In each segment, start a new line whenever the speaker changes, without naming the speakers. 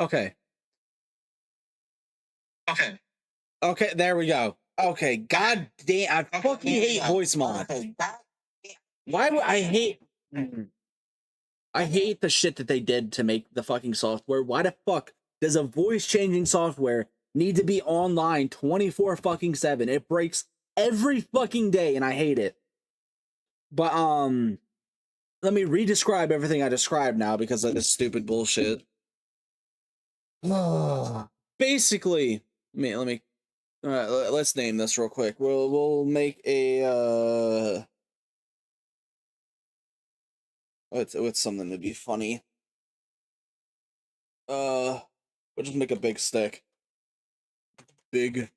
Okay.
Okay.
Okay, there we go. Okay, god damn, I fucking hate voice mod. Why would I hate... I hate the shit that they did to make the fucking software. Why the fuck does a voice changing software need to be online 24 fucking 7? It breaks every fucking day and I hate it. But let me re-describe everything I described now because of this stupid bullshit. Basically, let's name this real quick. We'll make a what's something to be funny. We'll just make a big stick. Big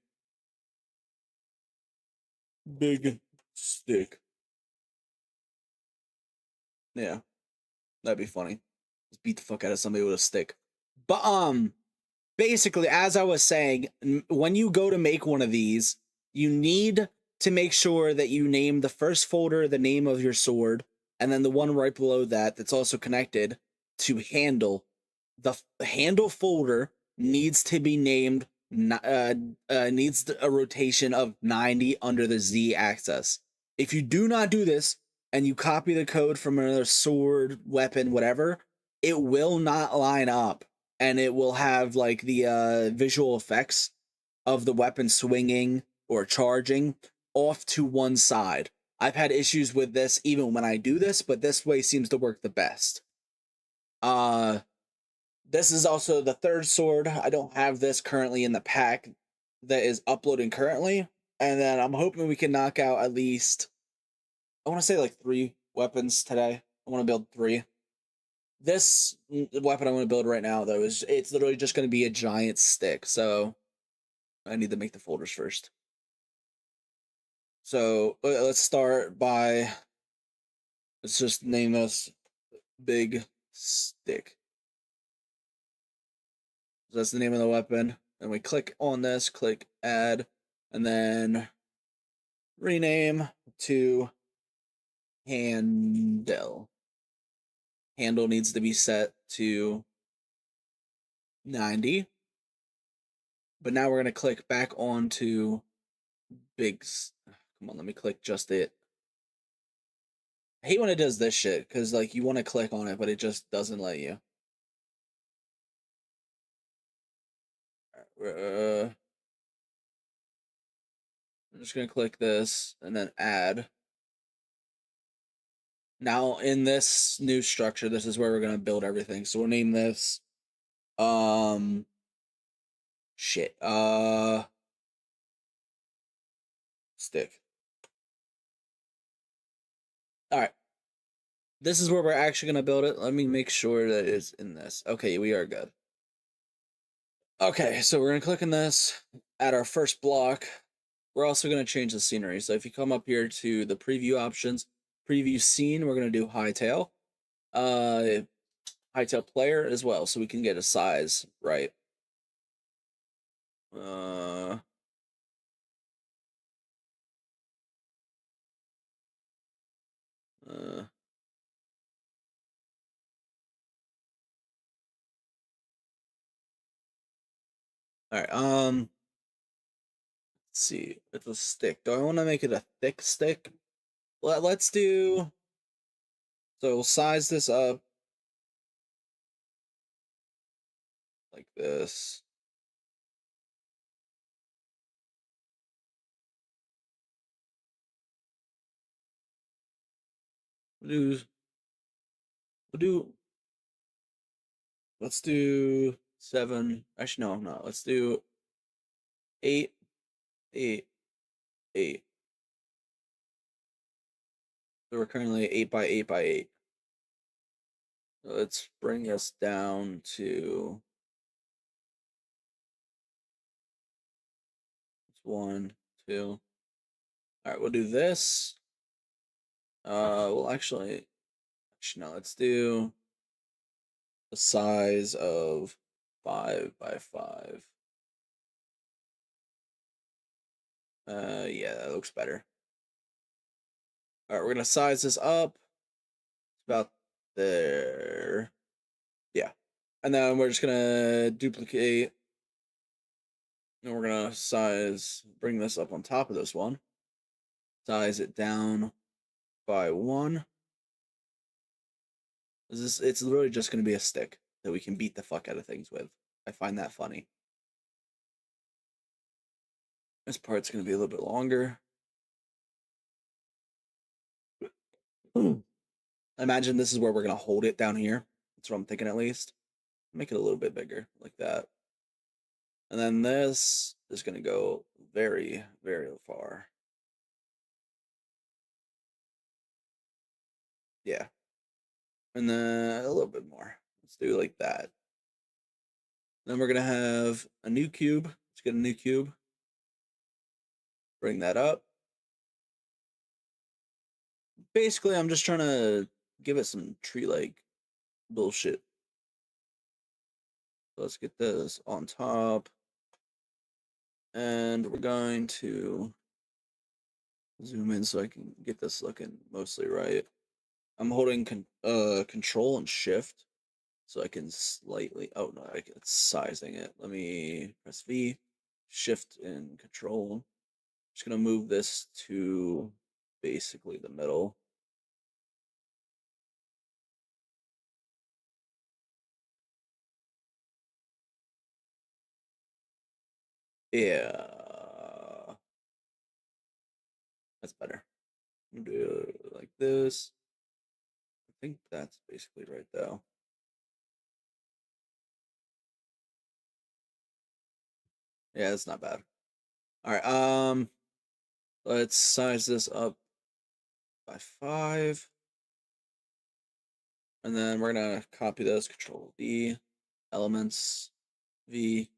stick. Yeah, that'd be funny. Just beat the fuck out of somebody with a stick. But basically, as I was saying, when you go to make one of these, you need to make sure that you name the first folder the name of your sword, and then the one right below that that's also connected to handle. The handle folder needs to be named, needs a rotation of 90 under the Z axis. If you do not do this, and you copy the code from another sword, weapon, whatever, it will not line up. And it will have like the visual effects of the weapon swinging or charging off to one side. I've had issues with this even when I do this, but this way seems to work the best. This is also the third sword. I don't have this currently in the pack that is uploading currently. And then I'm hoping we can knock out at least, I want to say like 3 weapons today. I want to build 3. This weapon I want to build right now, though, it's literally just going to be a giant stick. So I need to make the folders first. So let's start by, let's just name this Big Stick. So that's the name of the weapon. And we click on this, click add, and then rename to handle. Handle needs to be set to 90. But now we're going to click back onto come on, let me click just it. I hate when it does this shit, because like you want to click on it, but it just doesn't let you. I'm just going to click this and then add. Now in this new structure, this is where we're going to build everything. So we'll name this shit. Stick. All right. This is where we're actually going to build it. Let me make sure that it's in this. Okay, we are good. Okay, so we're going to click on this, add our first block. We're also going to change the scenery. So if you come up here to the preview options, preview scene, we're going to do Hytale. Hytale player as well, so we can get a size right. All right, let's see, it's a stick. Do I want to make it a thick stick? Let's do, so we'll size this up like this. Let's do 7. Actually, no. Let's do 8, 8, 8. So we're currently 8 by 8 by 8. Let's bring us down to 1, 2. All right, we'll do this. Well, actually, no. Let's do the size of 5 by 5. Yeah, that looks better. All right, we're gonna size this up. It's about there. Yeah, and then we're just gonna duplicate, and we're gonna bring this up on top of this one. Size it down by 1. It's literally just gonna be a stick that we can beat the fuck out of things with. I find that funny. This part's gonna be a little bit longer. I imagine this is where we're gonna hold it down here. That's what I'm thinking, at least. Make it a little bit bigger, like that. And then this is gonna go very, very far. Yeah. And then a little bit more. Let's do like that. Then we're gonna have a new cube. Let's get a new cube. Bring that up. Basically, I'm just trying to give it some tree-like bullshit. Let's get this on top. And we're going to zoom in so I can get this looking mostly right. I'm holding control and shift so I can slightly, oh no, it's sizing it. Let me press V, shift and control. Just gonna move this to basically the middle. Yeah, that's better. Do it like this. I think that's basically right though. Yeah, that's not bad. All right, Let's size this up by 5. And then we're gonna copy this, Control V, elements, V.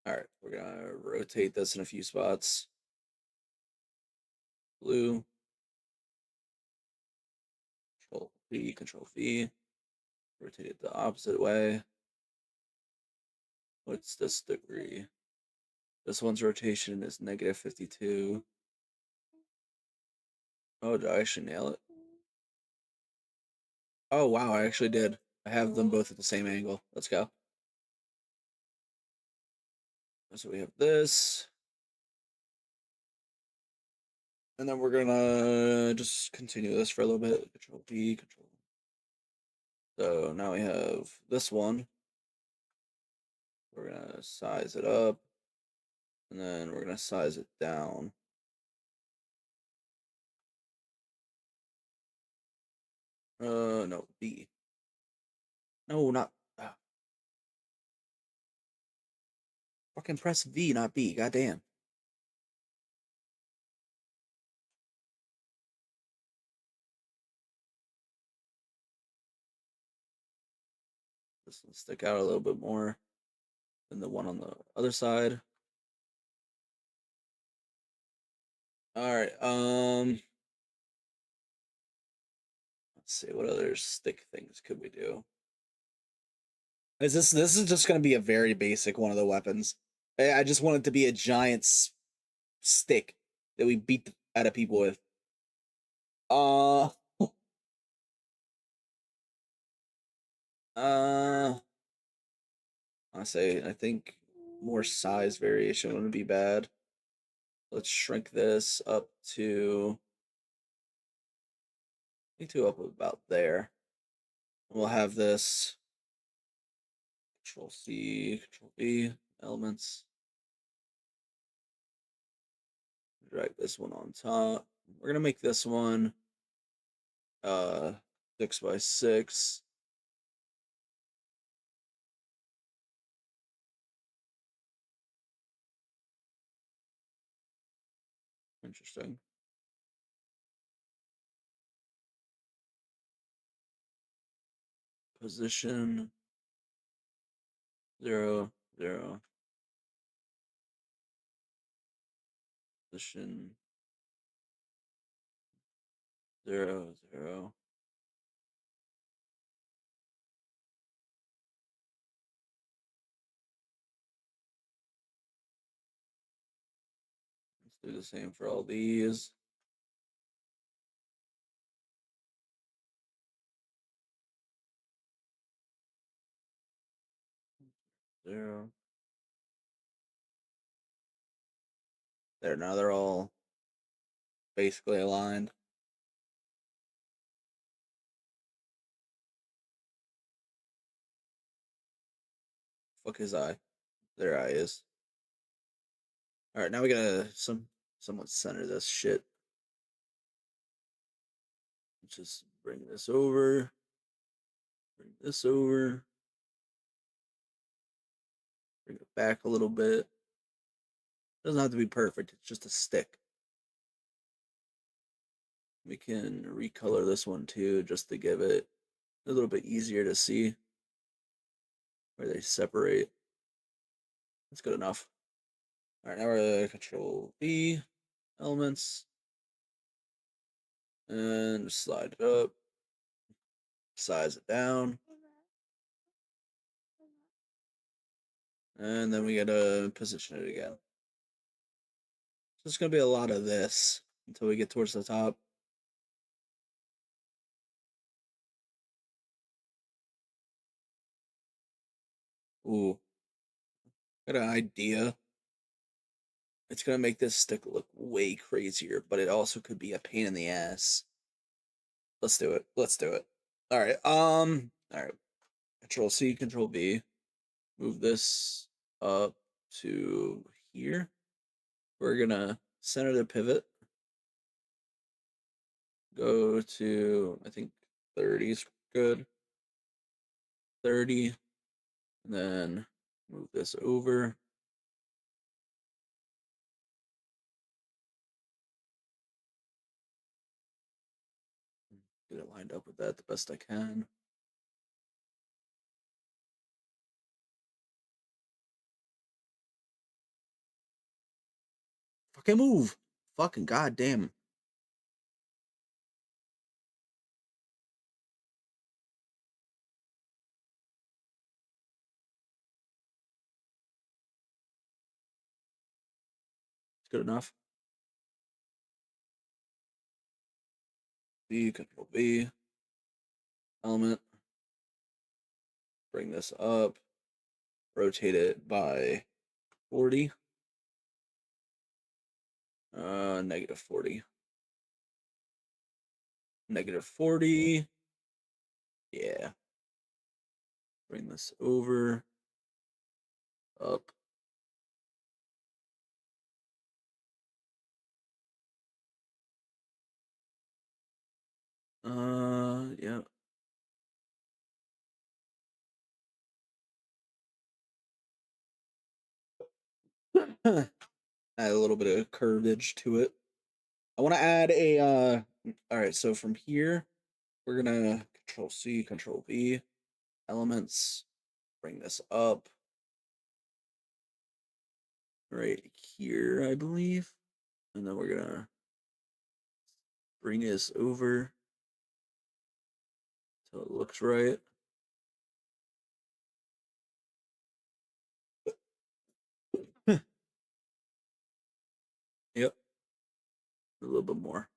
All right, we're gonna rotate this in a few spots. Blue, Control V, rotate it the opposite way. What's this degree? This one's rotation is -52. Oh, did I actually nail it? Oh, wow, I actually did. I have them both at the same angle. Let's go. So we have this. And then we're gonna just continue this for a little bit. Control V, Control. So now we have this one. We're gonna size it up. And then we're gonna size it down. No, B. No, not. Fucking press V, not B. Goddamn. This will stick out a little bit more than the one on the other side. All right. Let's see what other stick things could we do. Is this is just gonna be a very basic one of the weapons. I just want it to be a giant stick that we beat out of people with. Uh, uh, I think more size variation wouldn't be bad. Let's shrink this up to, up about there. We'll have this Control C, Control V, elements. Drag this one on top. We're gonna make this one 6 by 6. Interesting. Position 0, 0. Position 0, 0. Let's do the same for all these. Zero. There, now they're all basically aligned. Fuck his eye. Their eye is. Alright, now we gotta somewhat center this shit. Just bring this over. Bring this over. Bring it back a little bit. Doesn't have to be perfect, it's just a stick. We can recolor this one too, just to give it a little bit easier to see where they separate. That's good enough. Alright, now we're gonna Control V, elements, and slide it up, size it down, and then we gotta position it again. So it's gonna be a lot of this until we get towards the top. Ooh, got an idea. It's gonna make this stick look way crazier, but it also could be a pain in the ass. Let's do it. Let's do it. All right. All right. Control C, Control V. Move this up to here. We're gonna center the pivot. Go to, I think 30 is good. 30. And then move this over. get it lined up with that the best I can. Fucking move. Fucking goddamn. It's good enough. V, Control V. Element. Bring this up. Rotate it by 40. Negative 40. Negative 40. Yeah. Bring this over. Up. Yeah. Add a little bit of curvage to it. I want to add a all right, so from here we're gonna Control C, Control V, elements, bring this up right here, I believe. And then we're gonna bring this over till it looks right. Yep. A little bit more.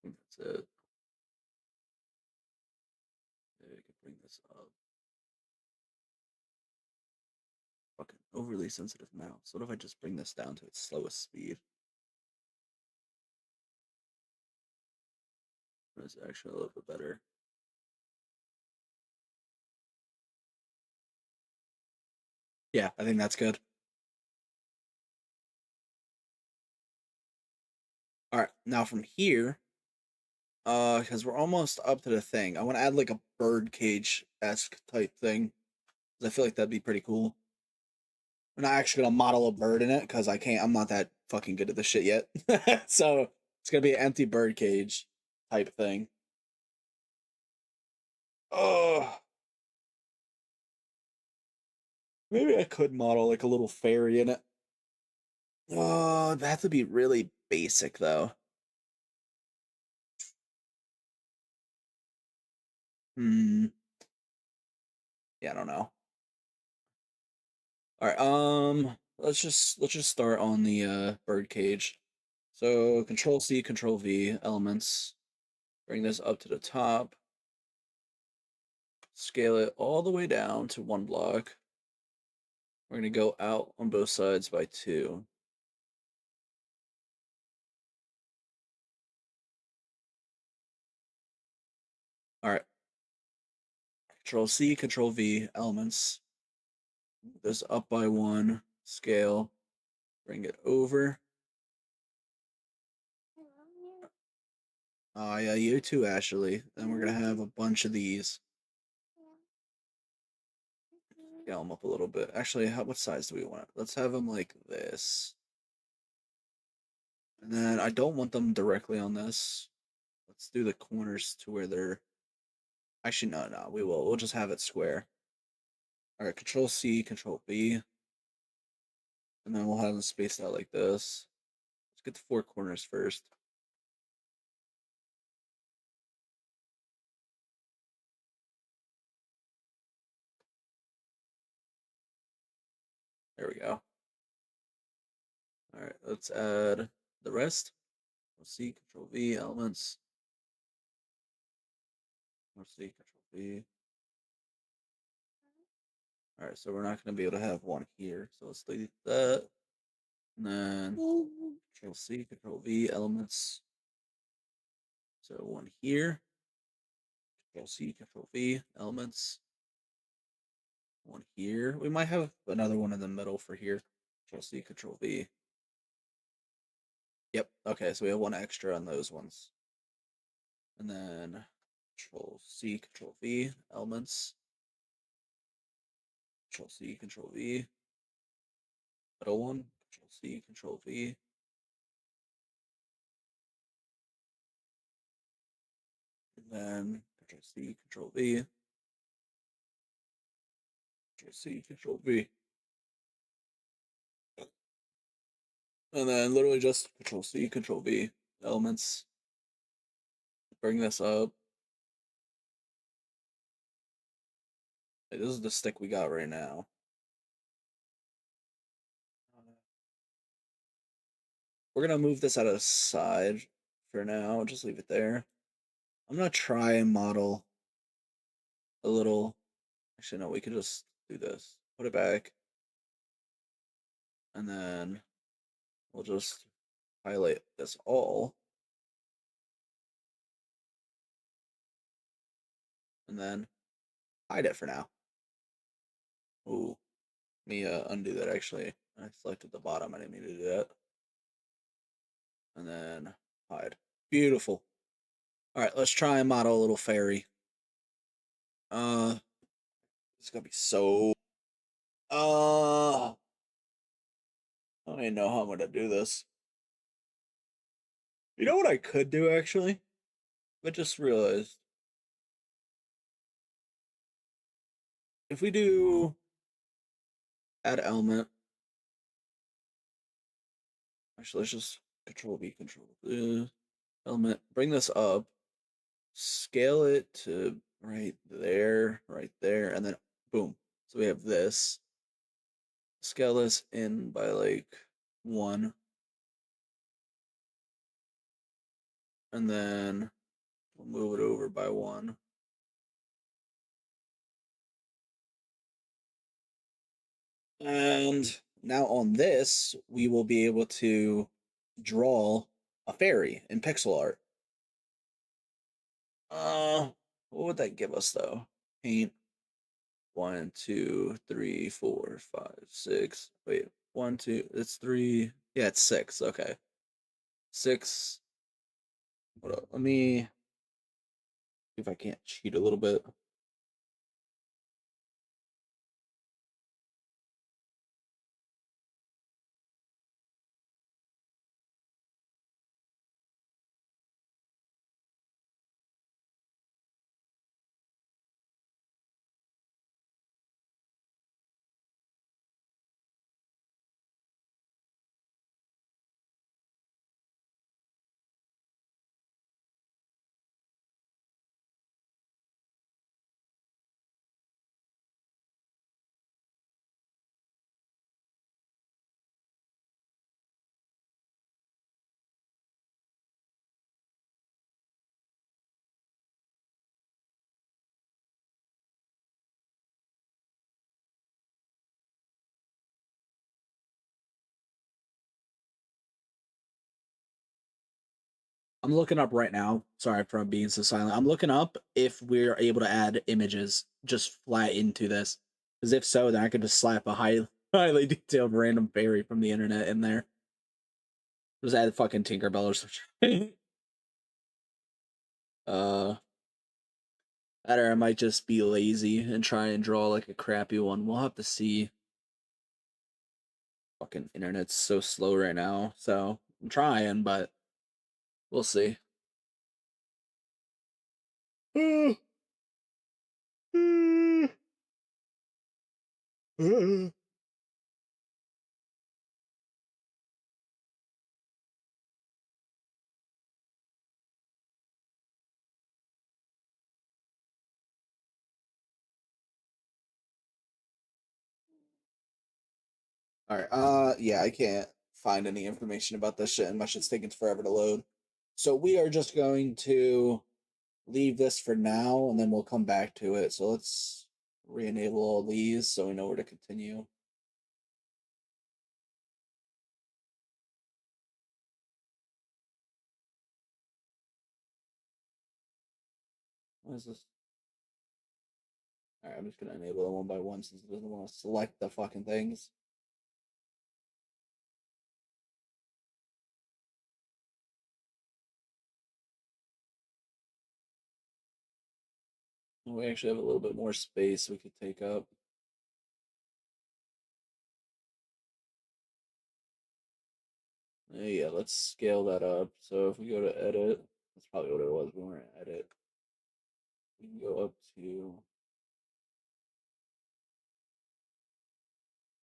That's it. Maybe I can bring this up. Fucking overly sensitive mouse. What if I just bring this down to its slowest speed? That's actually a little bit better. Yeah, I think that's good. All right, now from here, because we're almost up to the thing, I want to add like a bird cage esque type thing. I feel like that'd be pretty cool. I'm not actually gonna model a bird in it because I can't. I'm not that fucking good at this shit yet. So it's gonna be an empty bird cage type thing. Oh, maybe I could model like a little fairy in it. Oh, that have to be really basic though. Hmm. Yeah, I don't know. All right. Let's just start on the bird cage. So Control C, Control V, elements. Bring this up to the top. Scale it all the way down to 1 block. We're gonna go out on both sides by 2. All right. Control C, Control V, elements. Move this up by 1. Scale. Bring it over. Yeah, you too, Ashley. Then we're gonna have a bunch of these. Scale them up a little bit. Actually, what size do we want? Let's have them like this. And then I don't want them directly on this. Let's do the corners to where they're. Actually, no, we will. We'll just have it square. All right, Control C, Control V, and then we'll have them spaced out like this. Let's get the 4 corners first. There we go. All right, let's add the rest. C, Control V, elements. C, Control V. All right, so we're not going to be able to have one here. So let's delete that. And then Control C, Control V, elements. So one here. Control C, Control V, elements. One here. We might have another one in the middle for here. Control C, Control V. Yep. Okay, so we have one extra on those ones. And then Control C, Control V, elements. Control C, Control V. Middle one. Control C, Control V. And then Control C, Control V. Control C, Control V. And then literally just Control C, Control V, elements. Bring this up. Hey, this is the stick we got right now. We're gonna move this out of the side for now. Just leave it there. I'm gonna try and model a little. Actually, no, we could just do this. Put it back. And then we'll just highlight this all. And then hide it for now. Ooh. Let me undo that actually. I selected the bottom. I didn't mean to do that. And then hide. Beautiful. All right, let's try and model a little fairy. It's gonna be so. I don't even know how I'm gonna do this. You know what I could do actually? I just realized if we do add element. Actually, let's just Control V, Control element. Bring this up. Scale it to right there, and then boom. So we have this. Scale this in by like 1. And then we'll move it over by 1. And now on this, we will be able to draw a fairy in pixel art. What would that give us though? Paint 1, 2, 3, 4, 5, 6. Wait, 1, 2. It's 3. Yeah, it's 6. Okay, 6. Hold up. Let me see if I can't cheat a little bit. I'm looking up right now. Sorry for being so silent. I'm looking up if we're able to add images just flat into this. Because if so, then I could just slap a highly detailed random fairy from the internet in there. Just add fucking Tinkerbell or something. uh, or I might just be lazy and try and draw like a crappy one. We'll have to see. Fucking internet's so slow right now, so I'm trying, but we'll see. All right. Yeah, I can't find any information about this shit, and my shit's taking forever to load. So we are just going to leave this for now, and then we'll come back to it. So let's re-enable all these so we know where to continue. What is this? Alright, I'm just gonna enable them one by one since it doesn't want to select the fucking things. We actually have a little bit more space we could take up. Yeah, let's scale that up. So if we go to edit, that's probably what it was when we were in edit. We can go up to.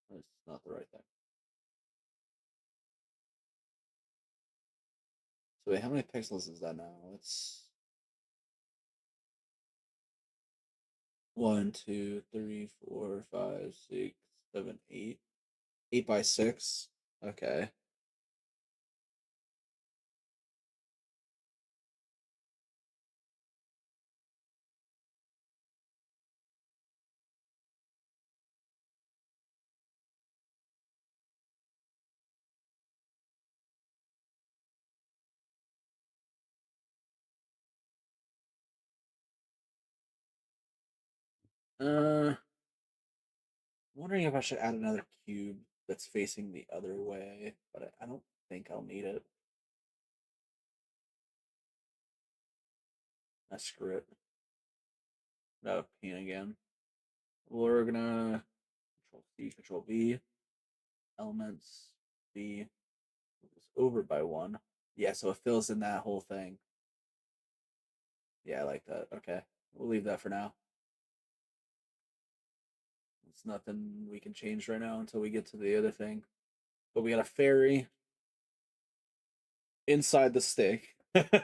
That's not the right thing. So wait, how many pixels is that now? It's 1, 2, 3, 4, 5, 6, 7, 8. 8 by 6. Okay. I'm wondering if I should add another cube that's facing the other way, but I don't think I'll need it. I screw it. No, paint again. We're gonna Control C, Control V, elements, V, move this over by 1. Yeah, so it fills in that whole thing. Yeah, I like that. Okay, we'll leave that for now. It's nothing we can change right now until we get to the other thing. But we got a fairy inside the stick. And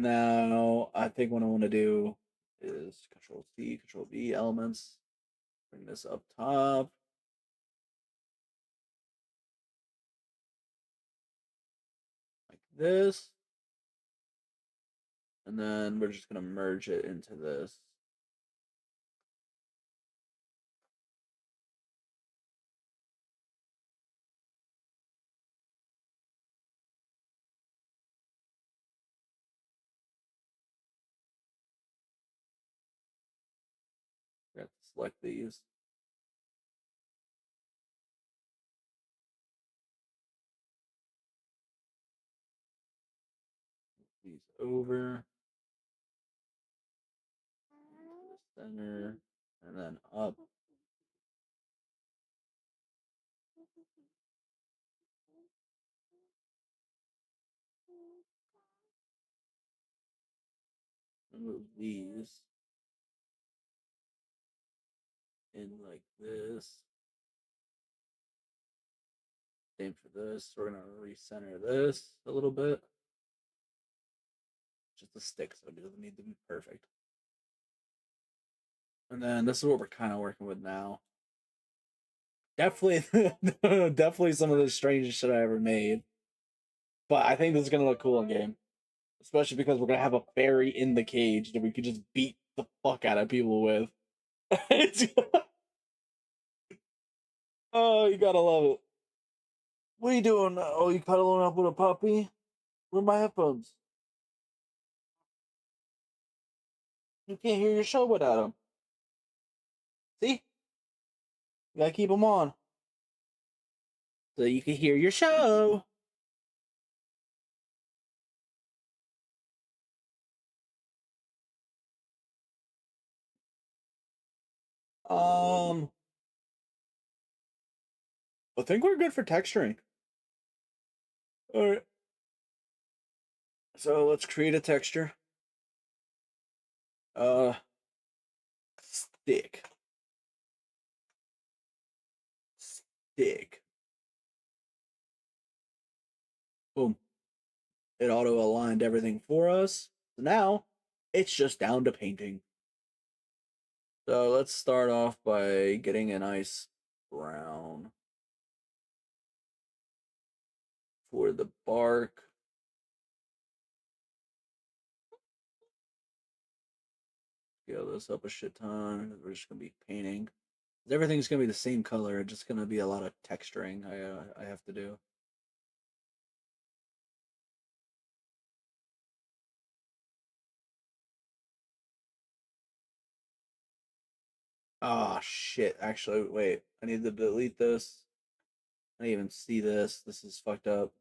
now I think what I want to do is Control C, Control V, elements. Bring this up top. Like this. And then we're just going to merge it into this. We have to select these. These over. Center. And then up. Move these in like this. Same for this. We're going to recenter this a little bit. Just a stick, so it doesn't need to be perfect. And then this is what we're kind of working with now. Definitely, definitely some of the strangest shit I ever made. But I think this is gonna look cool in game, especially because we're gonna have a fairy in the cage that we could just beat the fuck out of people with. Oh, you gotta love it. What are you doing? Oh, you cuddling up with a puppy? Where are my headphones? You can't hear your show without them. See? You gotta keep them on so you can hear your show. Um, I think we're good for texturing. All right. So let's create a texture. Stick. Stick. Boom. It auto aligned everything for us. So now it's just down to painting. So let's start off by getting a nice brown. for the bark. Scale this up a shit ton. We're just gonna be painting. Everything's gonna be the same color. It's just gonna be a lot of texturing I have to do. Oh shit! Actually, wait. I need to delete this. I didn't even see this. This is fucked up.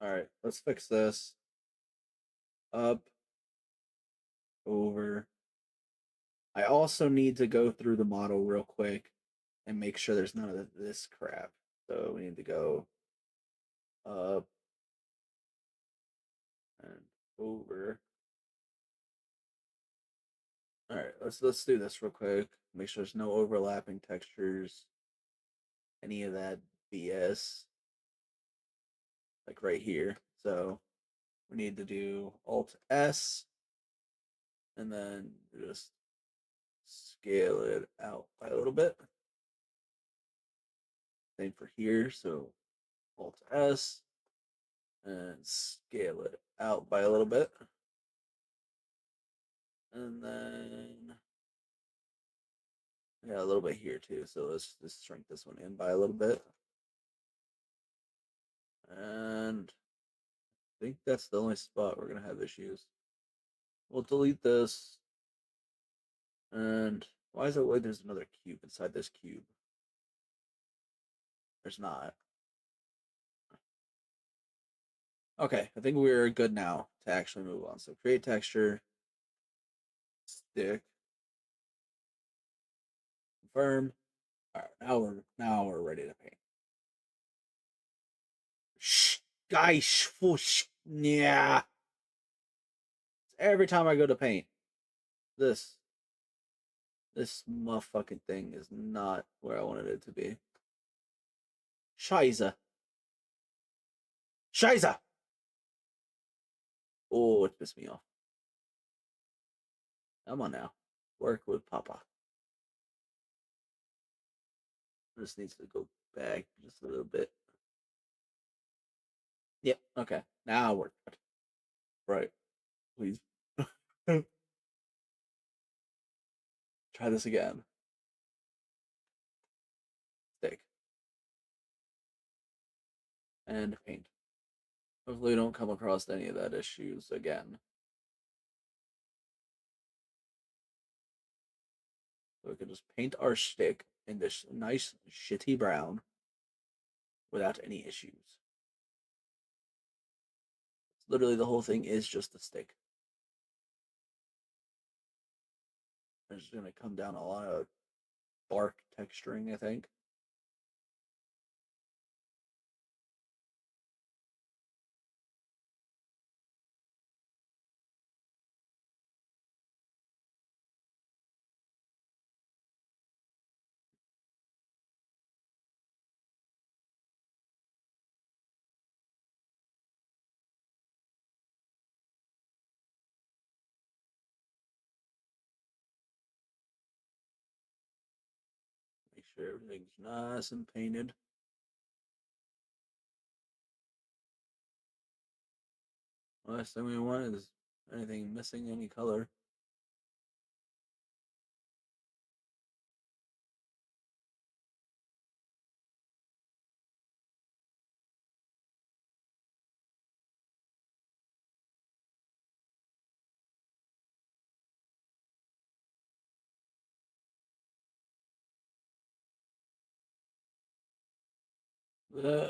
All right, let's fix this. Up, over. I also need to go through the model real quick and make sure there's none of this crap. So we need to go up and over. All right, let's do this real quick. Make sure there's no overlapping textures, any of that BS, like right here. So we need to do Alt S and then just scale it out by a little bit. Same for here. So Alt S and scale it out by a little bit. And then yeah, a little bit here too. So let's just shrink this one in by a little bit. And I think that's the only spot we're gonna have issues. We'll delete this. And why is it like there's another cube inside this cube? There's not. Okay, I think we're good now to actually move on. So create texture, stick, confirm. All right, now we're ready to paint. Shh, guys, whoosh, yeah. Every time I go to paint, this motherfucking thing is not where I wanted it to be. Scheiße. Scheiße. Oh, it pissed me off. Come on now. Work with Papa. This needs to go back just a little bit. Yep, okay. Now we're good. Right. Please. Try this again. Stick. And paint. Hopefully we don't come across any of that issues again. So we can just paint our stick in this nice shitty brown without any issues. Literally the whole thing is just a stick. There's gonna come down a lot of bark texturing, I think. Make sure everything's nice and painted. Last thing we want is anything missing any color. Uh,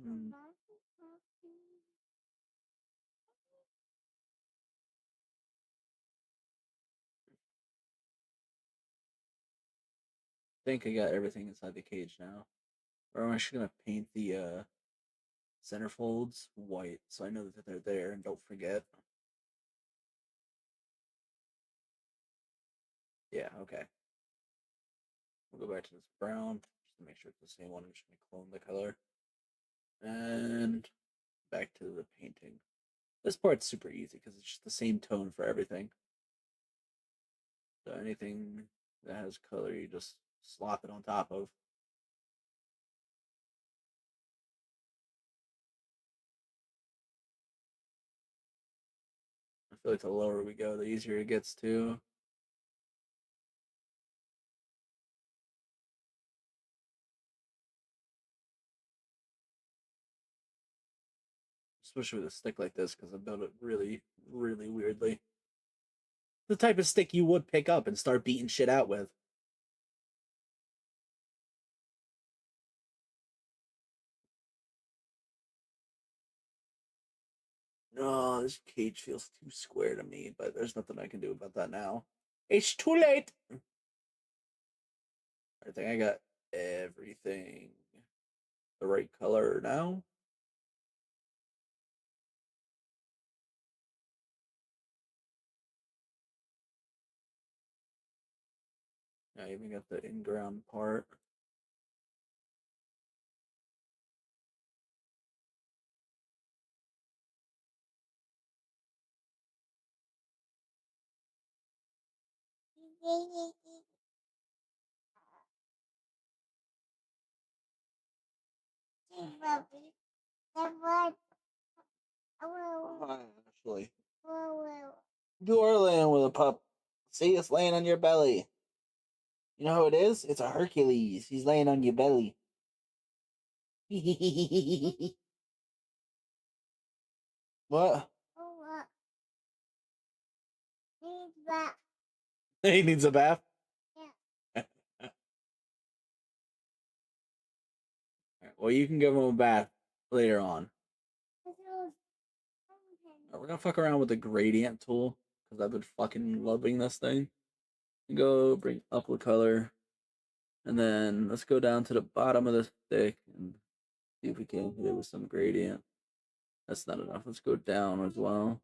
hmm. I think I got everything inside the cage now. Or I'm actually gonna paint the center folds white so I know that they're there and don't forget. Yeah, okay. We'll go back to this brown just to make sure it's the same one. I'm just gonna clone the color. And back to the painting. This part's super easy because it's just the same tone for everything. So anything that has color, you just slop it on top of. I feel like the lower we go, the easier it gets too. Especially with a stick like this, because I built it really, really weirdly. The type of stick you would pick up and start beating shit out with. No, this cage feels too square to me, but there's nothing I can do about that now. It's too late. I think I got everything the right color now. I even got the in-ground part. Actually, you are laying with a pup. See, it's laying on your belly. You know who it is? It's a Hercules. He's laying on your belly. What? He needs a bath. Well, you can give him a bath later on. We're gonna fuck around with the gradient tool because I've been fucking loving this thing. Go bring up the color, and then let's go down to the bottom of the stick and see if we can hit it with some gradient. That's not enough. Let's go down as well.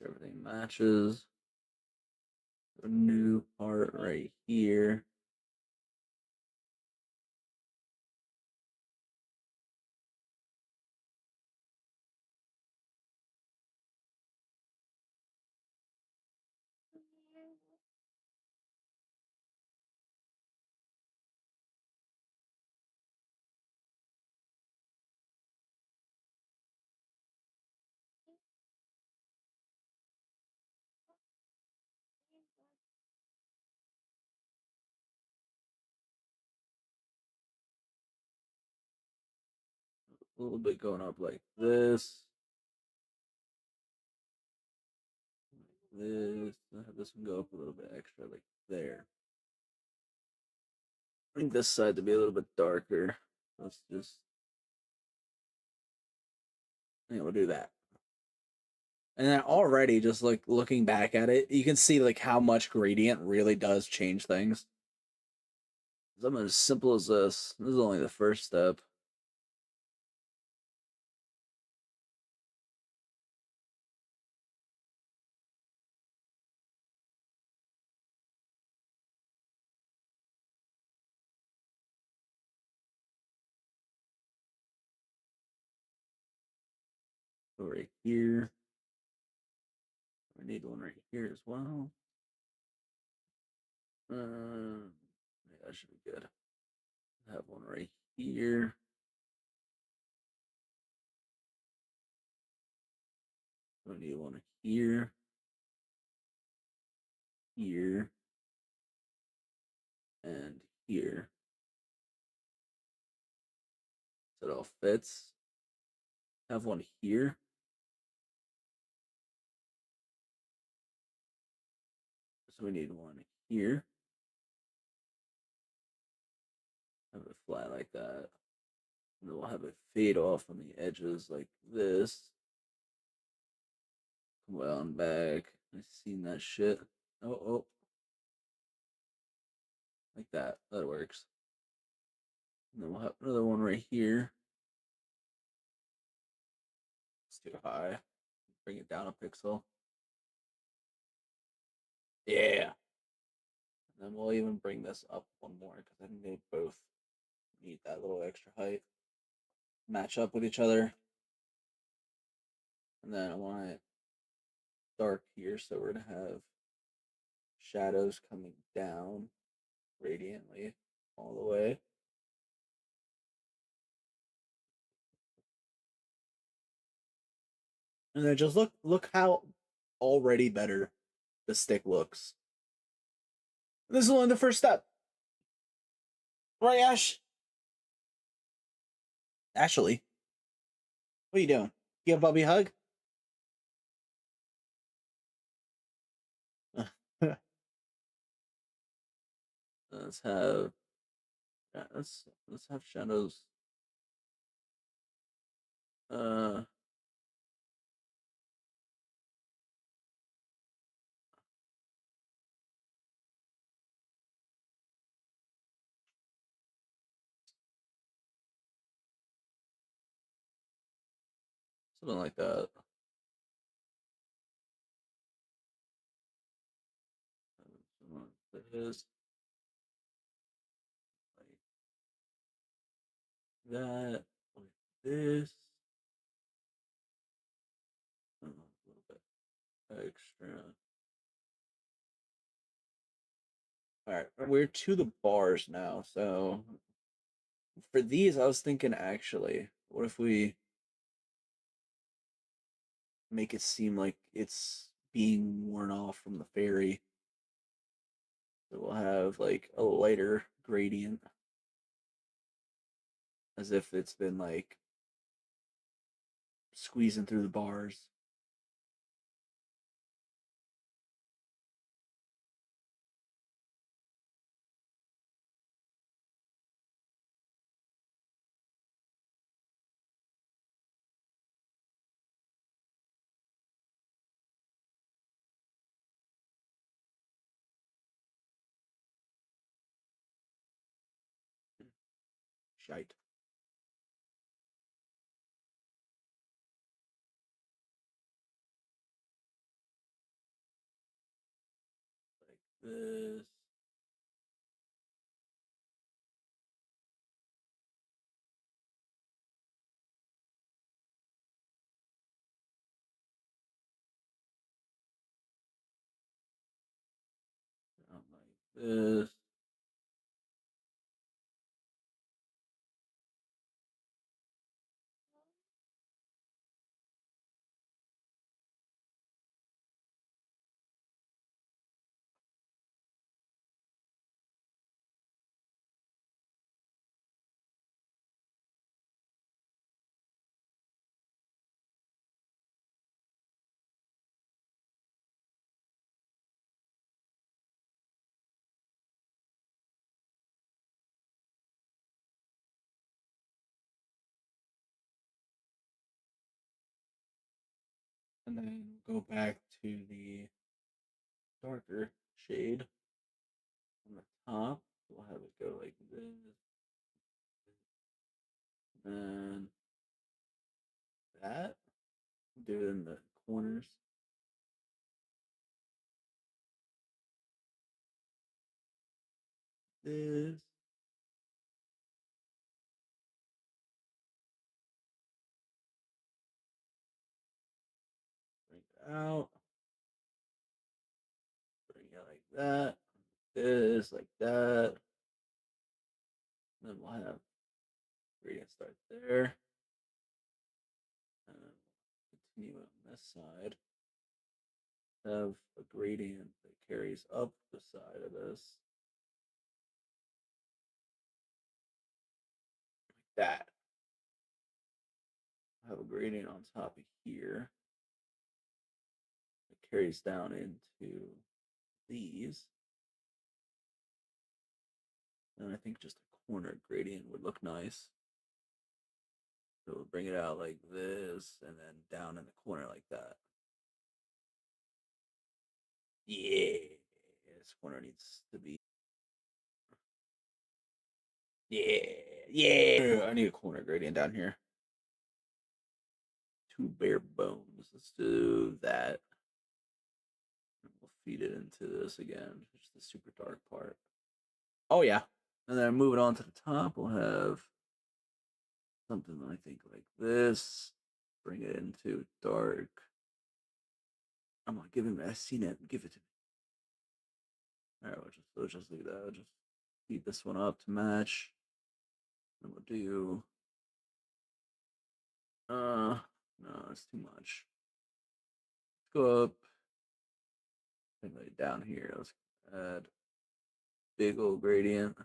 Everything matches. A new part right here. A little bit going up like this. This. I have this one go up a little bit extra, like there. I think this side to be a little bit darker. Let's just. Yeah, we'll do that. And then already, just like looking back at it, you can see like how much gradient really does change things. Something as simple as this. This is only the first step. Go right here. We need one right here as well. Yeah, that should be good. Have one right here. We need one here. Here. And here. So it all fits. Have one here. So we need one here. Have it flat like that. And then we'll have it fade off on the edges like this. Come on back. I've seen that shit. Oh. Like that. That works. And then we'll have another one right here. It's too high. Bring it down a pixel. Yeah. And then we'll even bring this up one more because I think they both need that little extra height. Match up with each other. And then I want it dark here, so we're gonna have shadows coming down radiantly all the way. And then just look how already better the stick looks. This is only the first step. Right, Ash? Ashley, what are you doing? Give Bubby a hug? let's have let's have shadows. Uh Something like that. Something like this. Like that. Like this. A little bit extra. Alright, we're to the bars now, so for these I was thinking actually, what if we make it seem like it's being worn off from the ferry? So we'll have like a lighter gradient as if it's been like squeezing through the bars. Shite. Like this. Like this. And then go back to the darker shade on the top. We'll have it go like this. And that. Do it in the corners. This. Bring it out. Bring it like that. This, like that. And then we'll have gradient start there. And continue on this side. Have a gradient that carries up the side of this. Like that. Have a gradient on top of here. It carries down into these. And I think just a corner gradient would look nice. So we'll bring it out like this and then down in the corner like that. Yeah. This corner needs to be. Yeah. Yeah. I need a corner gradient down here. too bare bones. Let's do that. We'll feed it into this again. Just the super dark part. Oh yeah. And then moving on to the top, we'll have something I think like this. Bring it into dark. I'm gonna give him. I seen it. Give it to me. All right, we'll just leave that. We'll just feed this one up to match. And we'll do. No, it's too much. Let's go up. I think like down here. Let's add big old gradient.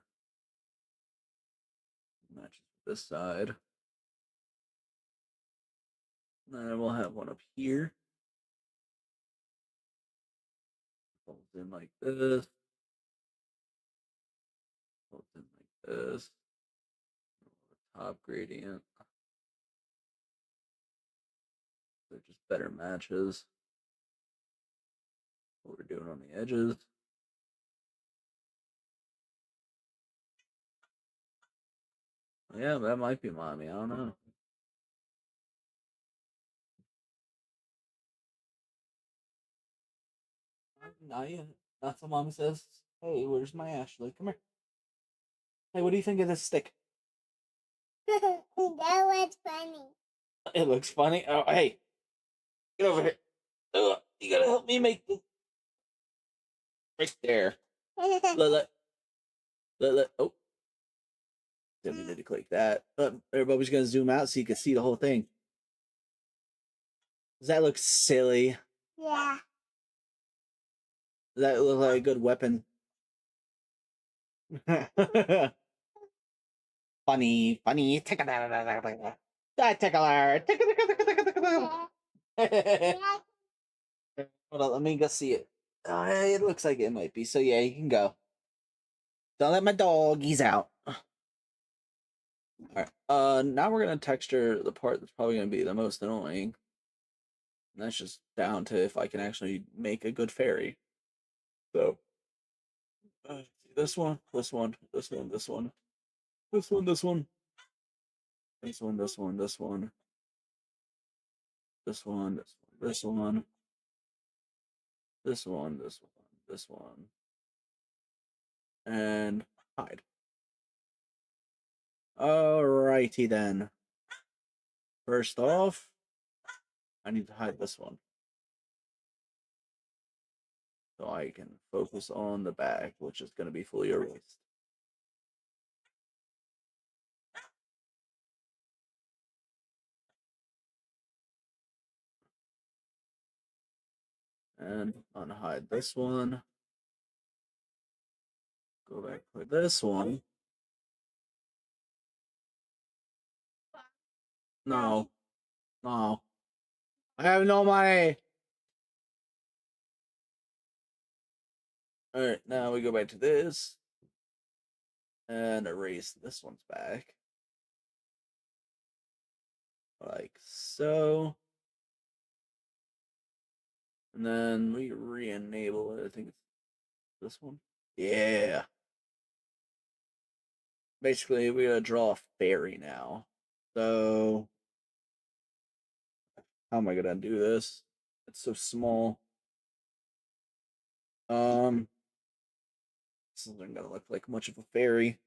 Matches this side. And then we'll have one up here. Folds in like this. Folds in like this. Top gradient. They're just better matches. What we're doing on the edges. Yeah, that might be mommy. I don't know. Not yet. That's what mommy says. Hey, where's my Ashley? Come here. Hey, what do you think of this stick?
That was funny.
It looks funny. Oh, hey, get over here. You gotta help me make this right there. Look. Oh, didn't mean to click that. Everybody's gonna zoom out so you can see the whole thing. Does that look silly?
Yeah.
Does that look like a good weapon? Funny. Tickler. Hold on, let me go see it. It looks like it might be. So yeah, you can go. Don't let my doggies out. Alright. Now we're gonna texture the part that's probably gonna be the most annoying. And that's just down to if I can actually make a good fairy. So this one, this one, this one, this one, this one, this one, this one, this one, this one, this one, this one, this one, this one, this one, and hide. Alrighty then. First off, I need to hide this one. So I can focus on the back, which is going to be fully erased. And unhide this one. Go back for this one. No. No. I have no money. Alright, now we go back to this. And erase this one's back. Like so. And then we re-enable it. I think it's this one. Yeah. Basically, we gotta draw a fairy now. So, how am I gonna do this? It's so small. This isn't gonna look like much of a fairy.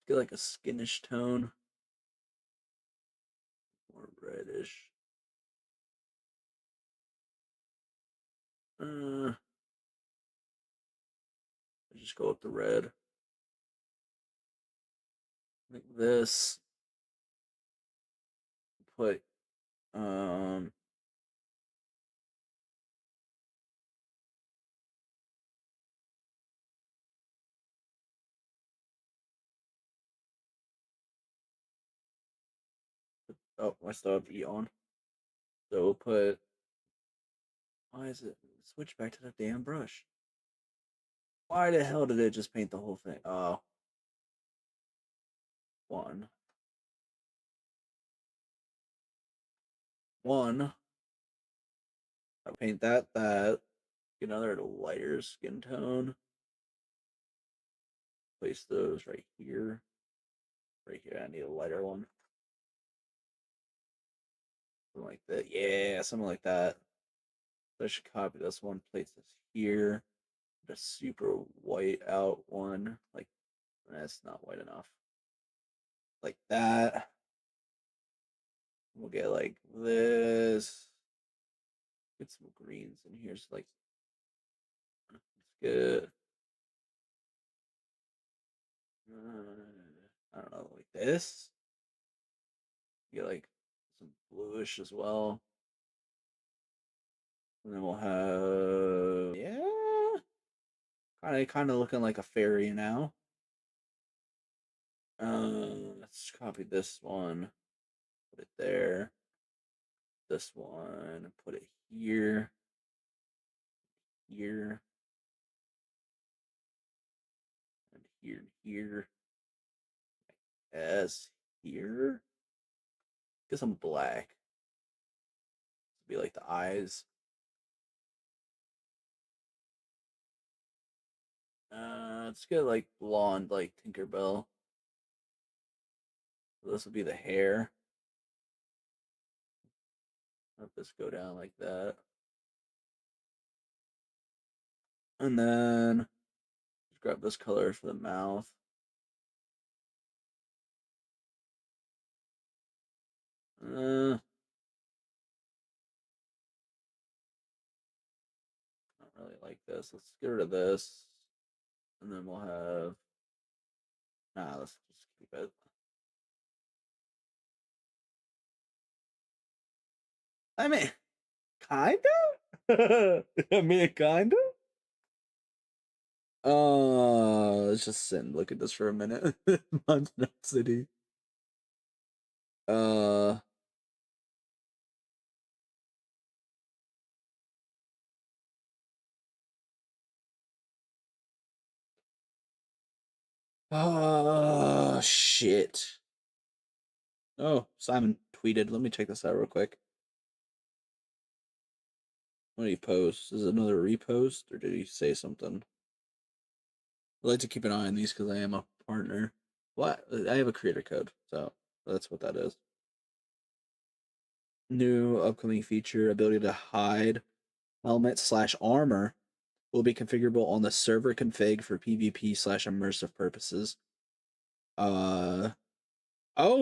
Get like a skinish tone. More reddish. Just go with the red. Like this. Put oh, I still have E on. So we'll put, why is it switch back to the damn brush? Why the hell did it just paint the whole thing? Oh. One. I paint that. Get another lighter skin tone. Place those right here. Right here, I need a lighter one. like that. Yeah, something like that. So I should copy this one, place this here. The super white out one. Like, that's not white enough. Like that. We'll get like this. Get some greens in here. So like, it's good. I don't know, like this. Get like some bluish as well. And then we'll have, yeah, kind of looking like a fairy now. Let's copy this one, put it there. This one, put it here, here, and here, and here. S here. Get some black. Be like the eyes. Let's get like blonde, like Tinkerbell. So this will be the hair. Let this go down like that. And then just grab this color for the mouth. Don't really like this. Let's get rid of this. And then we'll have. Nah, let's just keep it. I mean, kinda? I mean, kinda? Let's just sit and look at this for a minute. Mountain City. Uh, shit. Oh, Simon tweeted. Let me check this out real quick. What did he post? Is it another repost or did he say something? I like to keep an eye on these because I am a partner. What? I have a creator code, so that's what that is. New upcoming feature: ability to hide helmet slash armor will be configurable on the server config for PvP slash immersive purposes. Oh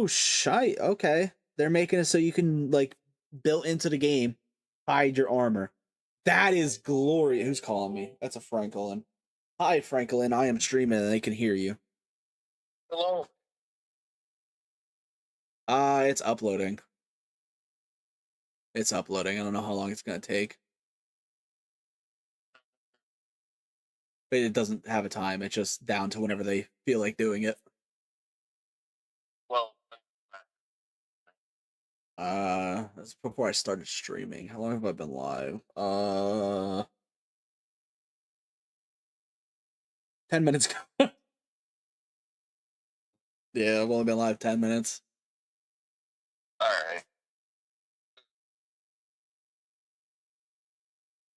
shite. Okay, they're making it so you can like built into the game hide your armor. That is glorious. Who's calling me? That's a Franklin. Hi, Franklin. I am streaming and they can hear you.
Hello.
It's uploading. It's uploading. I don't know how long it's gonna take. But it doesn't have a time. It's just down to whenever they feel like doing it.
Well,
That's before I started streaming. How long have I been live? 10 minutes ago. Yeah, I've only been live 10 minutes.
all right.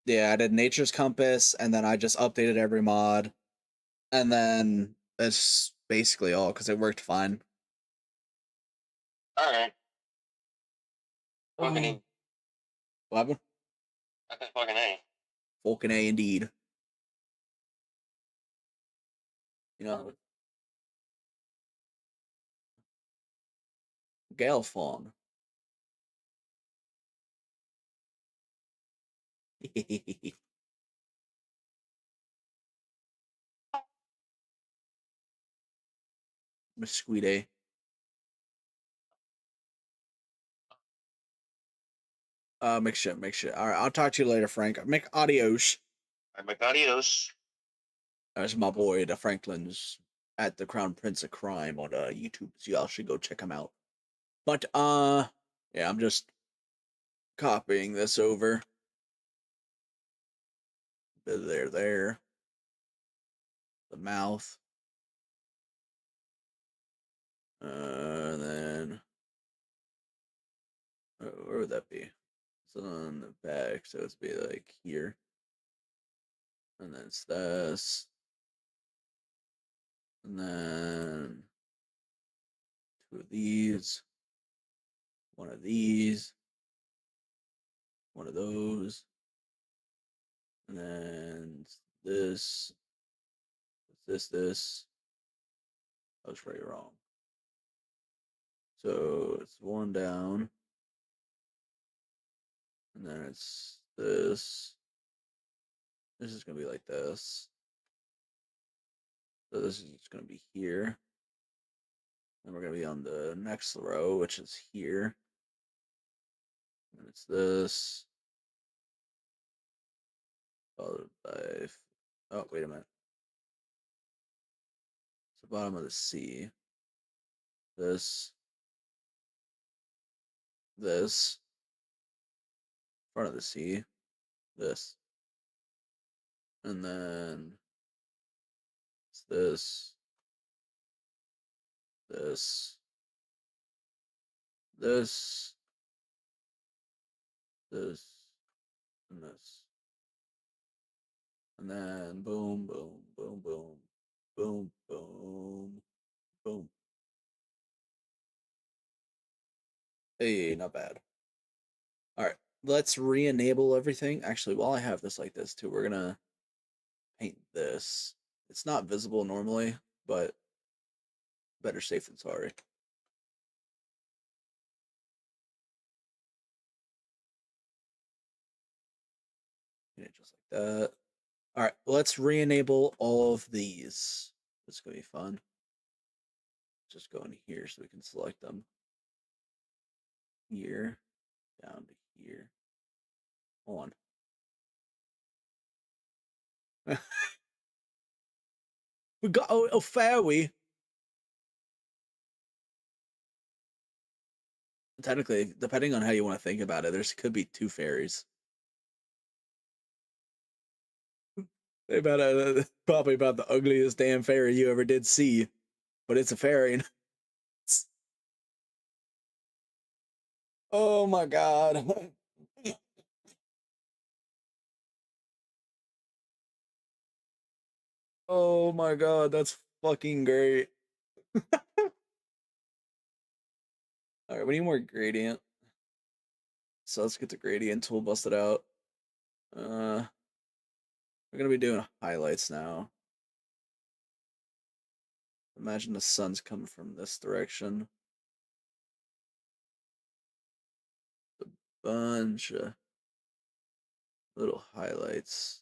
Yeah, I did Nature's Compass, and then I just updated every mod, and then that's basically all because it worked fine.
All right. Fucking A.
What happened?
I said fucking A.
Fucking A indeed. You know, Galfong. Miss Sweet A. Make shit. All right, I'll talk to you later, Frank. Make adios.
All right, adios.
There's my boy, the Franklin's at the Crown Prince of Crime on YouTube. So y'all should go check him out. But yeah, I'm just copying this over. There. The mouth. Then where would that be? It's on the back, so it's be like here. And then it's this. And then two of these. One of these. one of those. And then this. This. I was very wrong. So it's one down. And then it's this. This is going to be like this. So this is just going to be here. And we're going to be on the next row, which is here. And it's this. Followed by. Oh, wait a minute. It's the bottom of the C. This. This. Front of the C. This. And then it's this. This. This. This. And this. And then boom, boom, boom, boom, boom, boom, boom. Hey, not bad. All right, let's re-enable everything. Actually, while I have this like this too, we're gonna paint this. It's not visible normally, but better safe than sorry. Just like that. All right, let's re-enable all of these. It's gonna be fun. Just go in here so we can select them. Here, down to here. Hold on. We got a fairy. Technically, depending on how you want to think about it, there could be two fairies. Probably about the ugliest damn fairy you ever did see, but it's a fairy. Oh my god. Oh my god, that's fucking great. Alright, we need more gradient. So let's get the gradient tool busted out. We're gonna be doing highlights now. Imagine the sun's coming from this direction. A bunch of little highlights.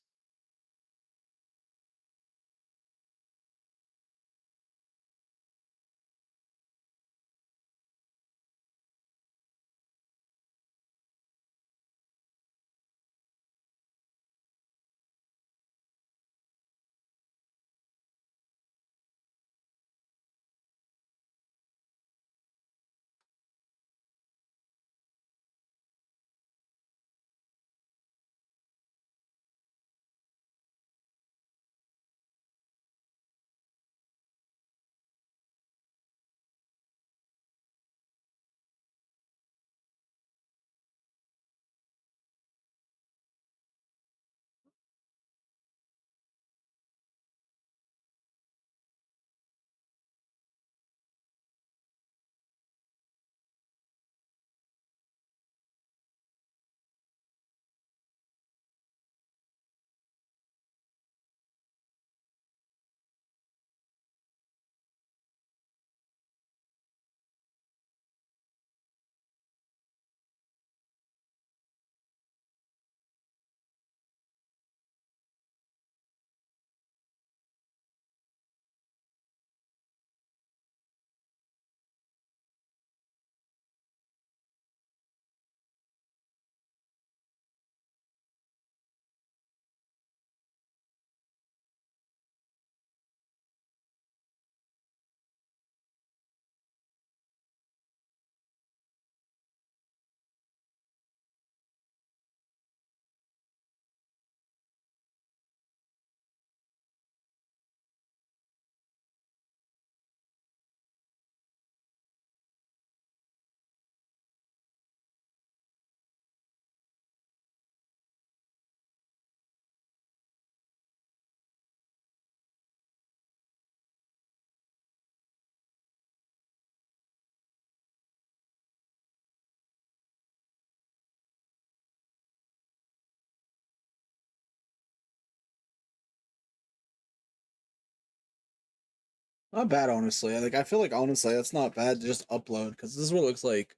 Not bad, honestly. Like I feel like honestly that's not bad to just upload because this is what it looks like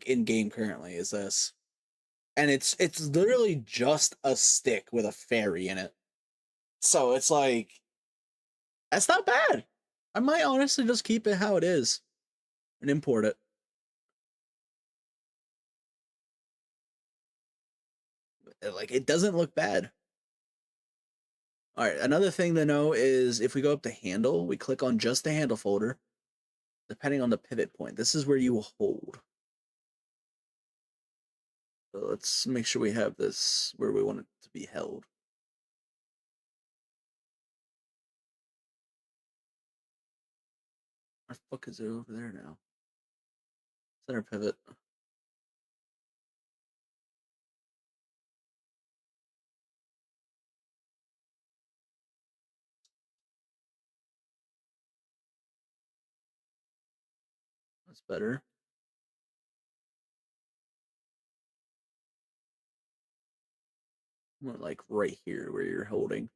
in game currently is this. And it's literally just a stick with a fairy in it. So it's like that's not bad. I might honestly just keep it how it is and import it. Like it doesn't look bad. All right, another thing to know is if we go up to handle, we click on just the handle folder, depending on the pivot point. This is where you will hold. So let's make sure we have this where we want it to be held. Where the fuck is it over there now? Center pivot. That's better. More like right here where you're holding.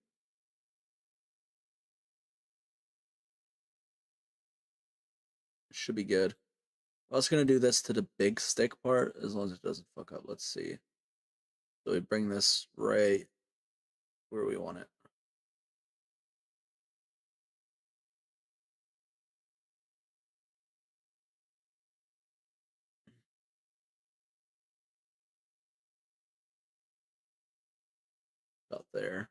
Should be good. I was gonna do this to the big stick part as long as it doesn't fuck up. Let's see. So we bring this right where we want it. About there.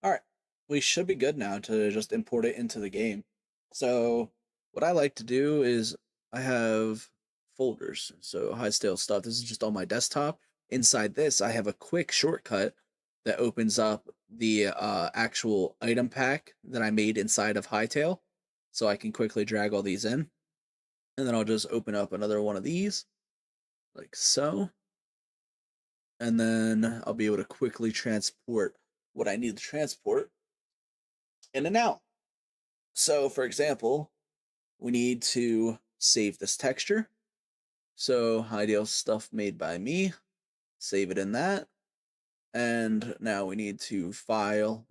All right, we should be good now to just import it into the game. So what I like to do is I have folders. So Hytale stuff. This is just on my desktop. Inside this, I have a quick shortcut that opens up the actual item pack that I made inside of Hytale. So I can quickly drag all these in. And then I'll just open up another one of these, like so. And then I'll be able to quickly transport what I need to transport in and out. So, for example, we need to save this texture. So, Hytale stuff made by me, save it in that. And now we need to file,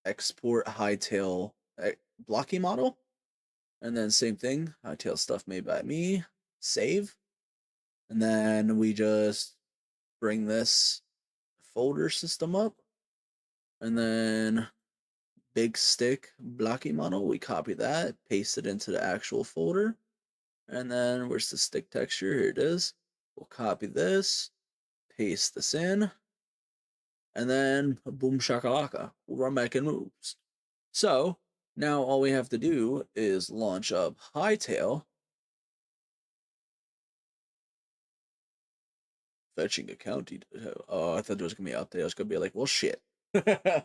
export Hytale blocky model. And then same thing, Hytale stuff made by me, save. And then we just bring this folder system up. And then big stick blocky model, we copy that, paste it into the actual folder. And then where's the stick texture? Here it is. We'll copy this, paste this in, and then boom shakalaka. We'll run back in moves. So now all we have to do is launch up Hytale. Fetching a county. Oh, I thought there was gonna be an update. I was gonna be like, well, shit. They've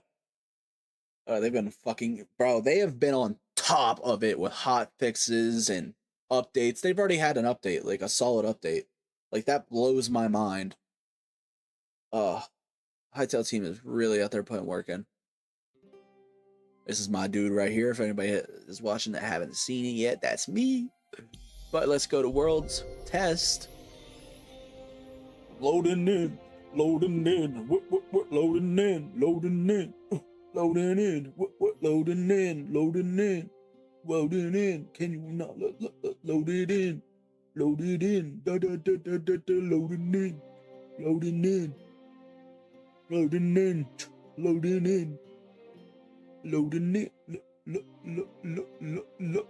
been fucking, bro. They have been on top of it with hot fixes and updates. They've already had an update, like a solid update. Like that blows my mind. Hytale team is really out there putting work in. This is my dude right here. If anybody is watching that haven't seen it yet, that's me. But let's go to Worlds Test. Loading in, loading in, what, loading in, loading in, loading in, what, loading in, loading in, loading in. Can you not load it in, load it in, da da da da da da, loading in, loading in, loading in, loading in, loading in,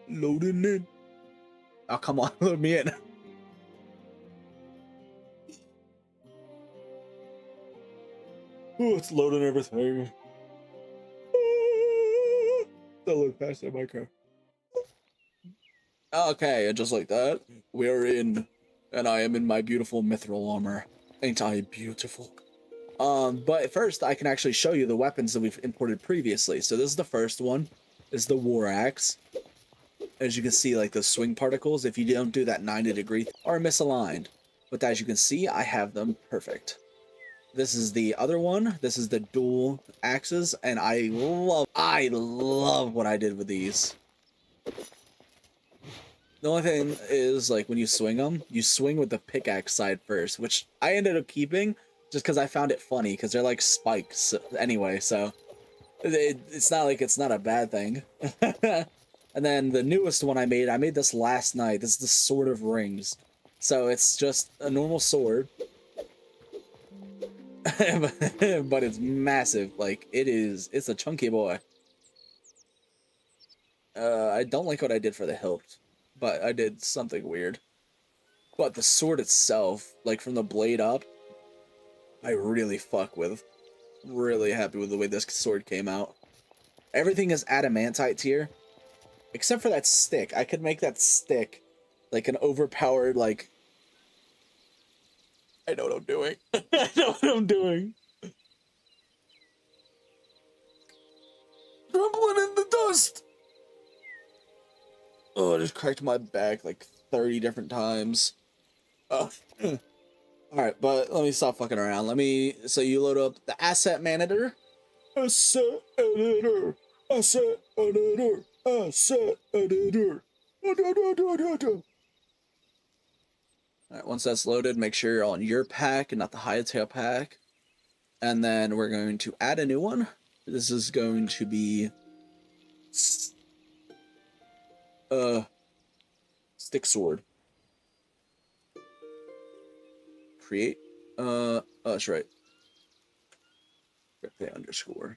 loading in. Oh, come on, load me in. Oh, it's loading everything. Don't look past that micro. Okay, and just like that, we're in, and I am in my beautiful mithril armor. Ain't I beautiful? But first, I can actually show you the weapons that we've imported previously. So this is the first one, is the war axe. As you can see, like the swing particles, if you don't do that 90-degree, are misaligned. But as you can see, I have them perfect. This is the other one. This is the dual axes, and I love what I did with these. The only thing is, like, when you swing them, you swing with the pickaxe side first, which I ended up keeping just because I found it funny, because they're like spikes anyway, so It's not like it's not a bad thing. And then the newest one I made this last night. This is the Sword of Rings. So it's just a normal sword. But it's massive. Like, it's a chunky boy. I don't like what I did for the hilt, but I did something weird. But the sword itself, like from the blade up, I really fuck with. Really happy with the way this sword came out. Everything is adamantite here, except for that stick. I could make that stick like an overpowered, like... I know what I'm doing. I know what I'm doing. Trembling in the dust! Oh, I just cracked my back like 30 different times. Oh. Alright, but let me stop fucking around. So you load up the asset manager. Asset editor. Asset editor. Asset editor. Alright, once that's loaded, make sure you're on your pack and not the Hytale pack. And then we're going to add a new one. This is going to be... stick sword. Create. Oh, that's right. Okay, underscore.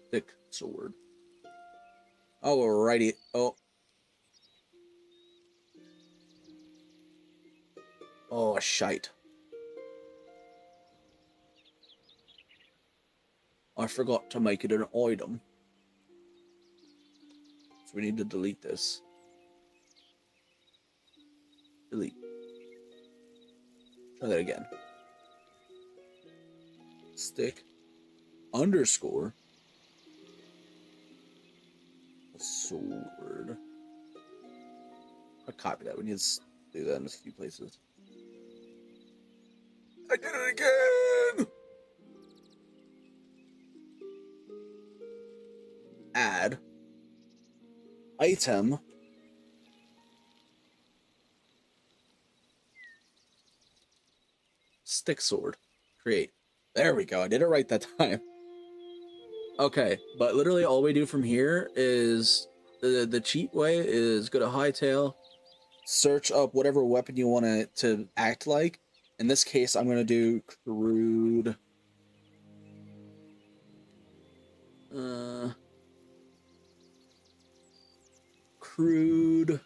Stick sword. Alrighty. Oh. Oh, shite. I forgot to make it an item. So we need to delete this. Delete. Try that again. Stick. Underscore. Sword. I copy that. We need to do that in a few places. I did it again! Add. Item. Stick sword. Create. There we go. I did it right that time. Okay, but literally all we do from here is the cheat way is go to Hytale, search up whatever weapon you want it to act like. In this case, I'm gonna do crude. Crude.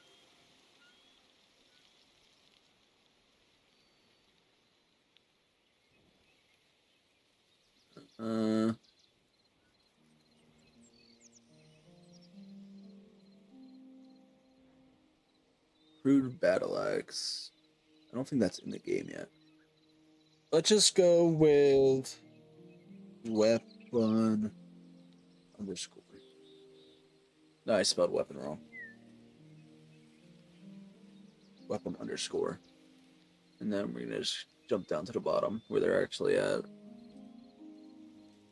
Crude battle axe. I don't think that's in the game yet. Let's just go with weapon underscore. No, I spelled weapon wrong. Weapon underscore. And then we're gonna just jump down to the bottom where they're actually at.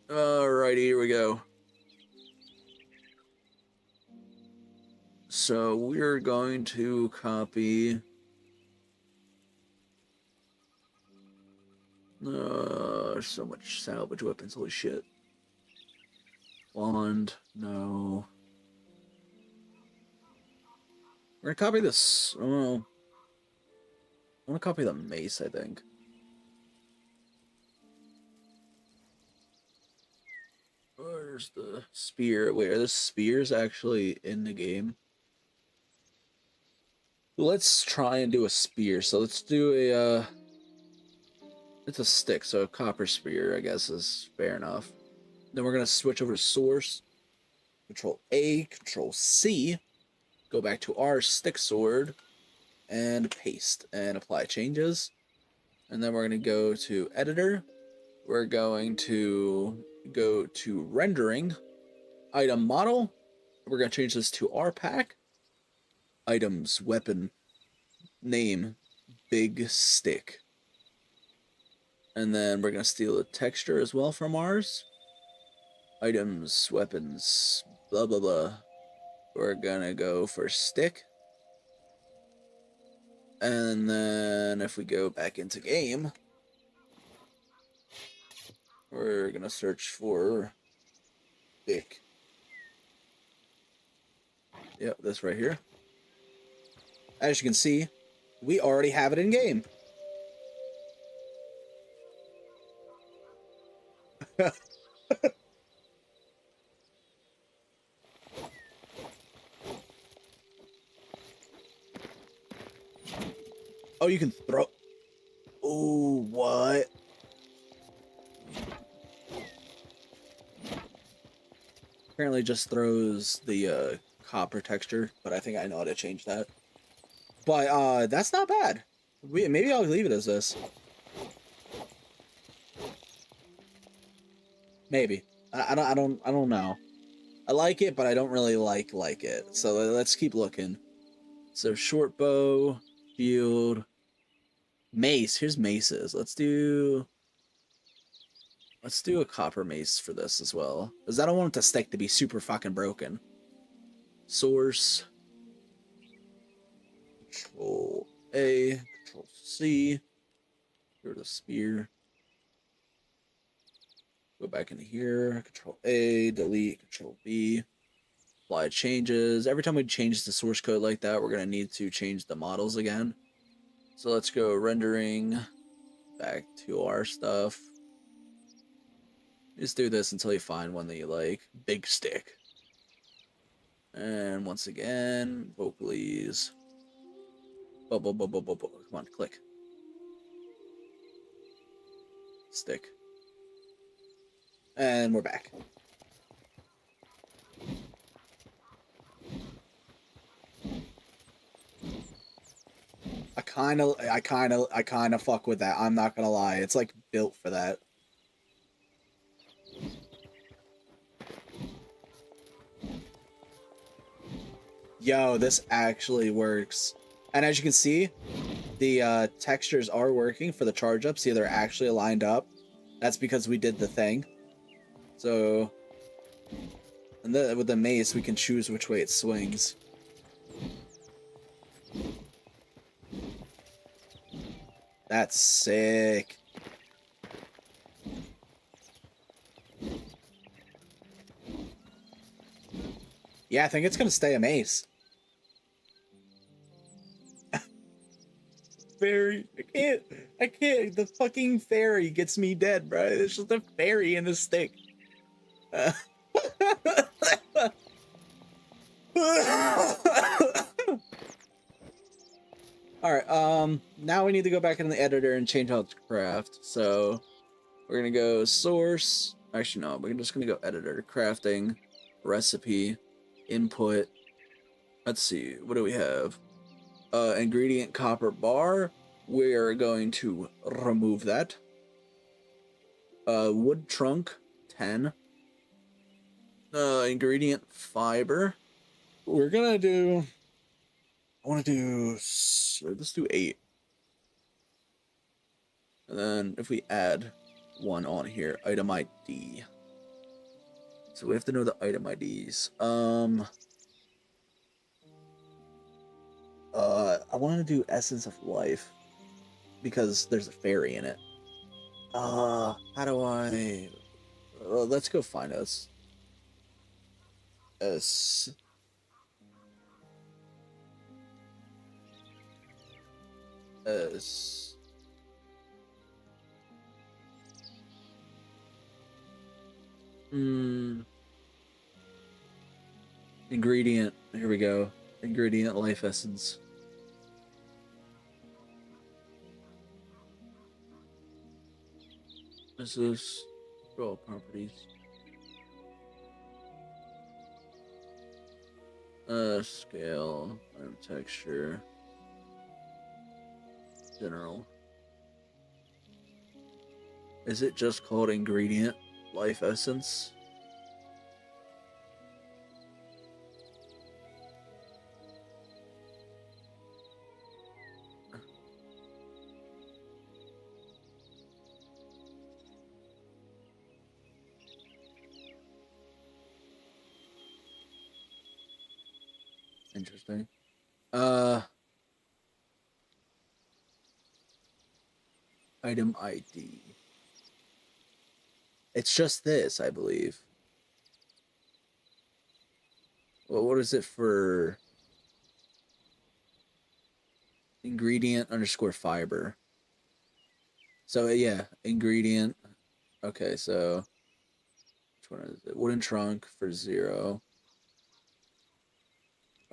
Alrighty, here we go. So we're going to copy. There's so much salvage weapons, holy shit. Wand, no. We're gonna copy this. Oh, I want to copy the mace, I think. Where's the spear? Wait, are the spears actually in the game? Let's try and do a spear. So let's do a, it's a stick, so a copper spear, I guess, is fair enough. Then we're going to switch over to source. Control A, Control C. Go back to our stick sword. And paste. And apply changes. And then we're going to go to editor. We're going to go to rendering. Item model. We're going to change this to our pack. Items, weapon, name, big stick. And then we're going to steal a texture as well from ours. Items, weapons, blah, blah, blah. We're going to go for stick. And then if we go back into game, We're gonna search for Dick. Yep, this right here. As you can see, we already have it in game. Oh, you can throw. Oh, what? Apparently just throws the copper texture, but I think I know how to change that. But that's not bad. Maybe I'll leave it as this. Maybe. I don't know. I like it, but I don't really like it. So let's keep looking. So short bow, shield, mace. Here's maces. Let's do a copper mace for this as well, because I don't want the stick to be super fucking broken. Source. Control A, Control C. Go to the spear. Go back into here. Control A, delete, Control B. Apply changes. Every time we change the source code like that, we're going to need to change the models again. So let's go rendering back to our stuff. Just do this until you find one that you like. Big stick. And once again, Vocallylost. Come on, click. Stick. And we're back. I kind of fuck with that. I'm not gonna lie. It's like built for that. Yo, this actually works. And as you can see, the textures are working for the charge up. See, they're actually lined up. That's because we did the thing. So, and then with the mace, we can choose which way it swings. That's sick. Yeah, I think it's gonna stay a mace. Fairy, I can't. The fucking fairy gets me dead, bro. It's just a fairy in a stick. Alright, now we need to go back in the editor and change how it's craft. So, we're gonna go source. Actually, no, we're just gonna go editor, crafting, recipe, input. Let's see, what do we have? Ingredient copper bar. We are going to remove that. Wood trunk, 10. Ingredient fiber. We're gonna do... I want to do... Let's do 8. And then if we add one on here, item ID. So we have to know the item IDs. I want to do Essence of Life because there's a fairy in it. How do I... let's go find us. S. S. Ingredient. Here we go. Ingredient life essence. This is all properties. Scale, item texture, general. Is it just called ingredient life essence? Interesting. Item ID. It's just this, I believe. Well, what is it for? Ingredient underscore fiber. So yeah, ingredient. Okay, so which one is it? Wooden trunk for 0.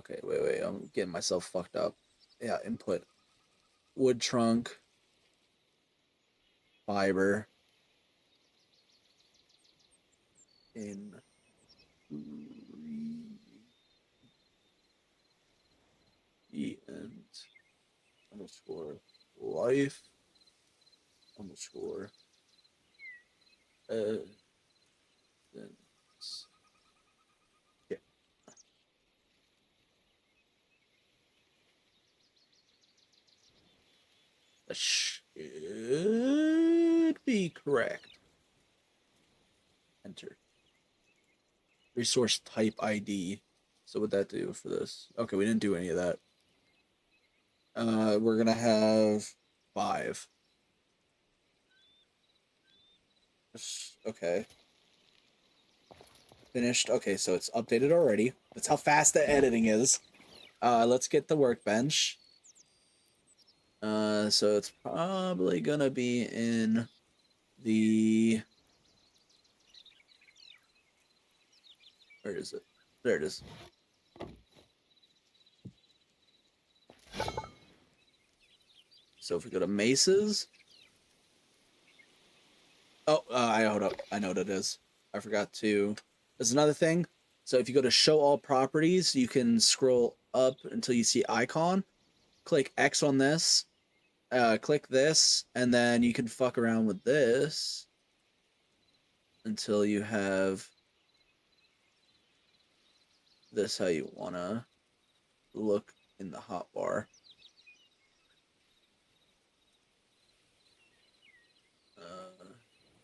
Okay, wait, I'm getting myself fucked up. Yeah, input. Wood trunk. Fiber. In. And underscore life underscore then yeah. That should be correct. Enter. Resource type ID. So what'd that do for this? Okay, we didn't do any of that. We're gonna have 5. Okay. Finished. Okay, so it's updated already. That's how fast the editing is. Let's get the workbench. So it's probably gonna be in the... Where is it? There it is. So if we go to Maces... Oh, hold up. I know what it is. I forgot to... There's another thing. So if you go to Show All Properties, you can scroll up until you see Icon. Click X on this. Click this, and then you can fuck around with this until you have this how you wanna look in the hotbar.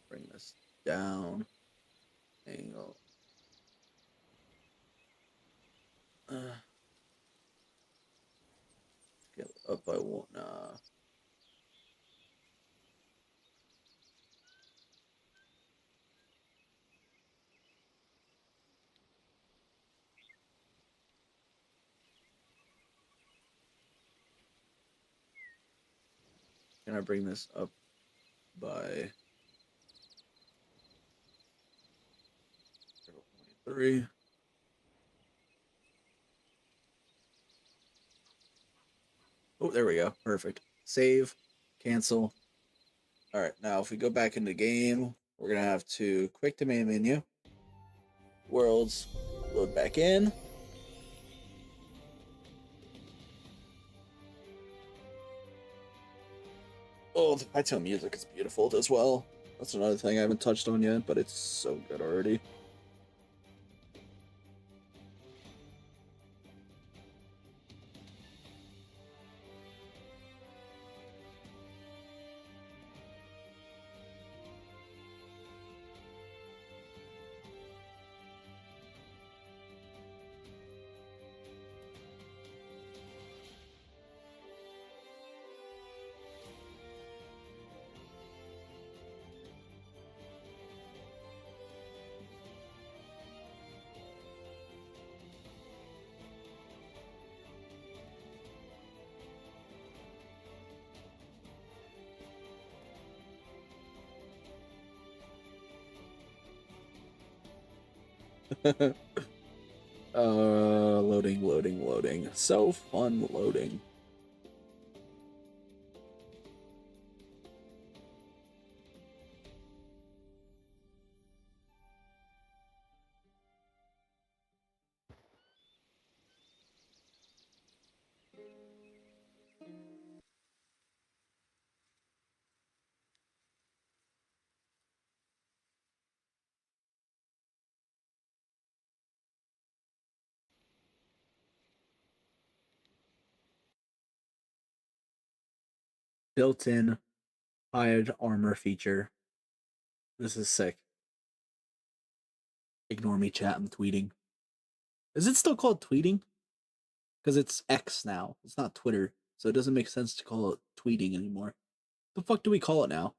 Bring this down. Angle. Get up by 1. Can I bring this up by 0.3? Oh, there we go. Perfect. Save. Cancel. Alright, now if we go back into game, we're going to have to quick to main menu. Worlds. Load back in. Oh, the Hytale music is beautiful as well. That's another thing I haven't touched on yet, but it's so good already. Loading. So fun loading. Built-in hide armor feature. This is sick. Ignore me, chat. I'm tweeting. Is it still called tweeting? Because it's X now. It's not Twitter. So it doesn't make sense to call it tweeting anymore. The fuck do we call it now?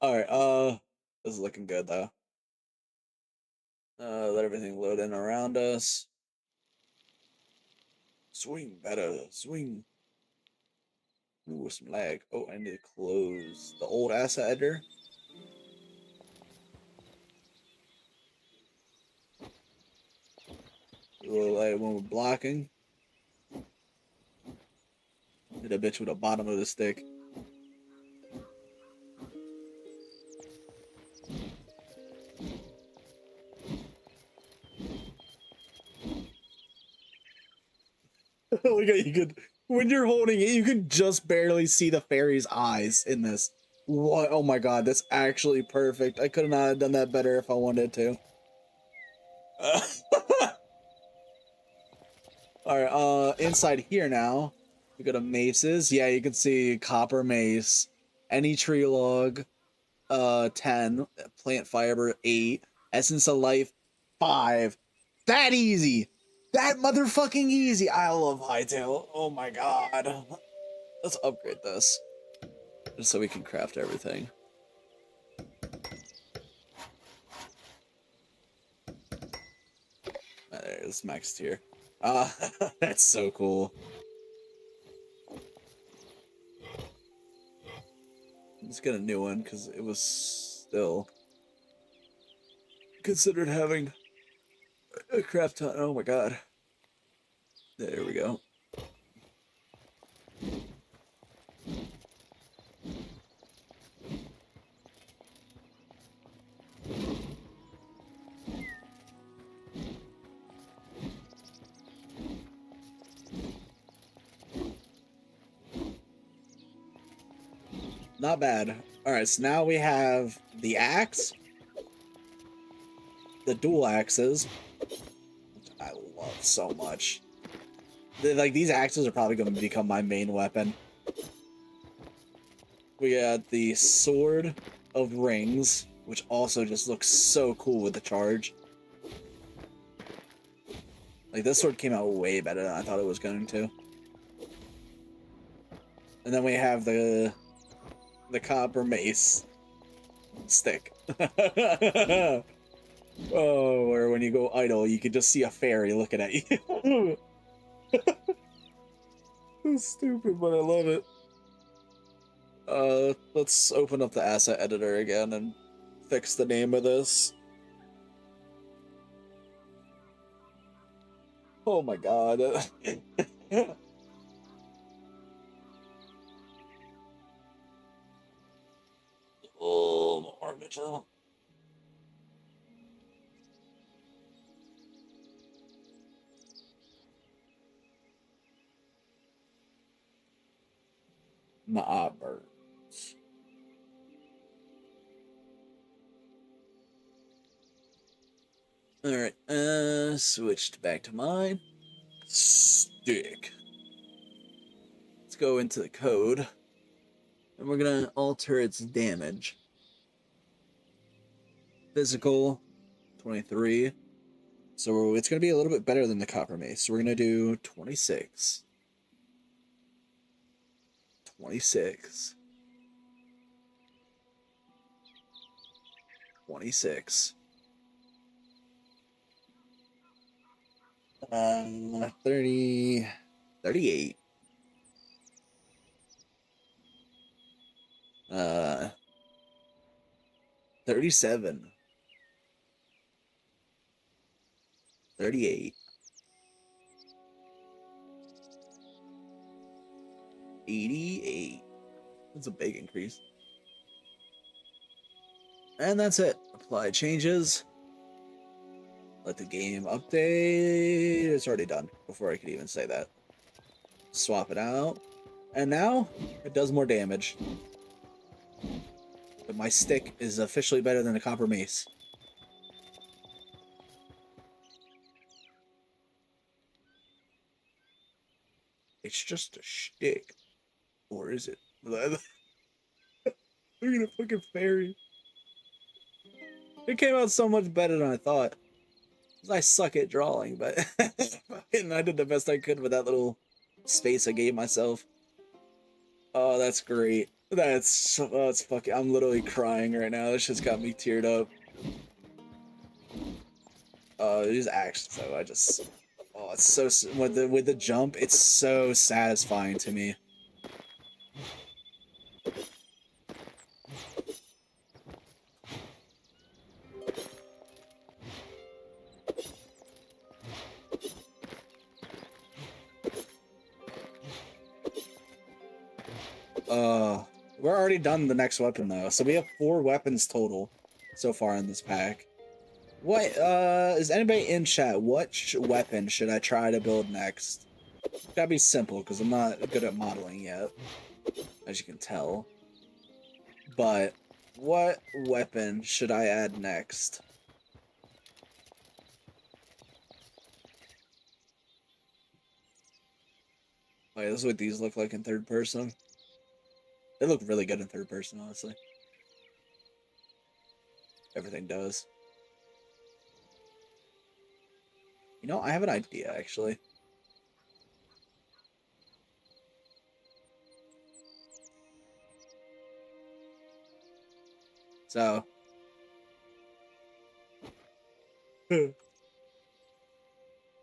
All right. This is looking good though. Let everything load in around us. Swing better. Swing. Ooh, some lag. Oh, I need to close the old asset editor. A little lag when we're blocking. Hit a bitch with the bottom of the stick. Look at you could when you're holding it, you can just barely see the fairy's eyes in this. What? Oh my god, that's actually perfect. I could not have done that better if I wanted to. All right, inside here now, we go to maces. Yeah, you can see copper mace, any tree log, 10, plant fiber 8, essence of life 5. That easy. That motherfucking easy. I love Hytale. Oh my god. Let's upgrade this. Just so we can craft everything. There's max tier. That's so cool. Let's get a new one because it was still considered having a crap ton. Oh my god. There we go. Not bad. Alright, so now we have the axe, the dual axes, which I love so much. Like, these axes are probably going to become my main weapon. We got the sword of rings, which also just looks so cool with the charge. Like, this sword came out way better than I thought it was going to. And then we have the copper mace stick. Oh, or when you go idle, you can just see a fairy looking at you. That's stupid, but I love it. Let's open up the asset editor again and fix the name of this. Oh my god. Oh, more Mitchell. My birds. Alright, switched back to mine. Stick. Let's go into the code. And we're gonna alter its damage. Physical, 23. So it's gonna be a little bit better than the copper mace. So we're gonna do 26. 26. 26. 30. 38. 37. 38. 88. That's a big increase. And that's it. Apply changes. Let the game update. It's already done before I could even say that. Swap it out. And now it does more damage. But my stick is officially better than the copper mace. It's just a shtick. Or is it? Look at the fucking fairy. It came out so much better than I thought. I suck at drawing, but I did the best I could with that little space I gave myself. Oh, that's great. That's fucking. I'm literally crying right now. This just got me teared up. These actions though, I just. Oh, it's so with the jump. It's so satisfying to me. We're already done the next weapon though, so we have 4 weapons total so far in this pack. What is anybody in chat? What weapon should I try to build next? It's gotta be simple because I'm not good at modeling yet, as you can tell. But what weapon should I add next? Wait, this is what these look like in third person. They look really good in third person, honestly. Everything does. You know, I have an idea, actually. So.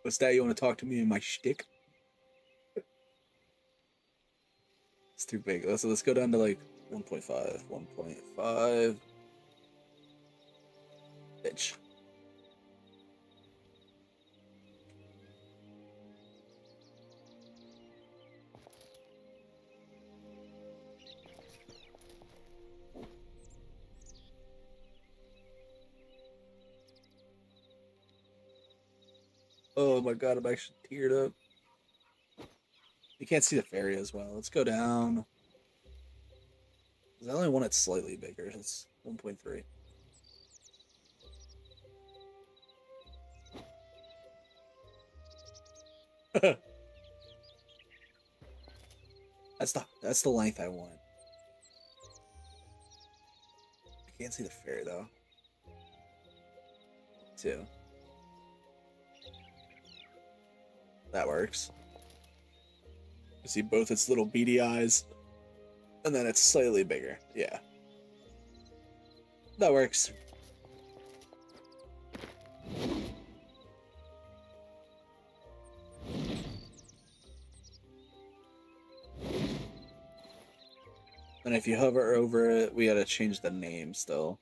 What's that? You want to talk to me in my shtick? It's too big. Let's go down to like 1.5. 1.5. Bitch. Oh my god, I'm actually teared up. You can't see the fairy as well. Let's go down. There's only one that's slightly bigger. It's 1.3. That's the length I want. I can't see the fairy though. 2. That works. You see both its little beady eyes. And then it's slightly bigger. Yeah. That works. And if you hover over it, we gotta change the name still.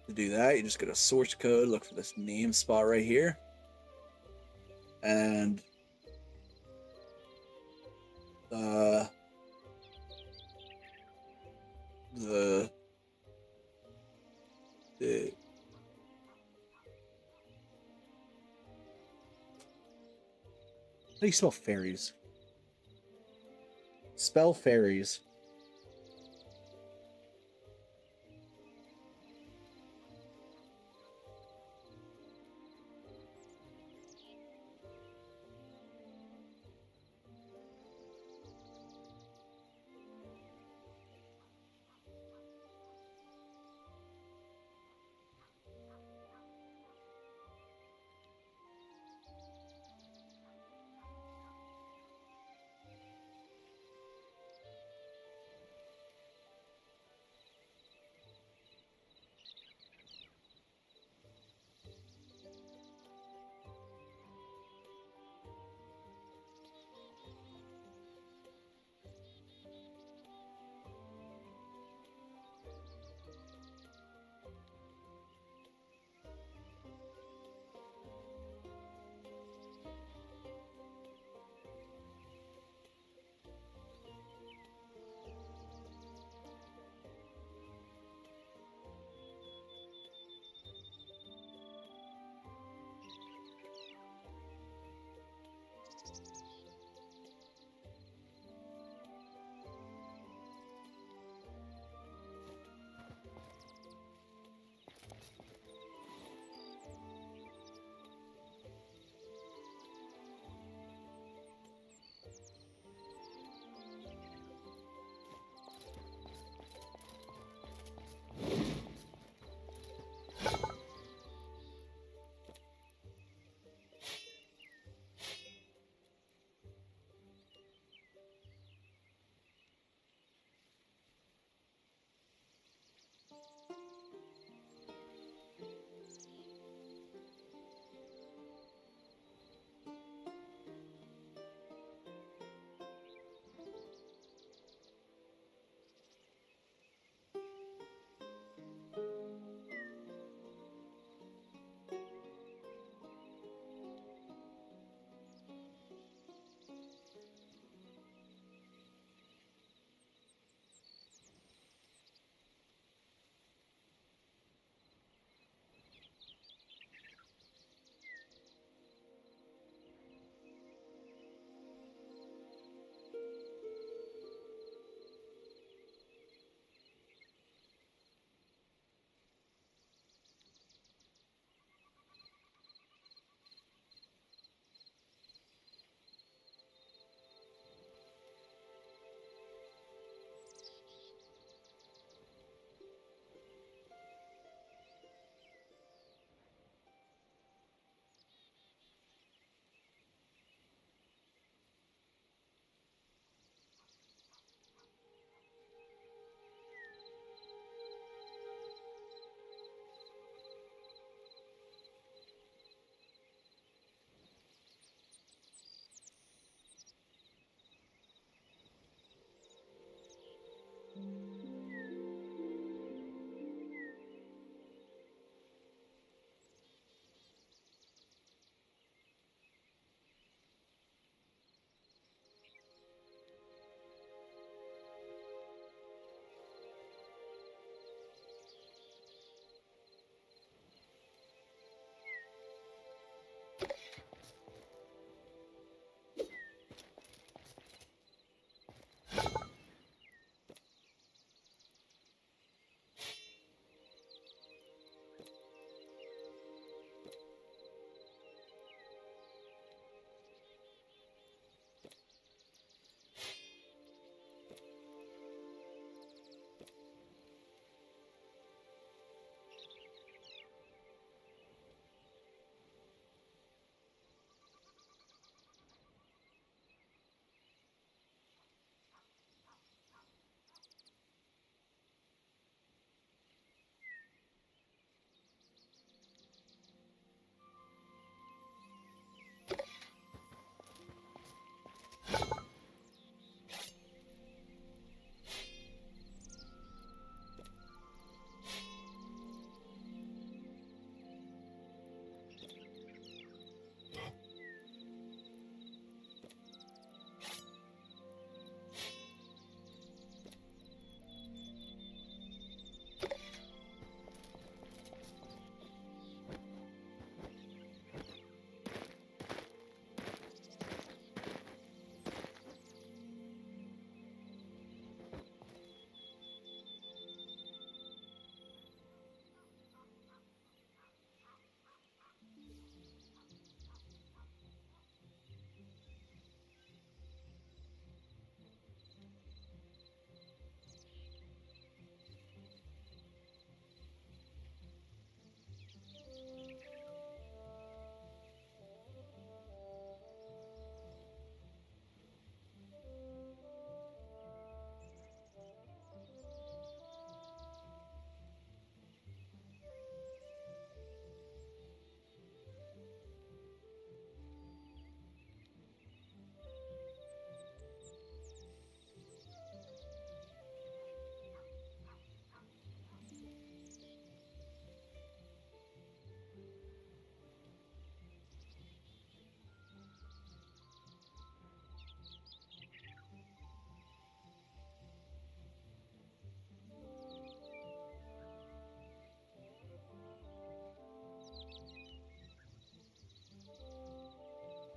To do that, you just go to source code, look for this name spot right here. And the how do you spell fairies? Spell fairies.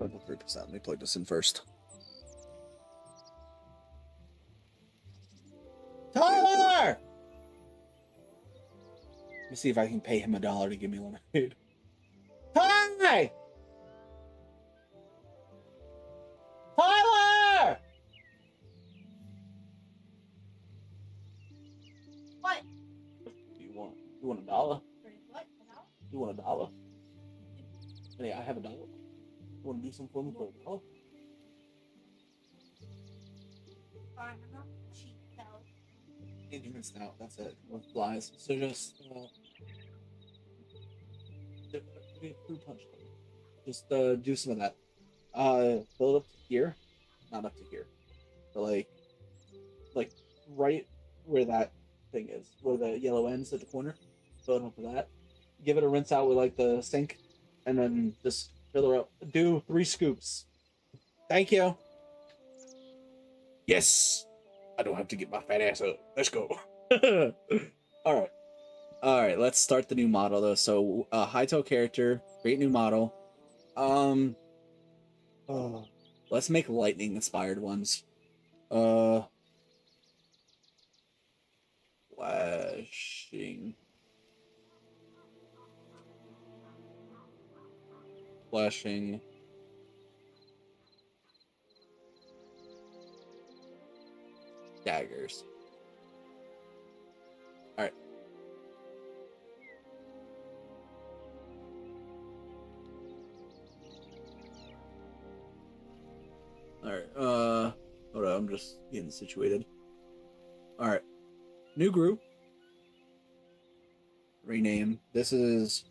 3%. Let me plug this in first. Tyler! Let me see if I can pay him $1 to give me lemonade. Ty! Tyler!
What?
You want $1?
What?
You want $1? Hey, I have $1. You want to do something for me for $1?
I'm not cheap though.
You missed out. That's it. With flies. So just fruit punch. Just do some of that. Build up to here, not up to here, but like right where that thing is, where the yellow ends at the corner. Build up to that. Give it a rinse out with like the sink, and then just fill her up. Do 3 scoops. Thank you. Yes. I don't have to get my fat ass up. Let's go. All right. Let's start the new model though. So, Hytale character, create new model. Let's make lightning inspired ones. Flashing. Daggers. All right. Hold on, I'm just getting situated. All right. New group. Rename. This is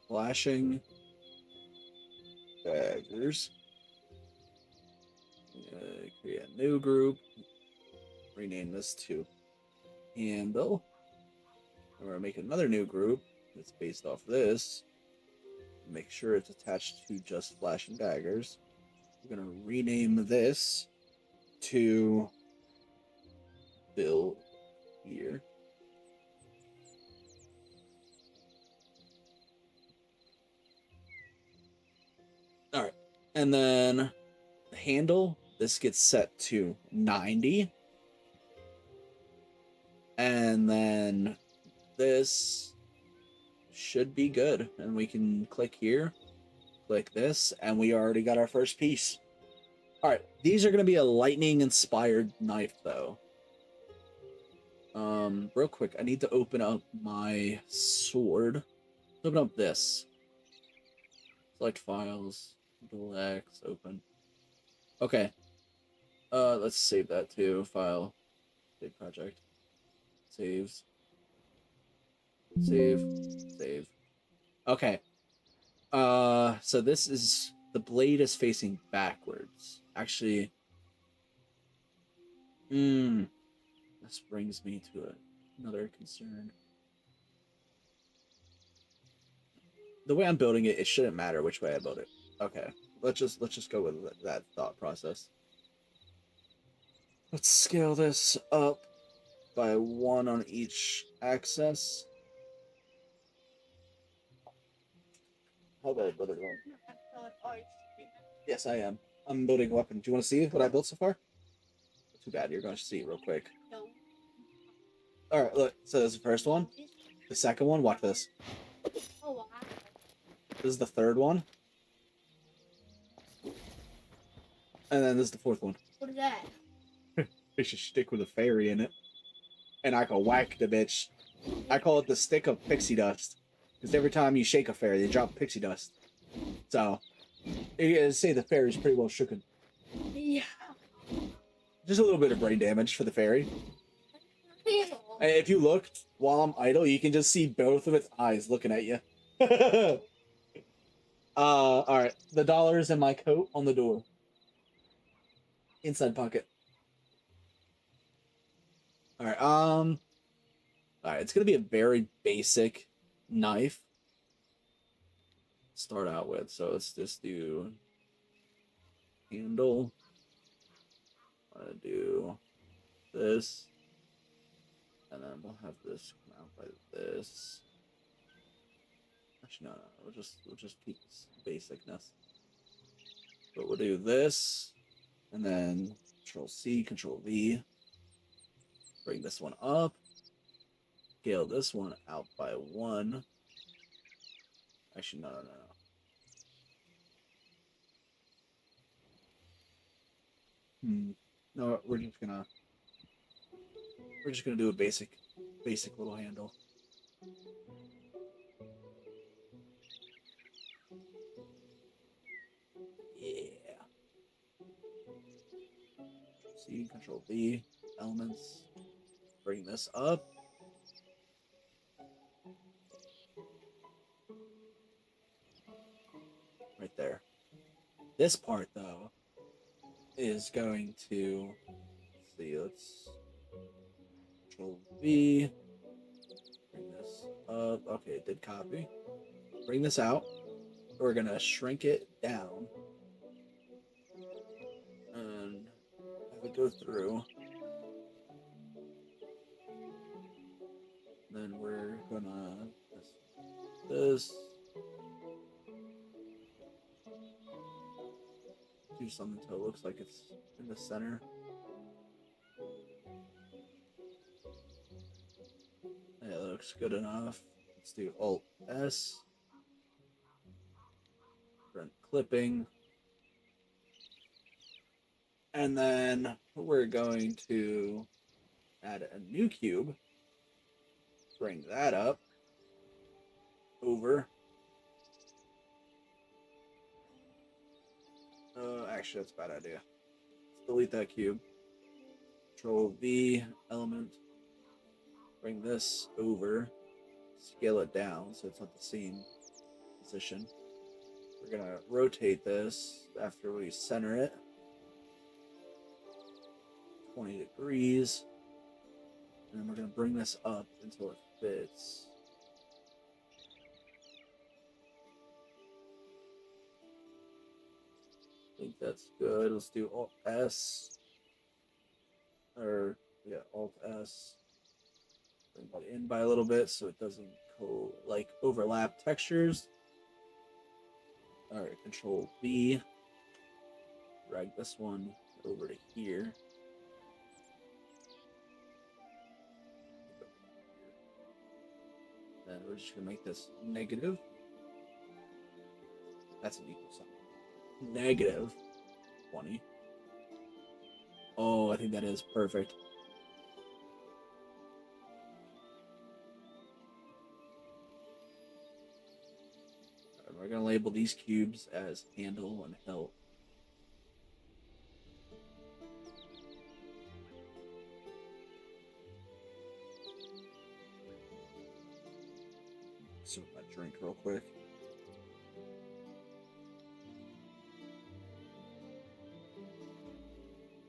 flashing daggers. Create a new group. Rename this to handle. And we're gonna make another new group that's based off this. Make sure it's attached to just flashing daggers. We're gonna rename this to Bill here. All right, and then the handle. This gets set to 90, and then this should be good. And we can click here, click this, and we already got our first piece. All right, these are going to be a lightning inspired knife though. Real quick, I need to open up my sword. Open up this. Select files, Control X, open. Okay. Let's save that too. File, save project, saves, save. Okay. So this is, the blade is facing backwards. Actually, this brings me to another concern. The way I'm building it, it shouldn't matter which way I build it. Okay, let's just go with that thought process. Let's scale this up by 1 on each axis. How about I build it wrong? Yes, I am. I'm building a weapon. Do you want to see what I built so far? Too bad. You're going to see it real quick.
No.
All right, look. So this is the first one. The second one, watch this.
Oh wow.
This is the third one. And then this is the fourth one.
What is that?
It's a stick with a fairy in it. And I can whack the bitch. I call it the stick of pixie dust. Because every time you shake a fairy, they drop pixie dust. So, you say the fairy's pretty well shooken.
Yeah.
Just a little bit of brain damage for the fairy. And if you look while I'm idle, you can just see both of its eyes looking at you. Alright. The $1 in my coat on the door. Inside pocket. Alright, alright, it's gonna be a very basic knife. Start out with, so let's just do handle. I'm gonna do this. And then we'll have this come out by this. Actually, no, we'll just keep this basicness. But we'll do this, and then Control C, Control V. Bring this one up. Scale this one out by 1. Actually, no. No, we're just gonna do a basic little handle. Yeah. C, Control V, elements. Bring this up. Right there. This part, though, is going to, let's Control V. Bring this up. Okay, it did copy. Bring this out. We're gonna shrink it down and have it go through. Then we're gonna this do something so it looks like it's in the center. Yeah, that looks good enough. Let's do Alt S. Run clipping. And then we're going to add a new cube. Bring that up. Over. Actually, that's a bad idea. Let's delete that cube. Control V, element. Bring this over. Scale it down so it's not the same position. We're going to rotate this after we center it. 20 degrees. And then we're going to bring this up until it fits. I think that's good. Let's do Alt S. Or, yeah, Alt S. Bring that in by a little bit so it doesn't overlap textures. Alright, Control V. Drag this one over to here. Then we're just going to make this negative. That's an equal sign. Negative 20. Oh, I think that is perfect. Right, we're going to label these cubes as handle and hilt. So my drink real quick.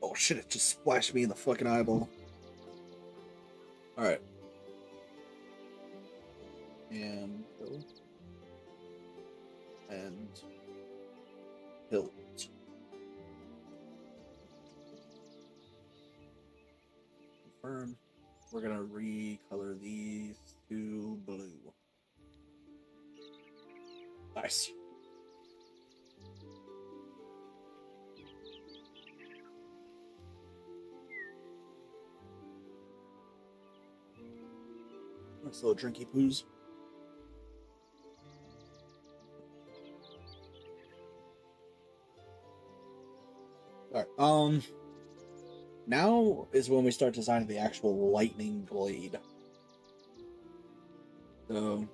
Oh shit, it just splashed me in the fucking eyeball. Alright. And hilt. Confirm. We're gonna recolor these to blue. Nice. Nice little drinky poos. Alright, now is when we start designing the actual lightning blade. So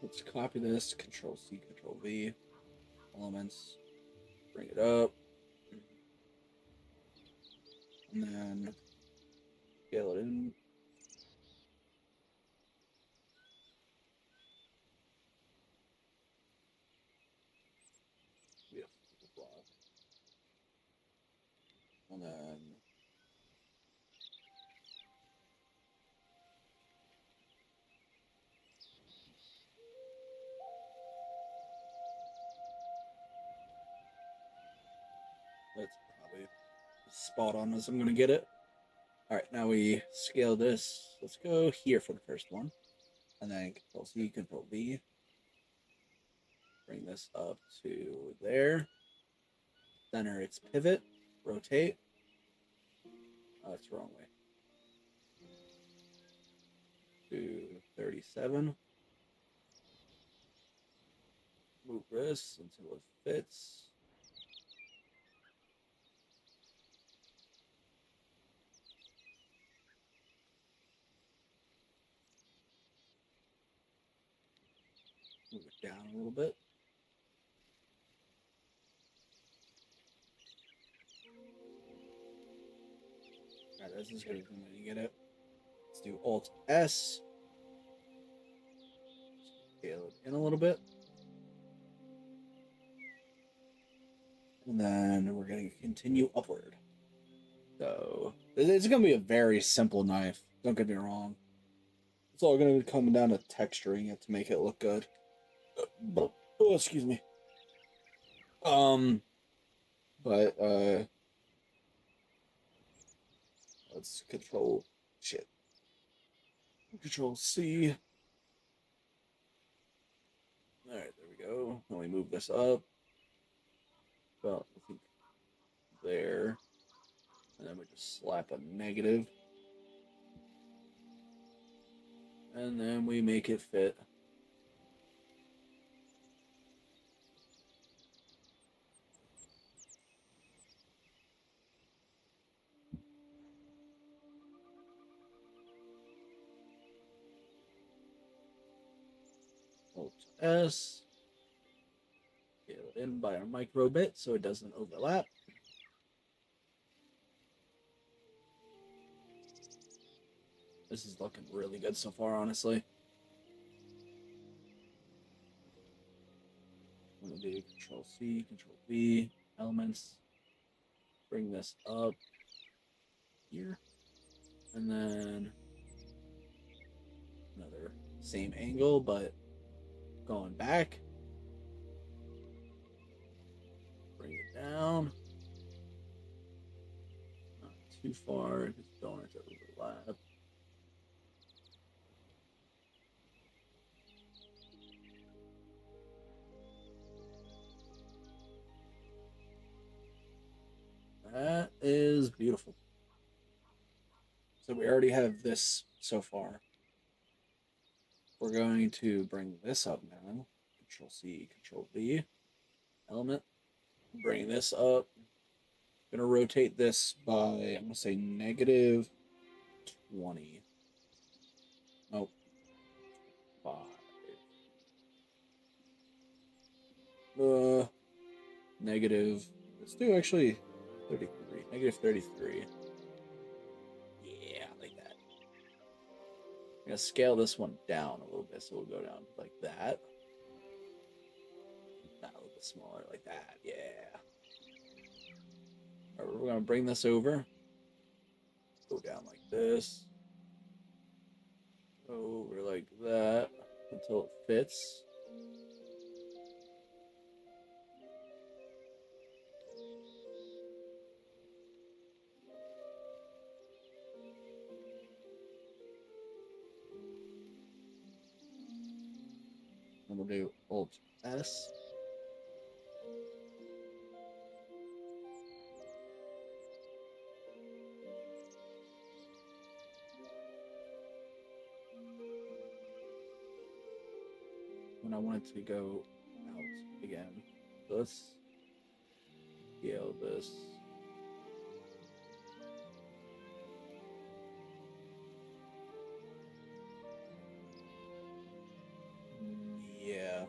let's copy this, Control C, Control V, elements, bring it up, and then scale it in. And then that's probably spot on as I'm gonna get it. All right, now we scale this. Let's go here for the first one, and then Control C, Control V. Bring this up to there. Center its pivot. Rotate. Oh, that's the wrong way. To 37. Move this until it fits. Move it down a little bit. All right, that's as good as I'm going to get it. Let's do Alt S. Scale it in a little bit. And then we're going to continue upward. So it's going to be a very simple knife. Don't get me wrong. It's all going to be coming down to texturing it to make it look good. Oh, excuse me. But let's control C. All right, there we go. Then we move this up. Well, I think there. And then we just slap a negative. And then we make it fit. Alt S. Scale it in by a micro bit so it doesn't overlap. This is looking really good so far, honestly. I'm gonna do Control C, Control V, elements. Bring this up here. And then another same angle, but going back. Bring it down. Not too far, just don't want it to overlap. That is beautiful. So we already have this so far. We're going to bring this up now. Control C, Control V. Element. Bring this up. I'm gonna rotate this by, I'm gonna say negative 20. Oh, 5. Negative. Let's do actually 33. Negative 33. Yeah, like that. I'm gonna scale this one down a little bit, so we'll go down like that. Not a little bit smaller, like that. Yeah. All right, we're gonna bring this over. Go down like this. Over like that until it fits. And we'll do Alt S. When I want it to go out again. So let's scale this. Yeah.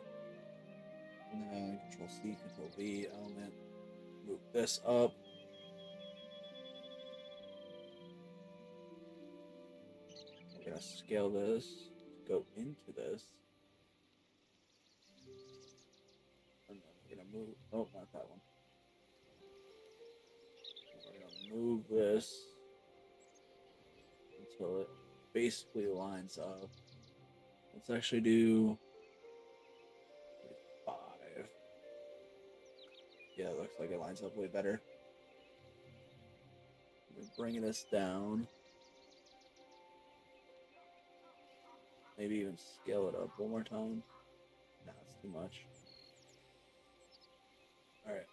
And then Control C, Control V, element. Move this up. We're gonna scale this, go into this. And then we're gonna move, oh, not that one. We're gonna move this until it basically lines up. Let's actually do 5. Yeah, it looks like it lines up way better. We're bringing this down. Maybe even scale it up one more time. Nah, it's too much. Alright,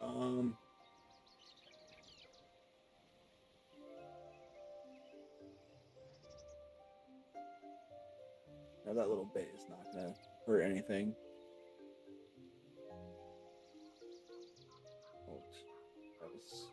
now that little bit is not gonna hurt anything. Oh, that was...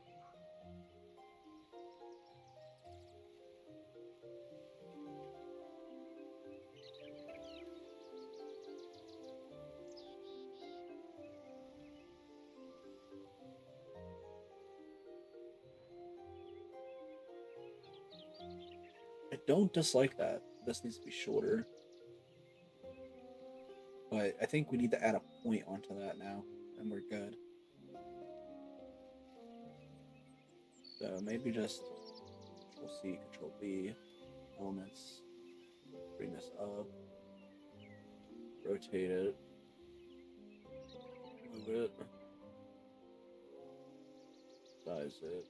I don't dislike that. This needs to be shorter. But I think we need to add a point onto that now, and we're good. So maybe just Control C, Control B, elements, bring this up, rotate it, move it, size it.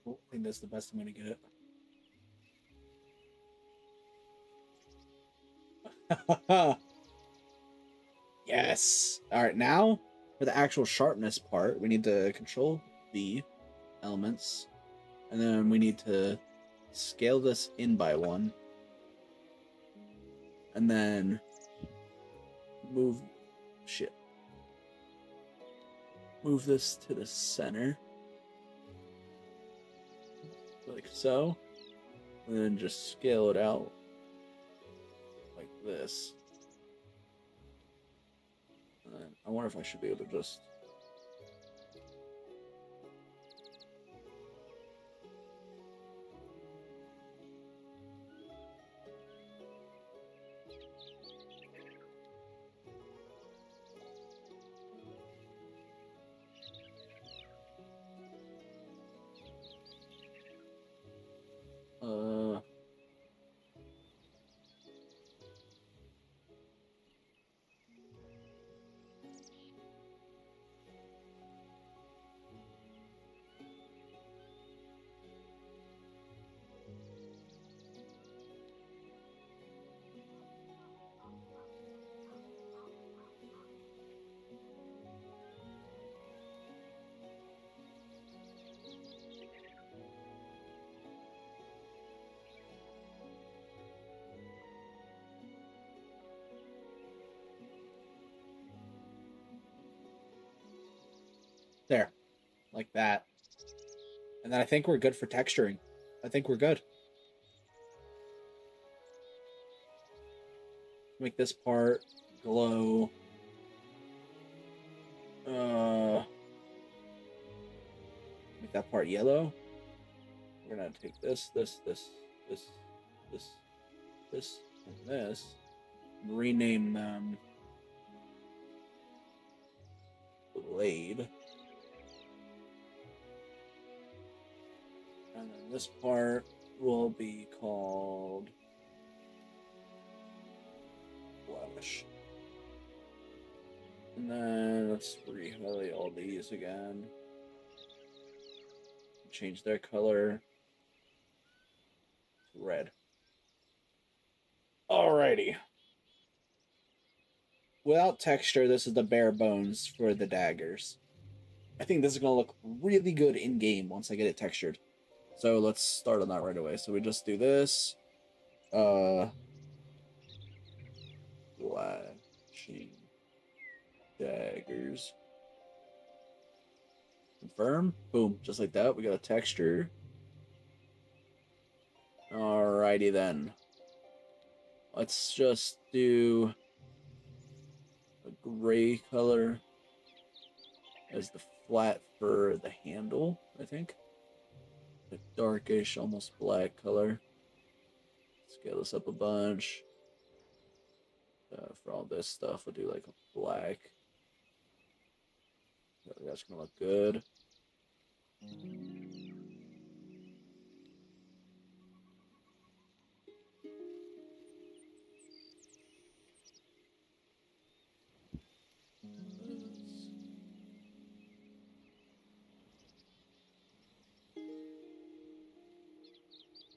I think that's the best I'm gonna get it. Yes. All right, now for the actual sharpness part, we need to Control V, elements, and then we need to scale this in by 1, and then move this to the center, like so, and then just scale it out like this. And then I wonder if I should be able to just there, like that. And then I think we're good for texturing. I think we're good. Make this part glow. Make that part yellow. We're gonna take this, and this, and rename them Blade. And then this part will be called Flash. And then let's rehighlight all these again. Change their color to red. Alrighty. Without texture, this is the bare bones for the daggers. I think this is going to look really good in game once I get it textured. So let's start on that right away. So we just do this. Flashing daggers. Confirm. Boom. Just like that. We got a texture. Alrighty then. Let's just do a gray color as the flat for the handle, I think. A darkish, almost black color. Scale this up a bunch. For all this stuff, we'll do like a black. That's gonna look good.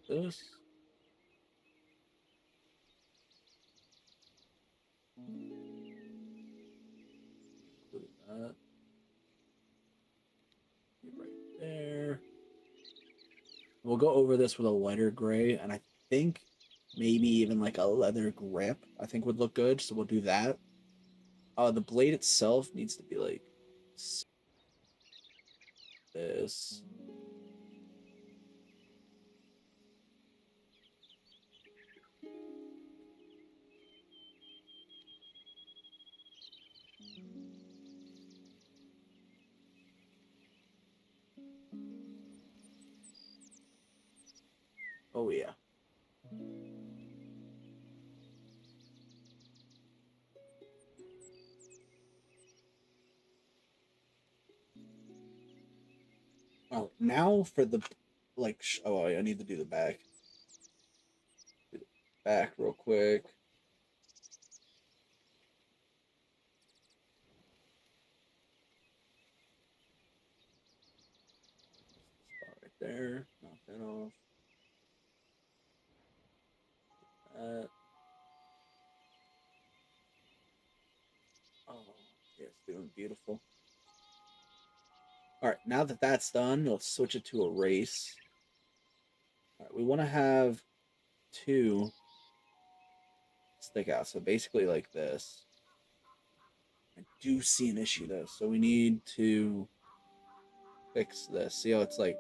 This. Include that. Right there. We'll go over this with a lighter gray, and I think maybe even like a leather grip, I think would look good. So we'll do that. The blade itself needs to be like this. Oh yeah. Oh, now for the oh, I need to do the back. Do the back real quick. Spot right there. Knock that off. That. Oh, yeah, it's doing beautiful. All right, now that that's done, let's switch it to erase. All right, we want to have two stick out. So basically like this. I do see an issue though. So we need to fix this. See how it's like,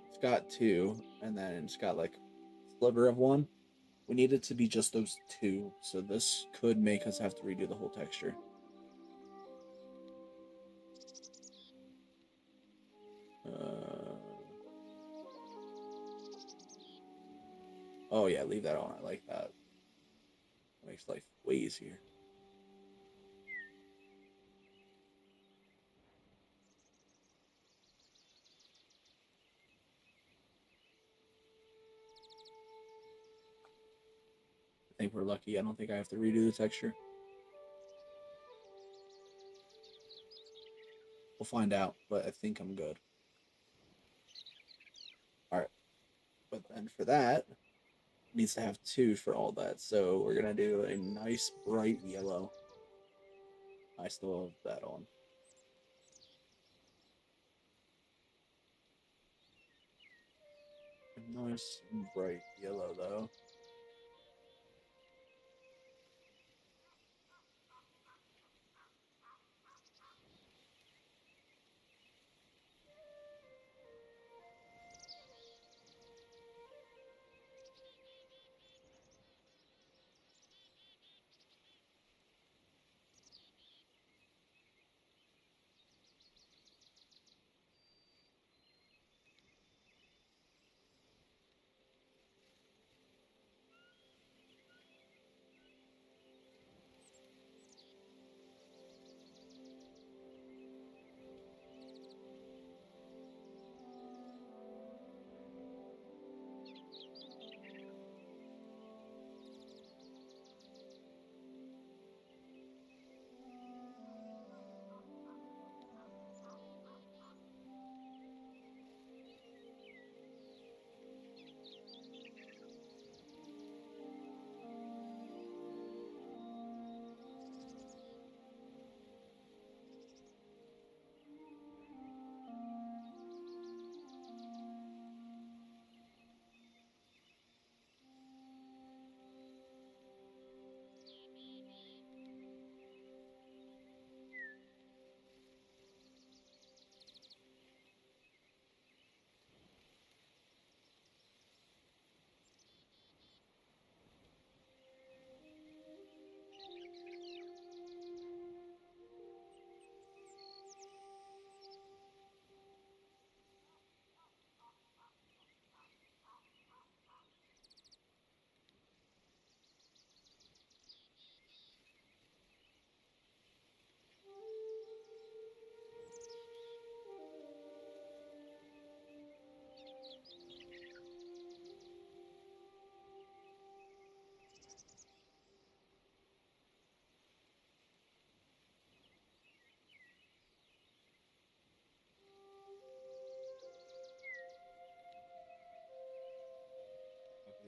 it's got two and then it's got like a sliver of one. We need it to be just those two. So this could make us have to redo the whole texture. Oh yeah, leave that on. I like that. Makes life way easier. I think we're lucky. I don't think I have to redo the texture. We'll find out, but I think I'm good. All right. But then for that, it needs to have two for all that. So we're going to do a nice bright yellow. I still have that on. A nice bright yellow, though.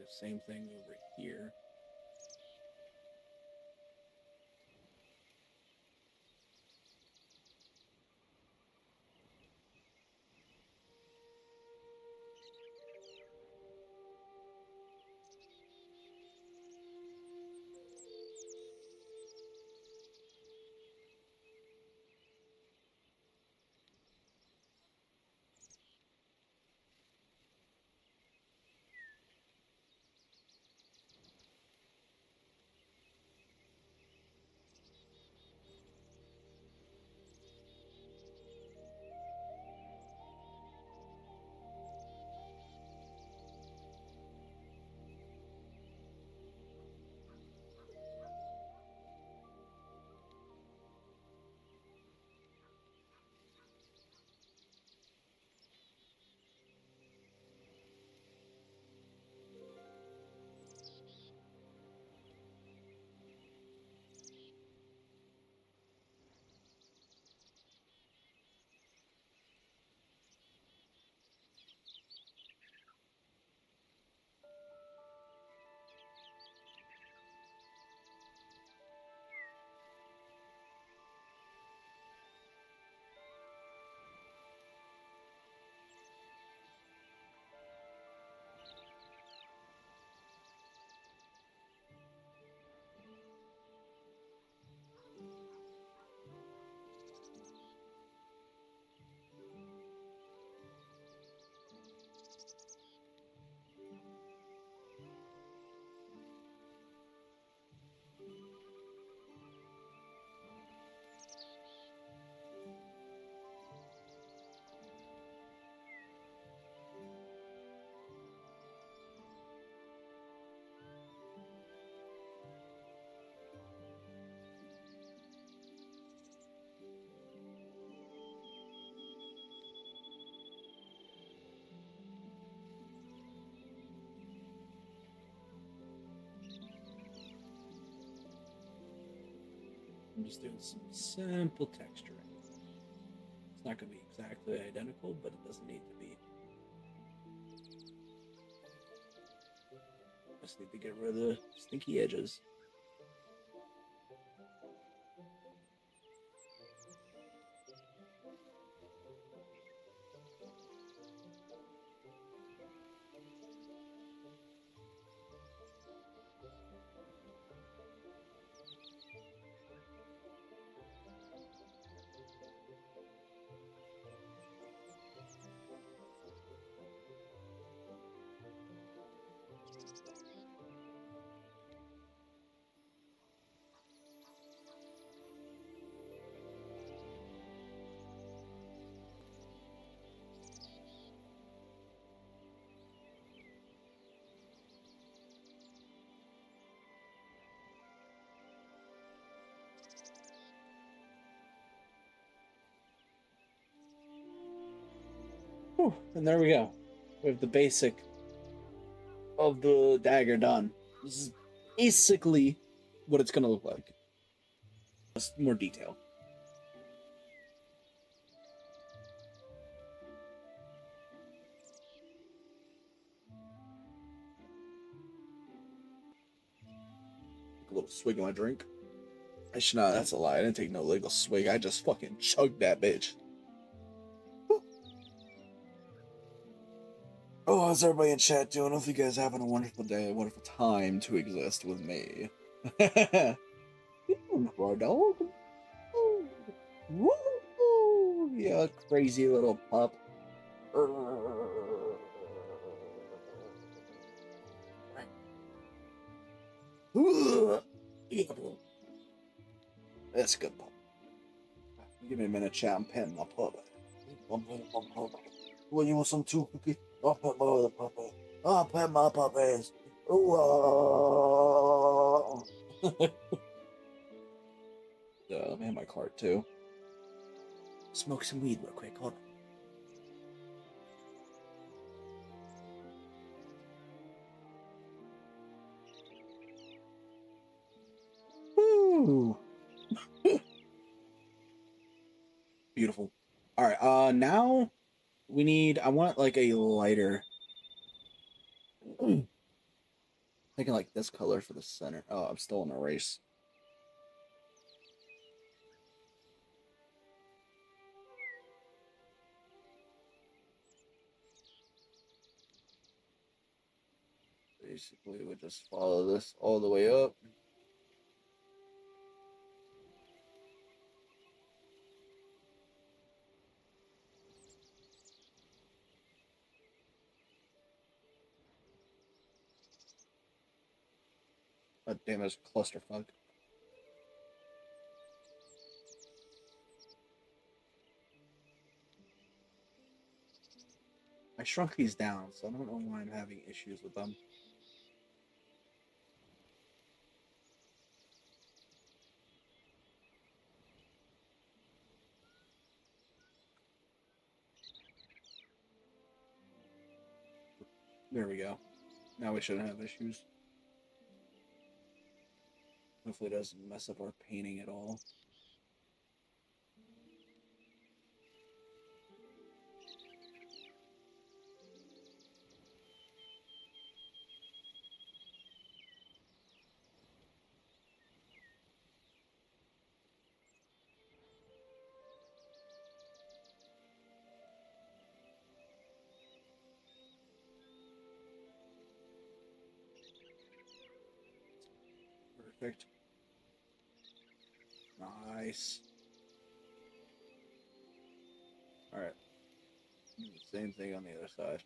the same thing over here. I'm just doing some simple texturing. It's not going to be exactly identical, but it doesn't need to be. Just need to get rid of the stinky edges. Whew, and there we go. We have the basic of the dagger done. This is basically what it's going to look like. Just more detail. A little swig of my drink. I should not. That's a lie. I didn't take no legal swig. I just fucking chugged that bitch. Oh, how's everybody in chat doing? I hope you guys having a wonderful day, a wonderful time to exist with me. Raw dog. Woo! Yeah, crazy little pup. That's a good pup. Give me a minute, chat. I'm petting my pup. I'm petting my pup. Well, you want some too, Cookie? I'll pet my other puppy. I'll pet my puppies. Ooh. Let me have my card too. Smoke some weed real quick. Hold on. Woo. Beautiful. All right. Now we need. I want like a lighter. Thinking like this color for the center. Oh, I'm still in a race. Basically, we just follow this all the way up. God damn, it's a clusterfuck. I shrunk these down, so I don't know why I'm having issues with them. There we go. Now we shouldn't have issues. Hopefully it doesn't mess up our painting at all. Perfect. Nice. Alright. Same thing on the other side.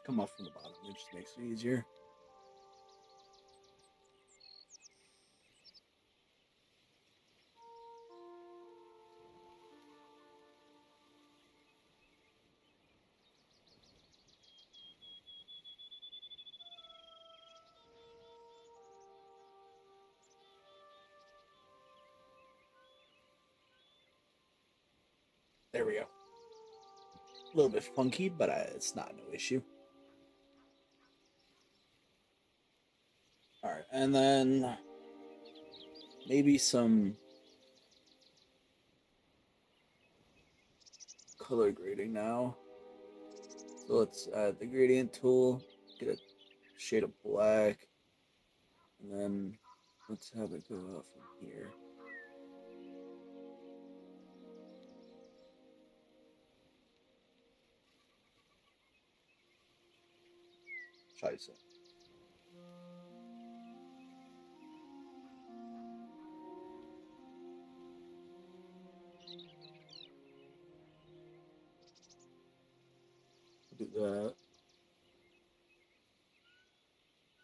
Come off from the bottom, it just makes it easier. There we go. A little bit funky, but it's not no issue. Alright, and then maybe some color grading now. So let's add the gradient tool, get a shade of black, and then let's have it go out from here. Scheiße. Do that.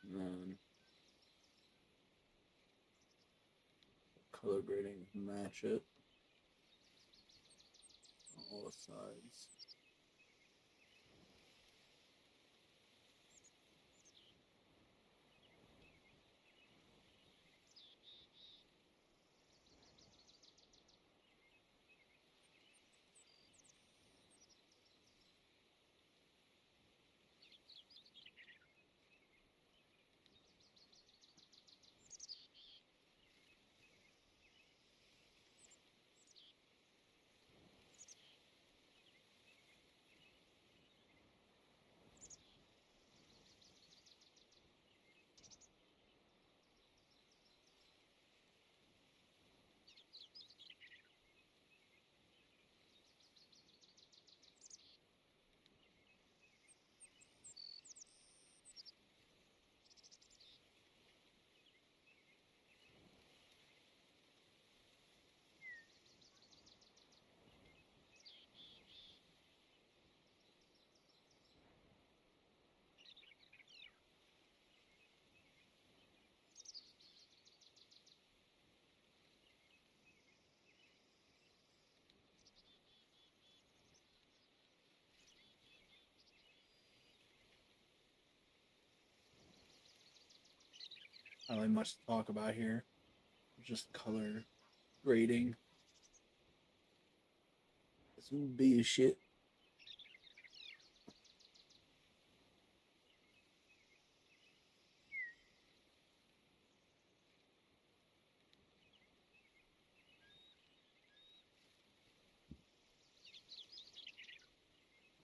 And then color grading, match it on all sides. Not really much to talk about here. Just color grading. Some B shit.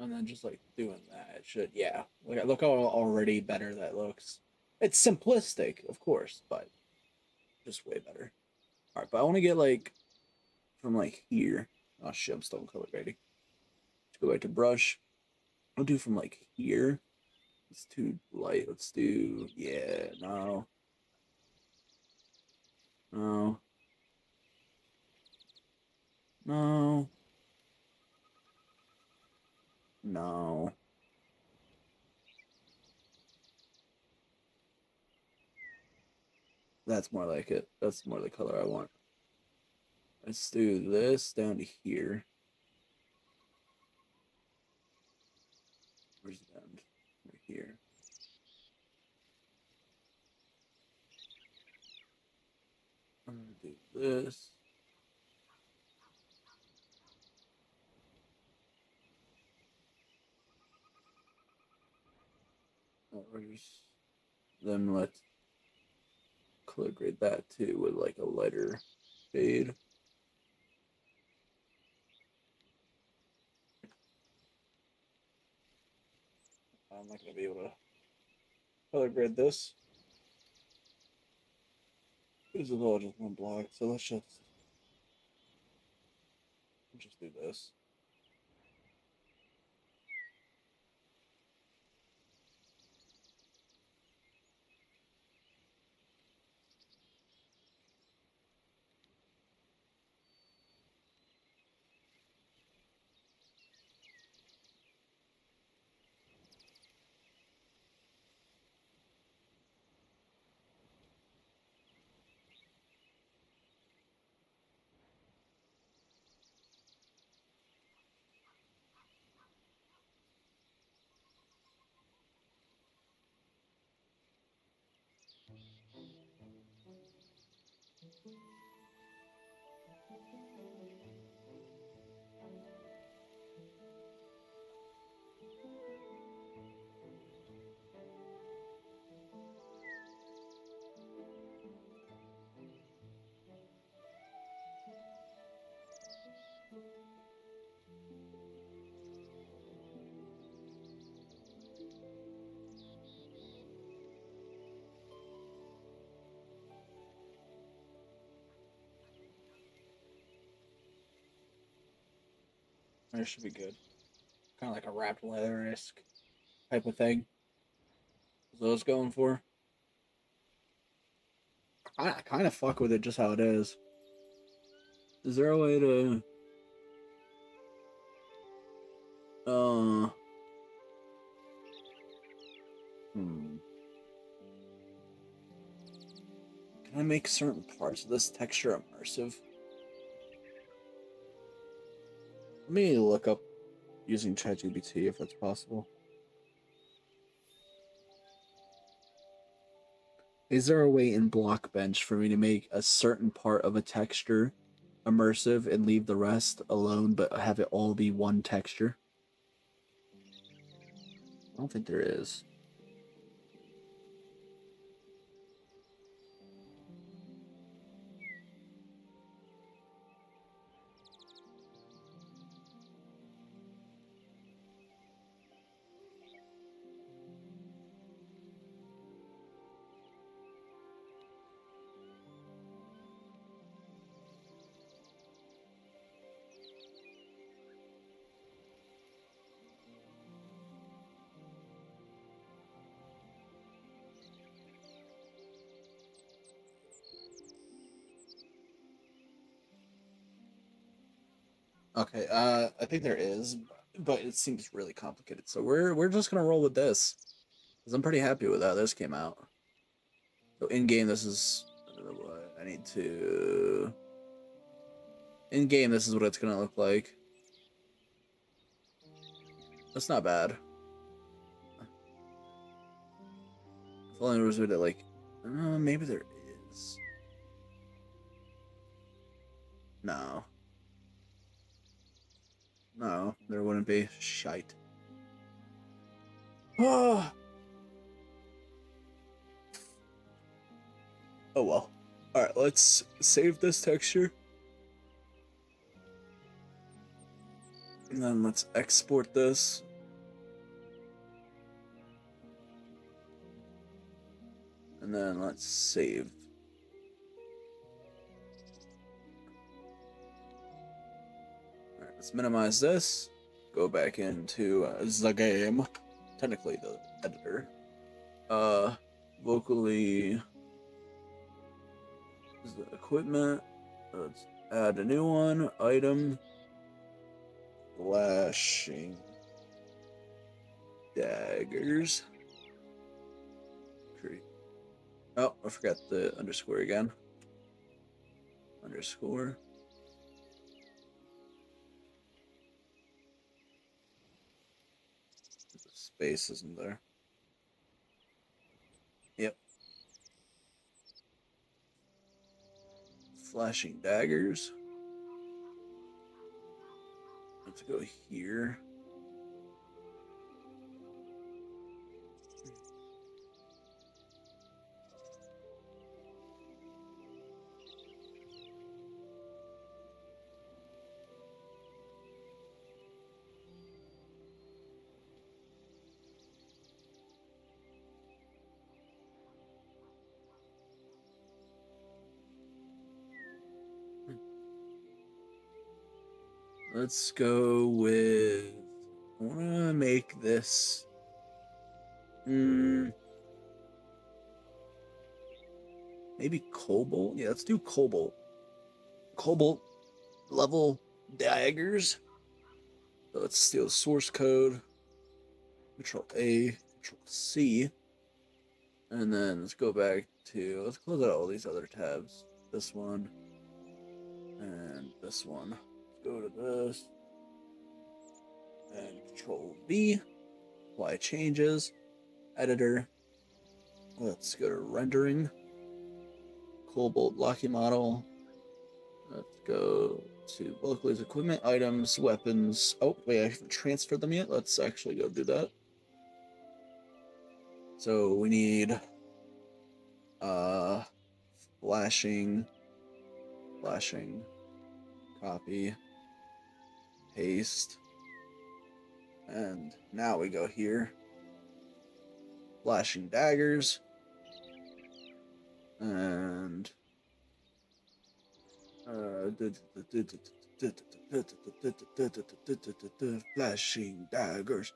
And then just like doing that, it should, yeah. Look how already better that looks. It's simplistic, of course, but just way better. All right, but I want to get like from like here. Oh shit, I'm still in color grading. Let's go back to brush. I'll do from like here. It's too light. Let's do, yeah, no. No. No. No. That's more like it. That's more the color I want. Let's do this down to here. Where's the end? Right here. I'm gonna do this. Then let's color grade that too with like a lighter shade. I'm not gonna be able to color grade this. This is all just one block, so let's just do this. It should be good. Kind of like a wrapped leather-esque type of thing. Is what I was going for. I kind of fuck with it just how it is. Is there a way to... Can I make certain parts of this texture immersive? Let me look up using ChatGPT if that's possible. Is there a way in Blockbench for me to make a certain part of a texture immersive and leave the rest alone, but have it all be one texture? I don't think there is. Okay, I think there is, but it seems really complicated. So we're just gonna roll with this, because I'm pretty happy with how this came out. So in game, this is what I need to. In game, this is what it's gonna look like. That's not bad. If only there was a like, maybe there is. No. No, there wouldn't be. Shite. Oh. Oh well. Alright, let's save this texture. And then let's export this And then let's save. Alright, let's minimize this. Go back into the game. Technically the editor. Vocally is the equipment. Let's add a new one. Item. Flashing daggers. Oh, I forgot the underscore again. Underscore. The space isn't there. Yep. Flashing daggers. Let's go here. Let's go with. I want to make this. Maybe cobalt. Yeah, let's do cobalt. Cobalt level daggers. So let's steal the source code. Control A, Control C. And then let's go back to. Let's close out all these other tabs. This one. And this one. Let's go to this. And Control V. Apply changes. Editor. Let's go to rendering. Cobalt blocking model. Let's go to Vocallylost equipment, items, weapons. Oh, wait, I haven't transferred them yet. Let's actually go do that. So we need flashing, copy, paste, and now we go here. Flashing daggers, and flashing daggers.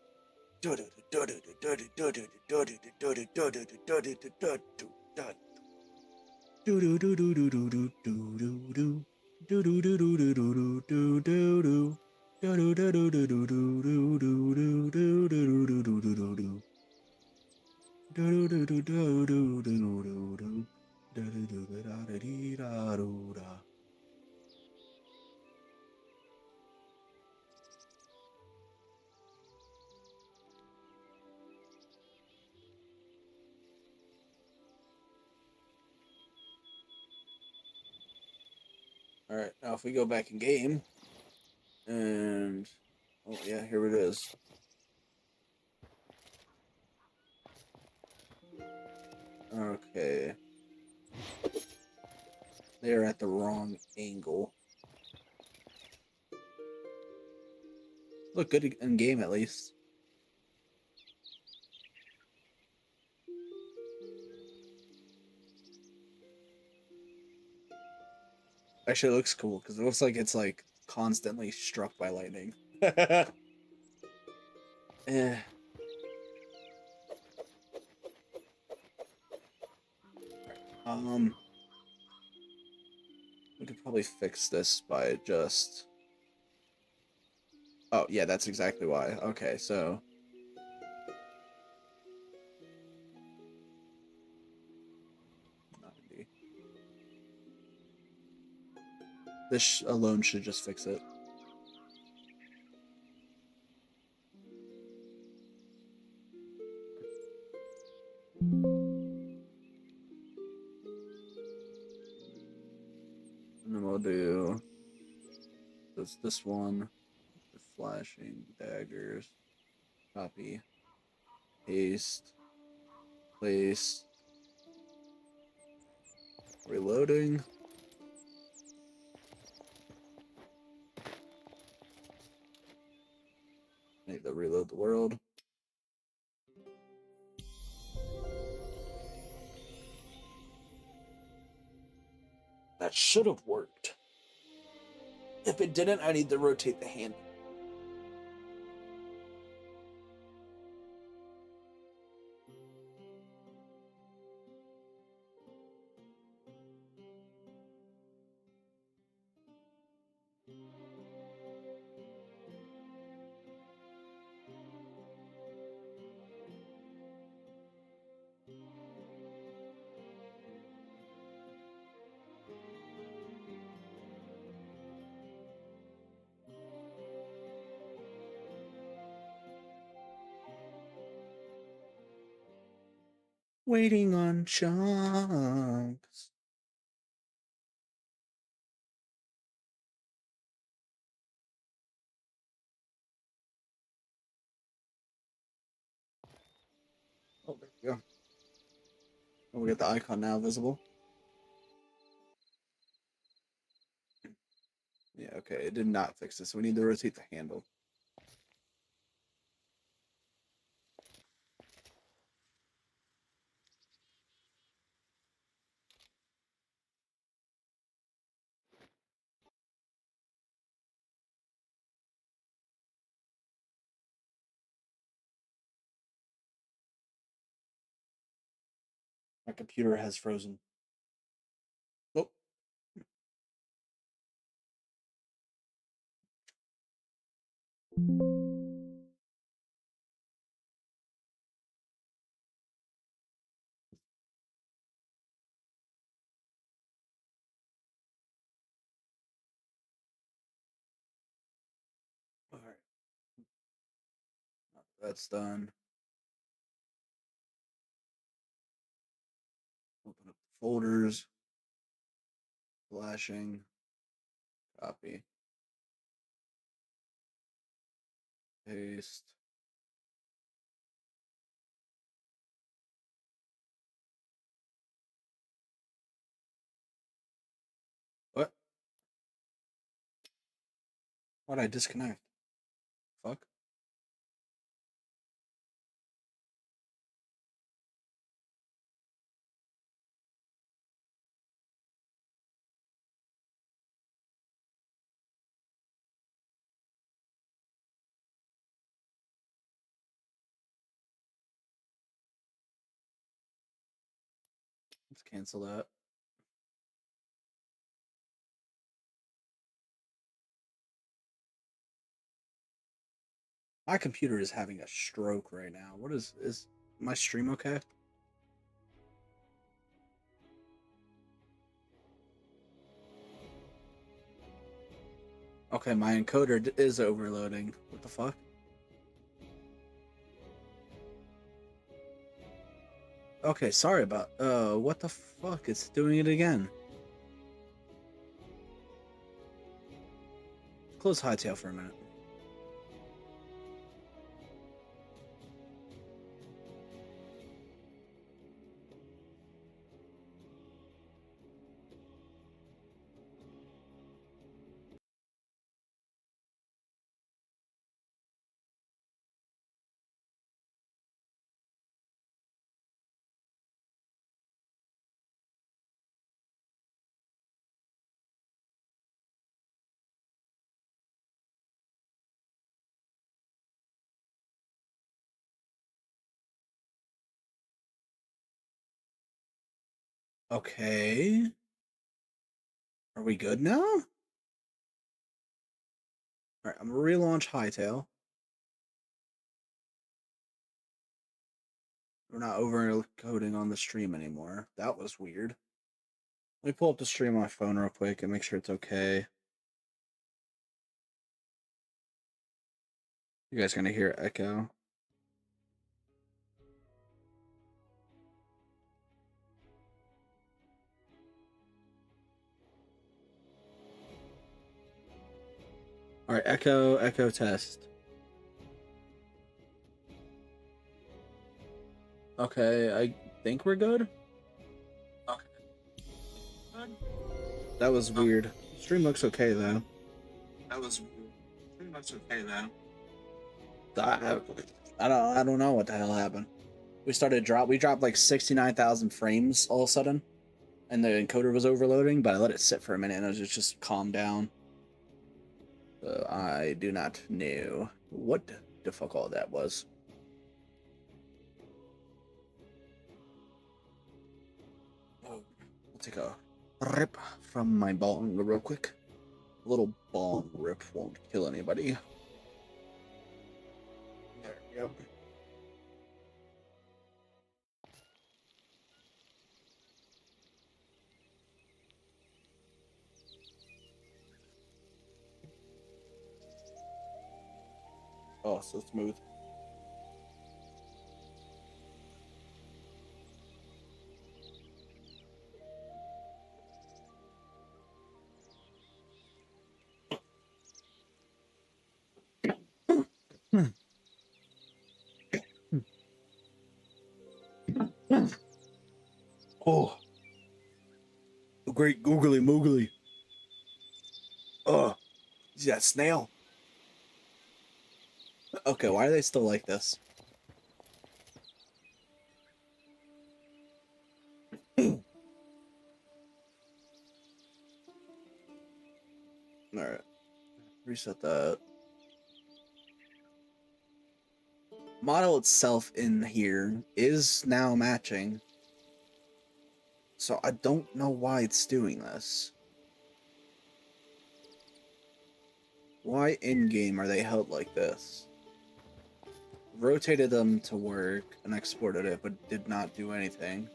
Alright, now if we go back in game, and, oh yeah, here it is. Okay. They're at the wrong angle. Look good in game at least. Actually, it looks cool because it looks like it's like constantly struck by lightning. Eh. We could probably fix this by just. Oh yeah, that's exactly why. Okay, so. This alone should just fix it. And then we'll do this one, the flashing daggers, copy, paste, place, reloading. Need to reload the world. should have worked. If it didn't, I need to rotate the handle. Waiting on chunks. Oh, there we go. Oh, we got the icon now visible. Yeah, okay, it did not fix this. We need to rotate the handle. My computer has frozen. Oh. All right. That's done. Open up the folders. Flashing. Copy. Paste. What? Why'd I disconnect? Fuck. Let's cancel that. My computer is having a stroke right now. What is my stream okay? Okay, my encoder is overloading. What the fuck? Okay, sorry about. What the fuck? It's doing it again. Close Hightail for a minute. Okay. Are we good now? Alright, I'm gonna relaunch Hightail. We're not overcoding on the stream anymore. That was weird. Let me pull up the stream on my phone real quick and make sure it's okay. You guys gonna hear echo? Alright, echo test. Okay, I think we're good. Okay. Good. That was weird. Stream looks okay though. That was weird. Stream looks okay though. I don't know what the hell happened. We dropped like 69,000 frames all of a sudden. and the encoder was overloading, but I let it sit for a minute and it was just calmed down. So I do not know what the fuck all that was. Oh, I'll take a rip from my bong real quick. A little bong rip won't kill anybody. There we go. Oh, so smooth. Oh, a great googly moogly. Oh, is that snail? Okay, why are they still like this? Alright. Reset that. Model itself in here is now matching. So I don't know why it's doing this. Why in-game are they held like this? Rotated them to work and exported it, but did not do anything.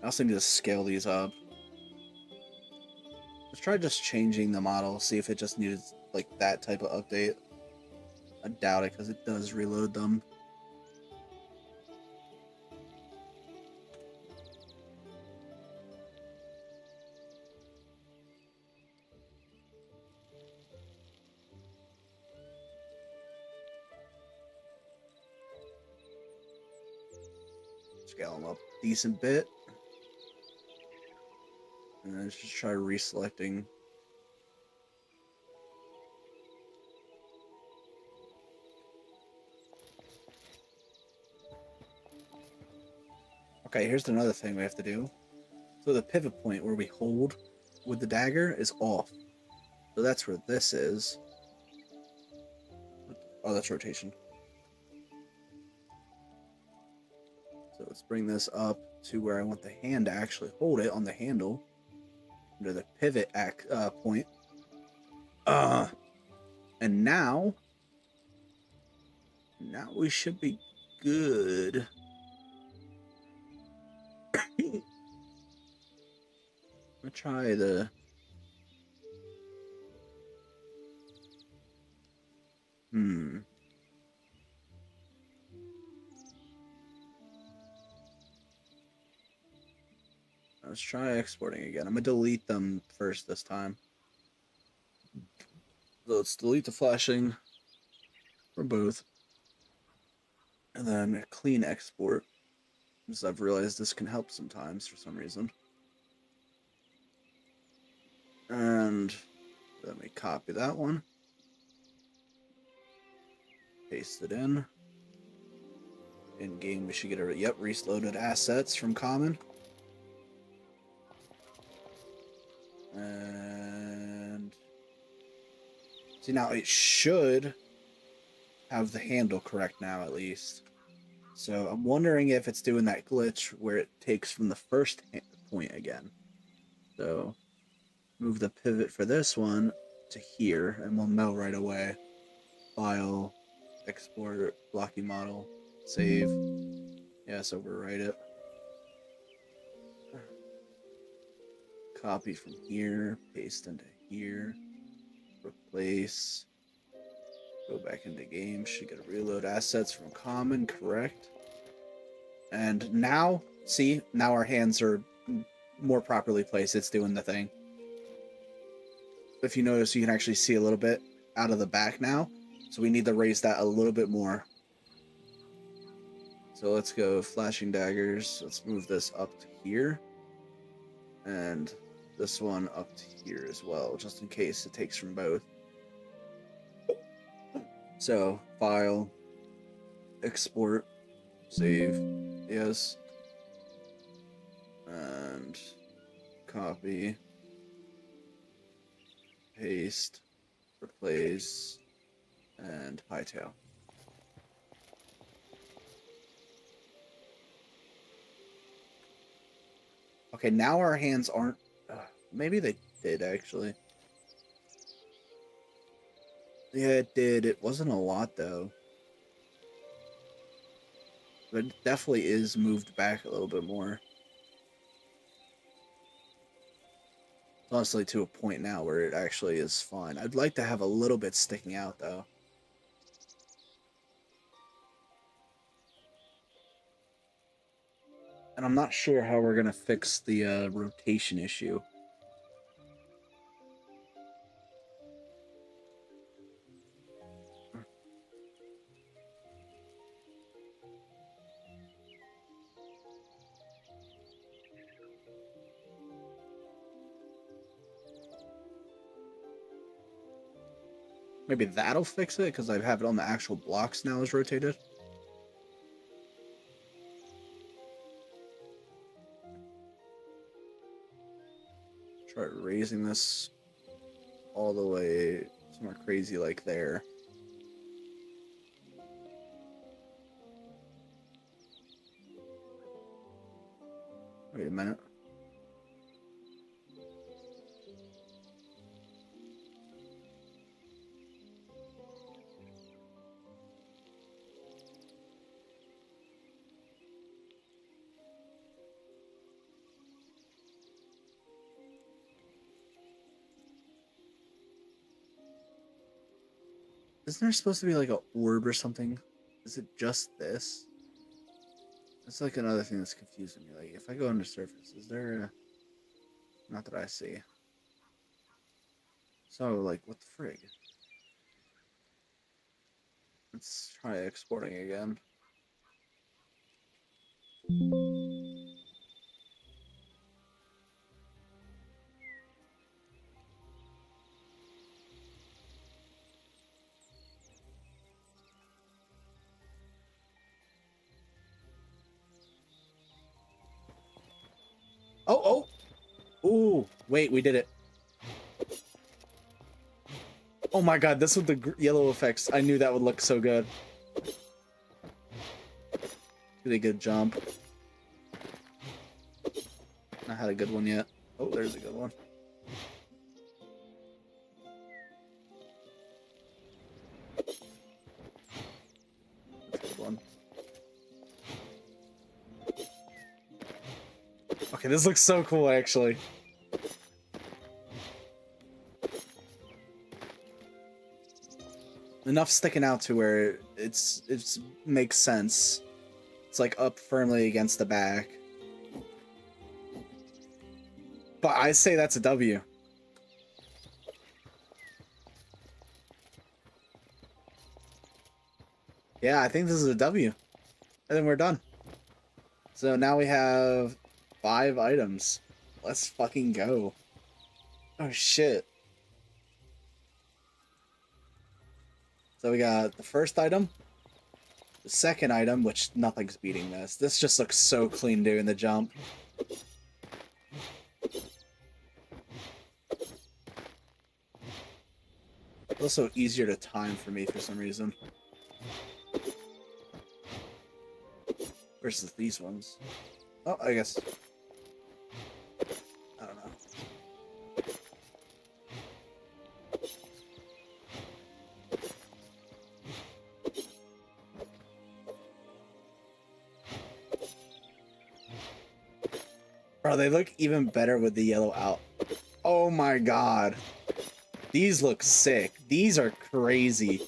I also need to scale these up. Let's try just changing the model, see if it just needed like that type of update. I doubt it because it does reload them. Scale them up a decent bit. And then let's just try reselecting. Okay, here's another thing we have to do. So the pivot point where we hold with the dagger is off. So that's where this is. Oh, that's rotation. So let's bring this up to where I want the hand to actually hold it on the handle. Under the pivot point. And now we should be good. I'll try the... Let's try exporting again. I'm gonna delete them first this time. So let's delete the flashing for both. And then clean export. Because I've realized this can help sometimes for some reason. And let me copy that one. Paste it in. In game, we should get a reloaded assets from common. And see, now it should have the handle correct now at least. So I'm wondering if it's doing that glitch where it takes from the first point again. So move the pivot for this one to here and we'll know right away. File, export, blocky model, save. Yes, overwrite it. Copy from here, paste into here, replace, go back into game, should get a reload assets from common, correct. And now, see, now our hands are more properly placed, it's doing the thing. If you notice, you can actually see a little bit out of the back now, so we need to raise that a little bit more. So let's go flashing daggers, let's move this up to here. And this one up to here as well, just in case it takes from both. So, file, export, save, yes. And copy, paste, replace, and Hytale. Okay, now our hands aren't... maybe they did, actually. Yeah, it did. It wasn't a lot, though. But it definitely is moved back a little bit more. It's honestly to a point now where it actually is fine. I'd like to have a little bit sticking out, though. And I'm not sure how we're going to fix the rotation issue. Maybe that'll fix it, because I have it on the actual blocks now as rotated. Try raising this all the way somewhere crazy like there. Wait a minute. Isn't there supposed to be like an orb or something? Is it just this? That's like another thing that's confusing me. Like, if I go under surface, is there a... Not that I see. So, like, what the frig? Let's try exporting again. Oh, oh! Ooh, wait, we did it. Oh my god, this with the yellow effects. I knew that would look so good. Really good jump. Not had a good one yet. Oh, there's a good one. That's a good one. Okay, this looks so cool, actually. Enough sticking out to where it's makes sense. It's like up firmly against the back. But I say that's a W. Yeah, I think this is a W. I think we're done. So now we have 5 items. Let's fucking go. Oh shit. So we got the first item, the second item, which nothing's beating this. This just looks so clean doing the jump. It's also easier to time for me for some reason. Versus these ones. Oh, I guess. I don't know. Bro, they look even better with the yellow out. Oh my god. These look sick. These are crazy.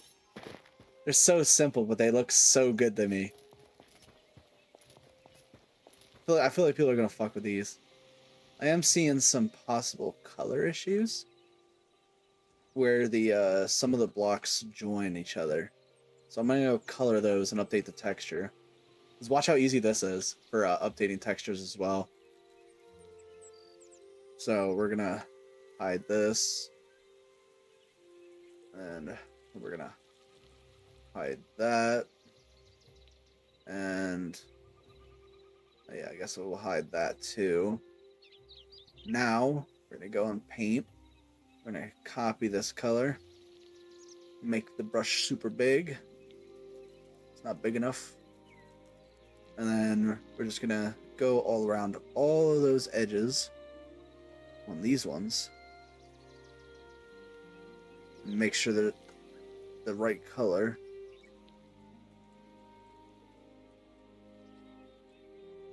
They're so simple, but they look so good to me. I feel like people are gonna fuck with these. I am seeing some possible color issues where the some of the blocks join each other. So I'm gonna go color those and update the texture. Just watch how easy this is for updating textures as well. So we're gonna hide this, and we're gonna hide that, and Yeah, I guess we'll hide that too. Now, we're gonna go and paint. We're gonna copy this color. Make the brush super big. It's not big enough. And then we're just gonna go all around all of those edges on these ones. And make sure that the right color.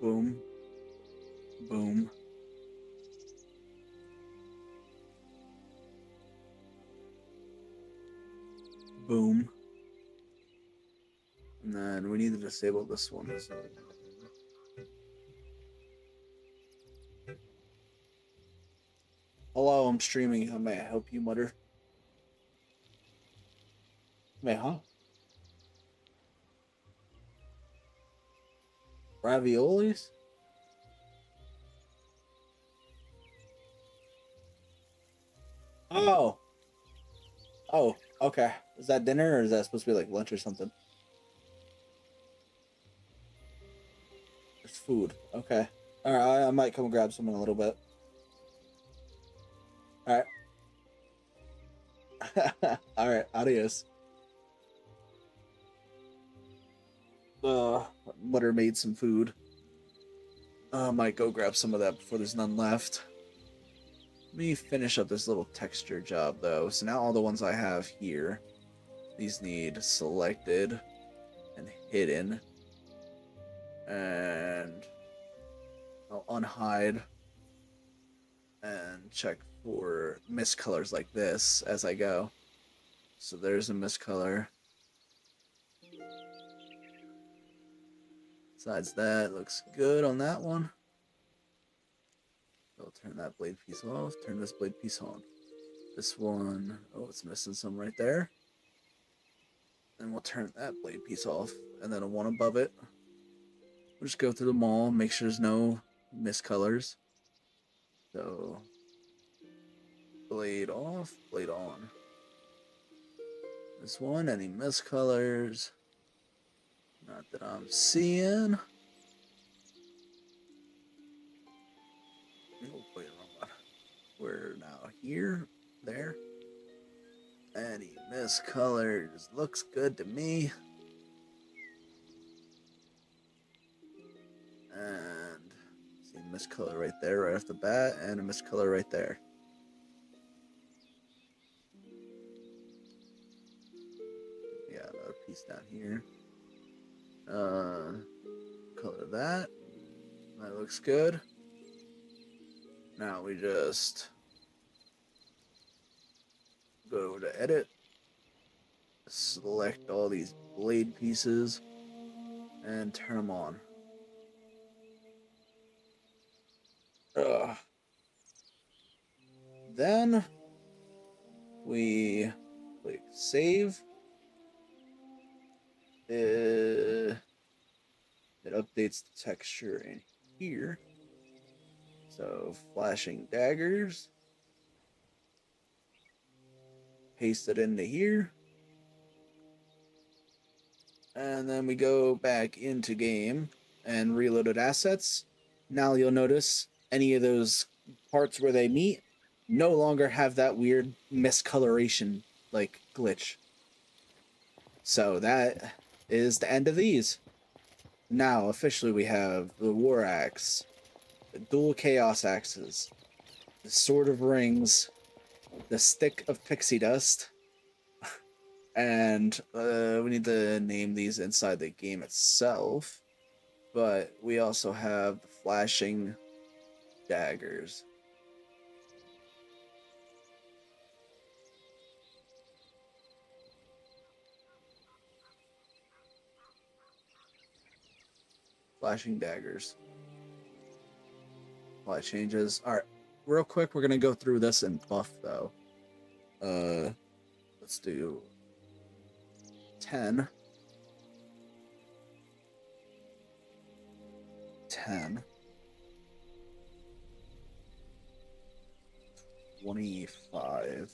Boom. Boom. Boom. And then we need to disable this one. So. Hello, I'm streaming. How may I help you, Mutter? Wait, huh? Raviolis? Oh. Oh, okay. Is that dinner or is that supposed to be like lunch or something? It's food. Okay. Alright, I might come grab some in a little bit. Alright. Alright, adios. Butter made some food. I might go grab some of that before there's none left. Let me finish up this little texture job though. So now all the ones I have here, these need selected and hidden. And I'll unhide and check for miscolors like this as I go. So there's a miscolor. Besides that, looks good on that one. I'll turn that blade piece off, turn this blade piece on. This one, oh, it's missing some right there. And we'll turn that blade piece off, and then a one above it. We'll just go through them all, make sure there's no miscolors. So, blade off, blade on. This one, any miscolors? Not that I'm seeing. Oh, wait, wrong one. We're now here, there. Any miscolors? Looks good to me. And see a miscolor right there, right off the bat, and a miscolor right there. Yeah, another piece down here. Color that. That looks good. Now we just go to edit, select all these blade pieces, and turn them on. Then we click save. It updates the texture in here. So flashing daggers. Paste it into here. And then we go back into game and reloaded assets. Now you'll notice any of those parts where they meet no longer have that weird miscoloration like glitch. So that is the end of these. Now officially we have the War Axe, the dual Chaos Axes, the Sword of Rings, the Stick of Pixie Dust, and we need to name these inside the game itself, but we also have the Flashing Daggers. Flashing Daggers. A lot of changes. Alright, real quick, we're gonna go through this in buff though. Let's do 10. 10. 25.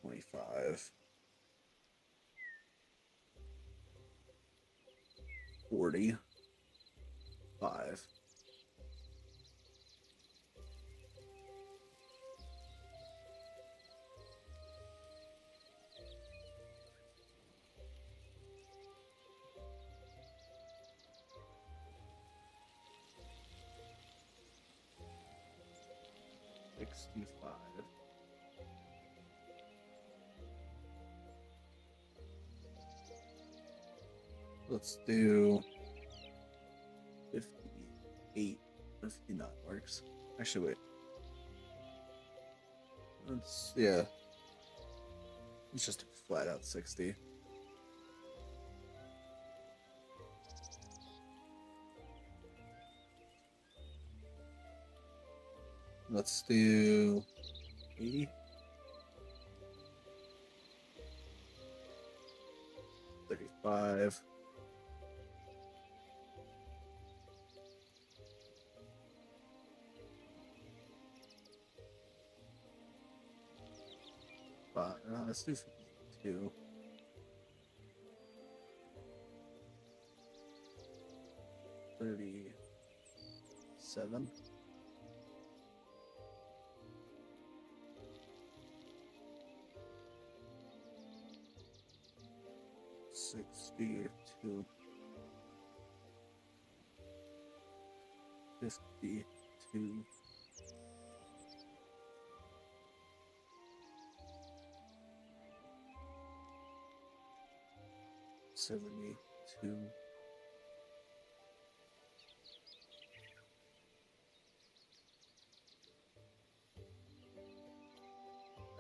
25. 45. Let's do 58. 59 works. Actually, wait. Yeah. It's just a flat out 60. Let's do 80. 35. Let's do 52. 37. 62. 52. 72.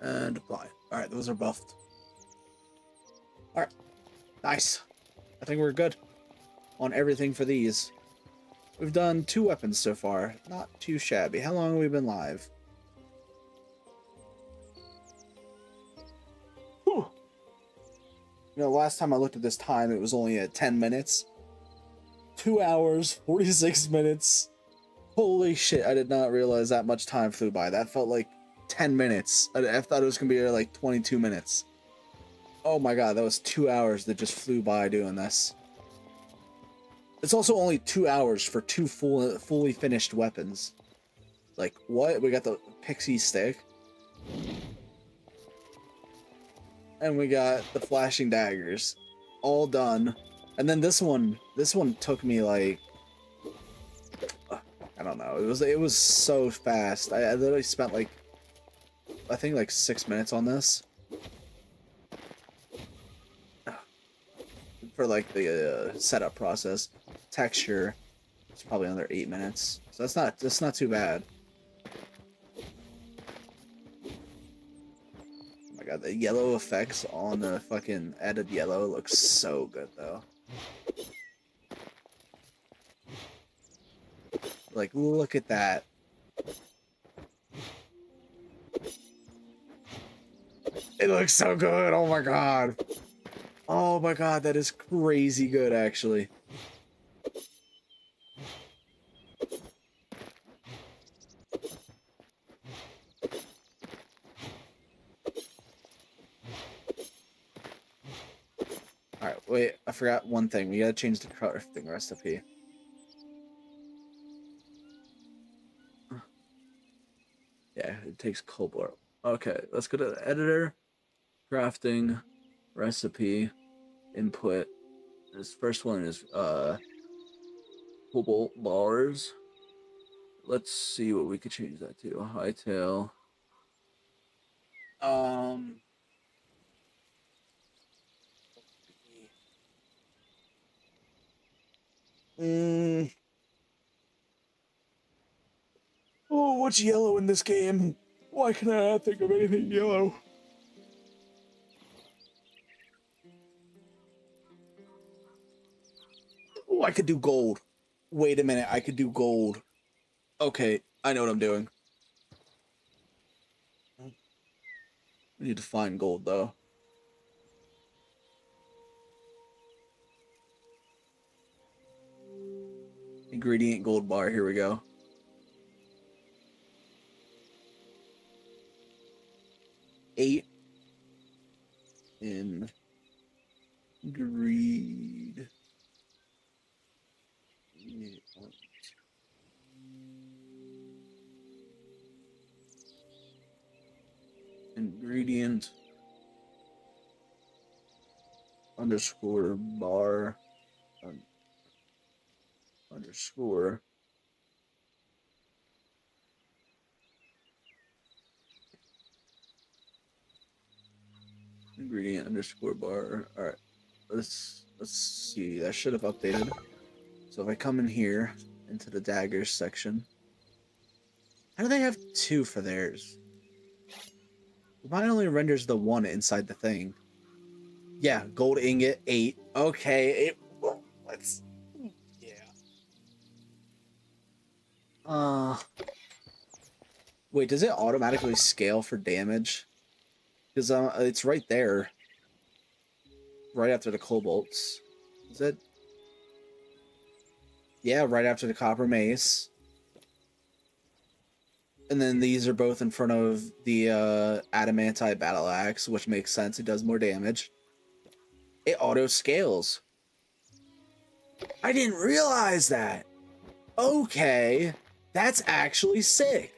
And apply. Alright, those are buffed. Alright. Nice. I think we're good on everything for these. We've done 2 weapons so far. Not too shabby. How long have we been live? Whew. You know, last time I looked at this time, it was only at 10 minutes. 2 hours, 46 minutes. Holy shit, I did not realize that much time flew by. That felt like 10 minutes. I thought it was going to be like 22 minutes. Oh my god, that was 2 hours that just flew by doing this. It's also only 2 hours for 2 fully finished weapons. Like, what? We got the pixie stick. And we got the flashing daggers. All done. And then this one took me like... I don't know. It was so fast. I literally spent like... I think like 6 minutes on this. For like the setup process. Texture, it's probably another 8 minutes. So that's not too bad. Oh my god, the yellow effects on the fucking added yellow looks so good though. Like, look at that. It looks so good. Oh my god. Oh my god, that is crazy good actually. Alright, wait, I forgot one thing. We gotta change the crafting recipe. Yeah, it takes cobalt. Okay, let's go to the editor. Crafting, recipe, input. This first one is cobalt bars. Let's see what we could change that to. Hightail. Oh, what's yellow in this game? Why can I not think of anything yellow? Oh, I could do gold. Wait a minute, I could do gold. Okay, I know what I'm doing. I need to find gold, though. Ingredient gold bar, here we go. Eight in greed. ingredient underscore bar underscore ingredient underscore bar. All right, let's see. That should have updated. So if I come in here into the daggers section, how do they have two for theirs? Mine only renders the one inside the thing. Yeah, gold ingot 8. Okay, let's. Yeah. Wait, does it automatically scale for damage? Because it's right there, right after the cobalts. Is it? Yeah, right after the copper mace. And then these are both in front of the adamantite battle axe, which makes sense. It does more damage. It auto scales. I didn't realize that. Okay, that's actually sick.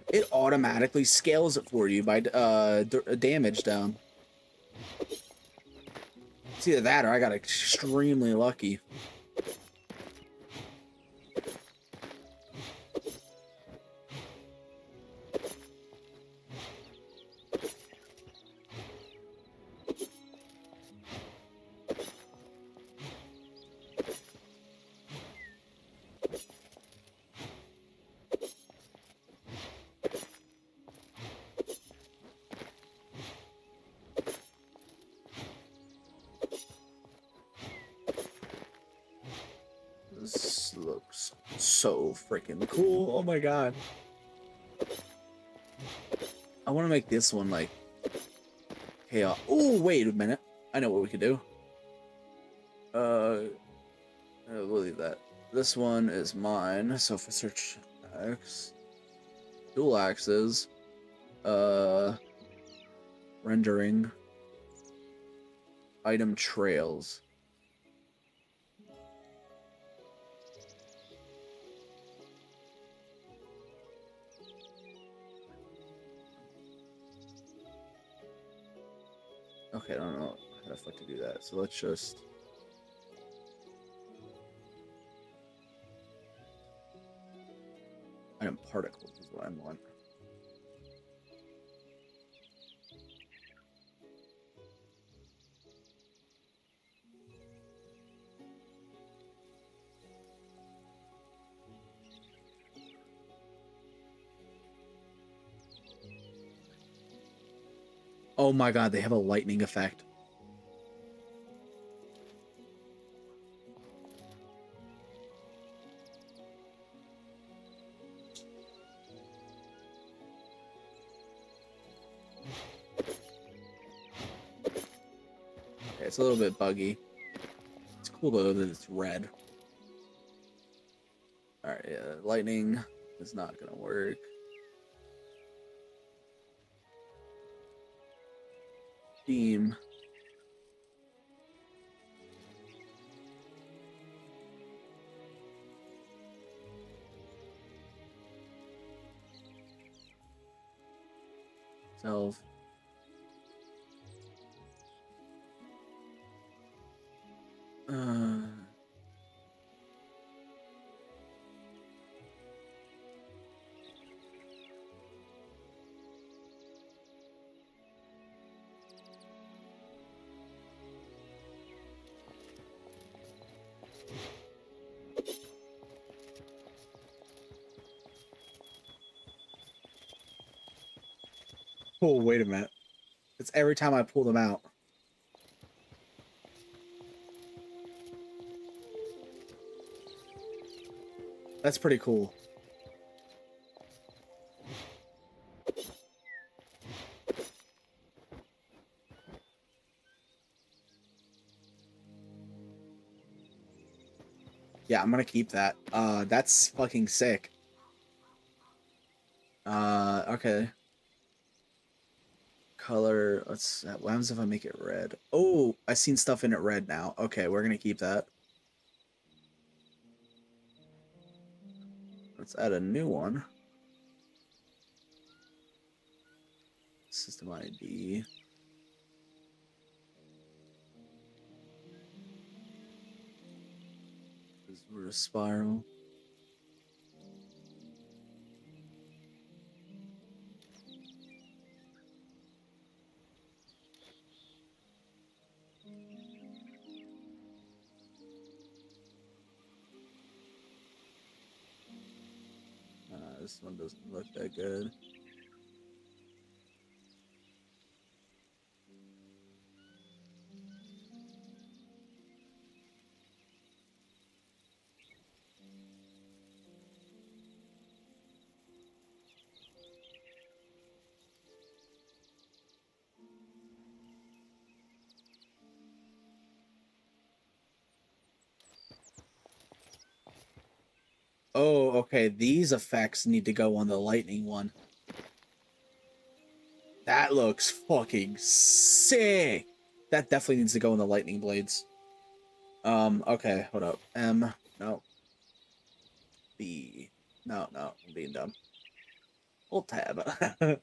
It automatically scales it for you by damage down. It's either that or I got extremely lucky. This looks so freaking cool. Oh my god. I want to make this one like chaos. Oh, wait a minute. I know what we could do. We'll leave that. This one is mine. So if I search axe, dual axes, rendering, item trails. Okay, I don't know how the fuck to do that. So let's just. Item particles is what I want. Oh my god, they have a lightning effect. Okay, it's a little bit buggy. It's cool though that it's red. Alright, yeah, lightning is not gonna work. Beam. Self. Oh, wait a minute. It's every time I pull them out. That's pretty cool. Yeah, I'm gonna keep that. That's fucking sick. Okay. Color, what happens if I make it red? Oh, I seen stuff in it red now. Okay, we're gonna keep that. Let's add a new one. System ID. This is a spiral. This one doesn't look that good. Oh, okay. These effects need to go on the lightning one. That looks fucking sick. That definitely needs to go on the lightning blades. Okay, hold up. M, no. B, no, I'm being dumb. Alt tab.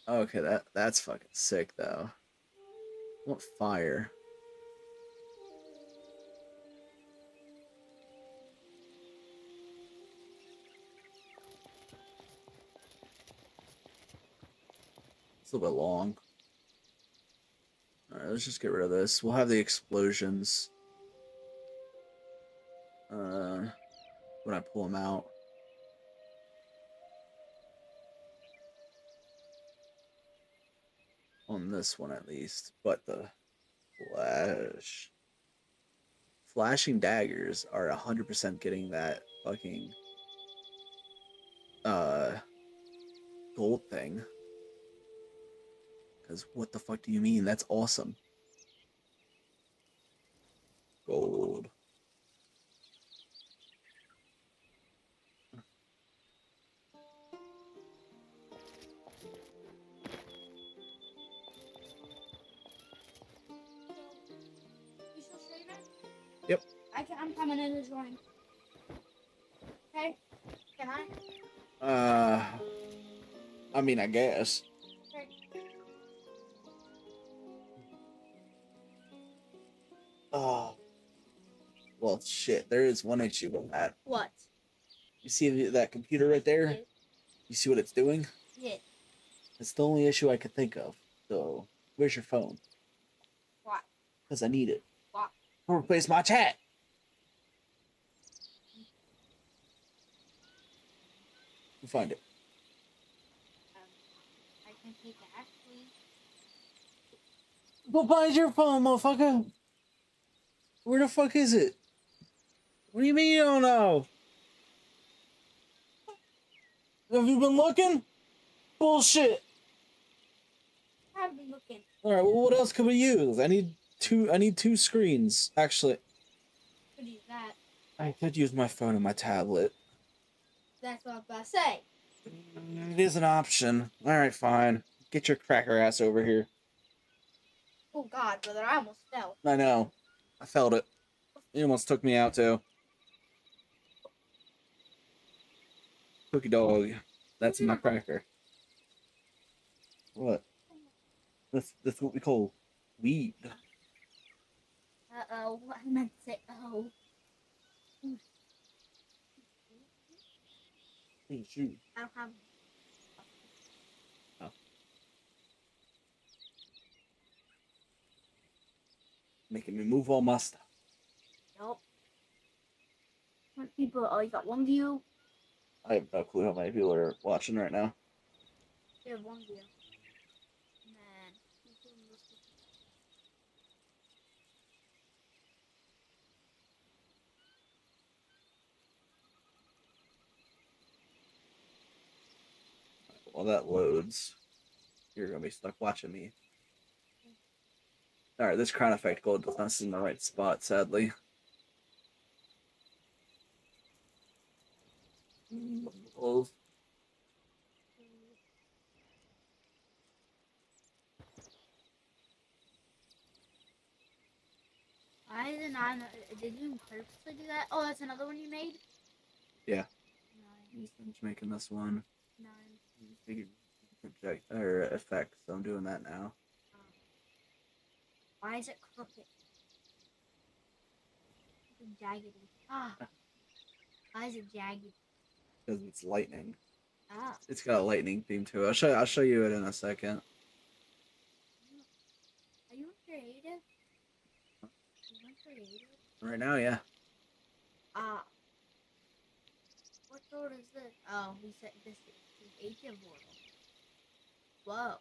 Okay, that's fucking sick though. What fire? It's a little bit long. Alright, let's just get rid of this. We'll have the explosions. When I pull them out. On this one at least. But the flashing daggers are 100% getting that fucking gold thing. Because what the fuck do you mean? That's awesome. Gold.
You still streaming?
Yep.
I'm coming in to join. Okay? Can I?
I mean, I guess.
Okay.
Oh. Well, shit. There is one issue with that.
What?
You see that computer right there?
Yeah.
You see what it's doing?
Yeah.
It's the only issue I could think of. So, where's your phone?
Why?
Because I need it.
Why?
To replace my chat. You find it.
I can take it actually.
Go find your phone, motherfucker. Where the fuck is it? What do you mean you don't know? Have you been looking? Bullshit.
I've been looking.
All right. Well, what else could we use? I need two screens. Actually,
Could use that.
I could use my phone and my tablet.
That's what I was about to say.
It is an option. All right, fine. Get your cracker ass over here.
Oh God, brother, I almost fell.
I know. I felt it. It almost took me out too. Cookie dog. That's my cracker. What? That's what we call weed.
Uh-oh, I meant to say oh.
Hey, shoot.
I don't have
Making me move all my stuff.
nope. How many people? Oh, you got one view?
I have no clue how many people are watching right now.
You have one view. Man.
While that loads, you're gonna be stuck watching me. Alright, this crown effect gold does not seem in the right spot, sadly. Well,
I did not know. Did you purposely do that? Oh, that's another one you made?
yeah,
Nice.
I'm just making this one.
Nice.
Figured project or effect. So I'm doing that now.
Why is it crooked? Jagged. Ah. Why is it jagged?
Because it's lightning.
Ah.
It's got a lightning theme to it. I'll show you it in a second.
Are you creative? You creative?
Right now, yeah.
Ah. What sword is this? Oh, he said this is Ancient Portal. Whoa.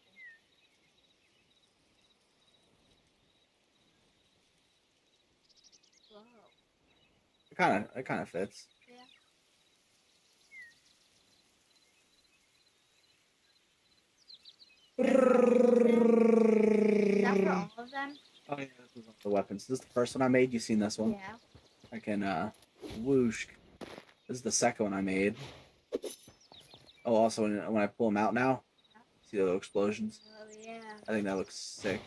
Whoa.
It kind of fits.
Yeah. Is that for all of them?
Oh yeah, this is one of the weapons. This is the first one I made. You seen this one?
Yeah.
I can whoosh. This is the second one I made. Oh, also when I pull them out now, see the little explosions.
Oh yeah.
I think that looks sick.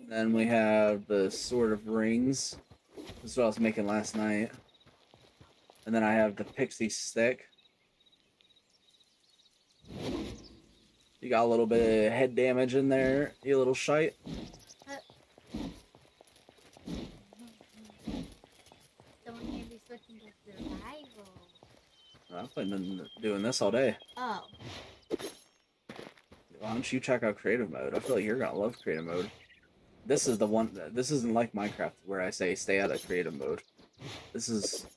Then we have the Sword of Rings. This is what I was making last night. And then I have the Pixie Stick. You got a little bit of head damage in there, you little shite.
Someone can't be switching to survival.
I've been doing this all day.
Oh.
Why don't you check out creative mode? I feel like you're gonna love creative mode. This is the one. This isn't like Minecraft where I say stay out of creative mode. This is,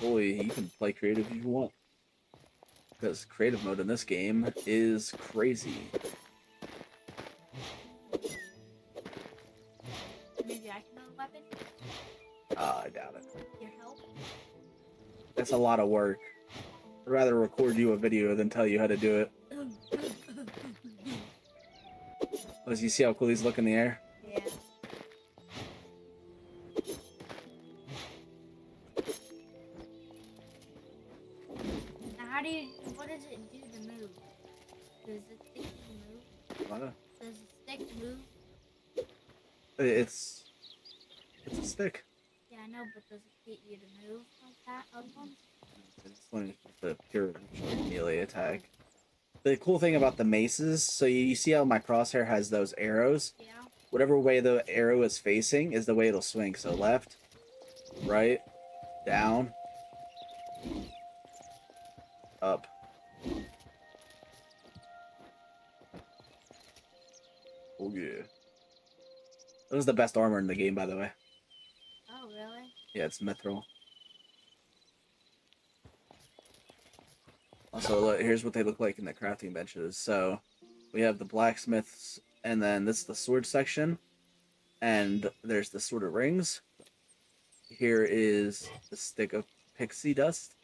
boy, you can play creative if you want. Because creative mode in this game is crazy.
Maybe I can have a weapon?
I doubt it.
Your help?
That's a lot of work. I'd rather record you a video than tell you how to do it. As you see how cool these look in the air?
Yeah. Now how do you, what does it do to move? Does it stick to move?
What?
Does it stick to move?
It's a stick.
Yeah, I know, but does it get you to move like that? Other ones?
It's only the pure melee attack. The cool thing about the maces, so you see how my crosshair has those arrows?
Yeah.
Whatever way the arrow is facing is the way it'll swing. So left, right, down, up. Oh yeah. That was the best armor in the game, by the way.
Oh, really?
Yeah, it's mithril. Also, look, here's what they look like in the crafting benches. So, we have the blacksmiths, and then this is the sword section, and there's the Sword of Rings. Here is the stick of pixie dust.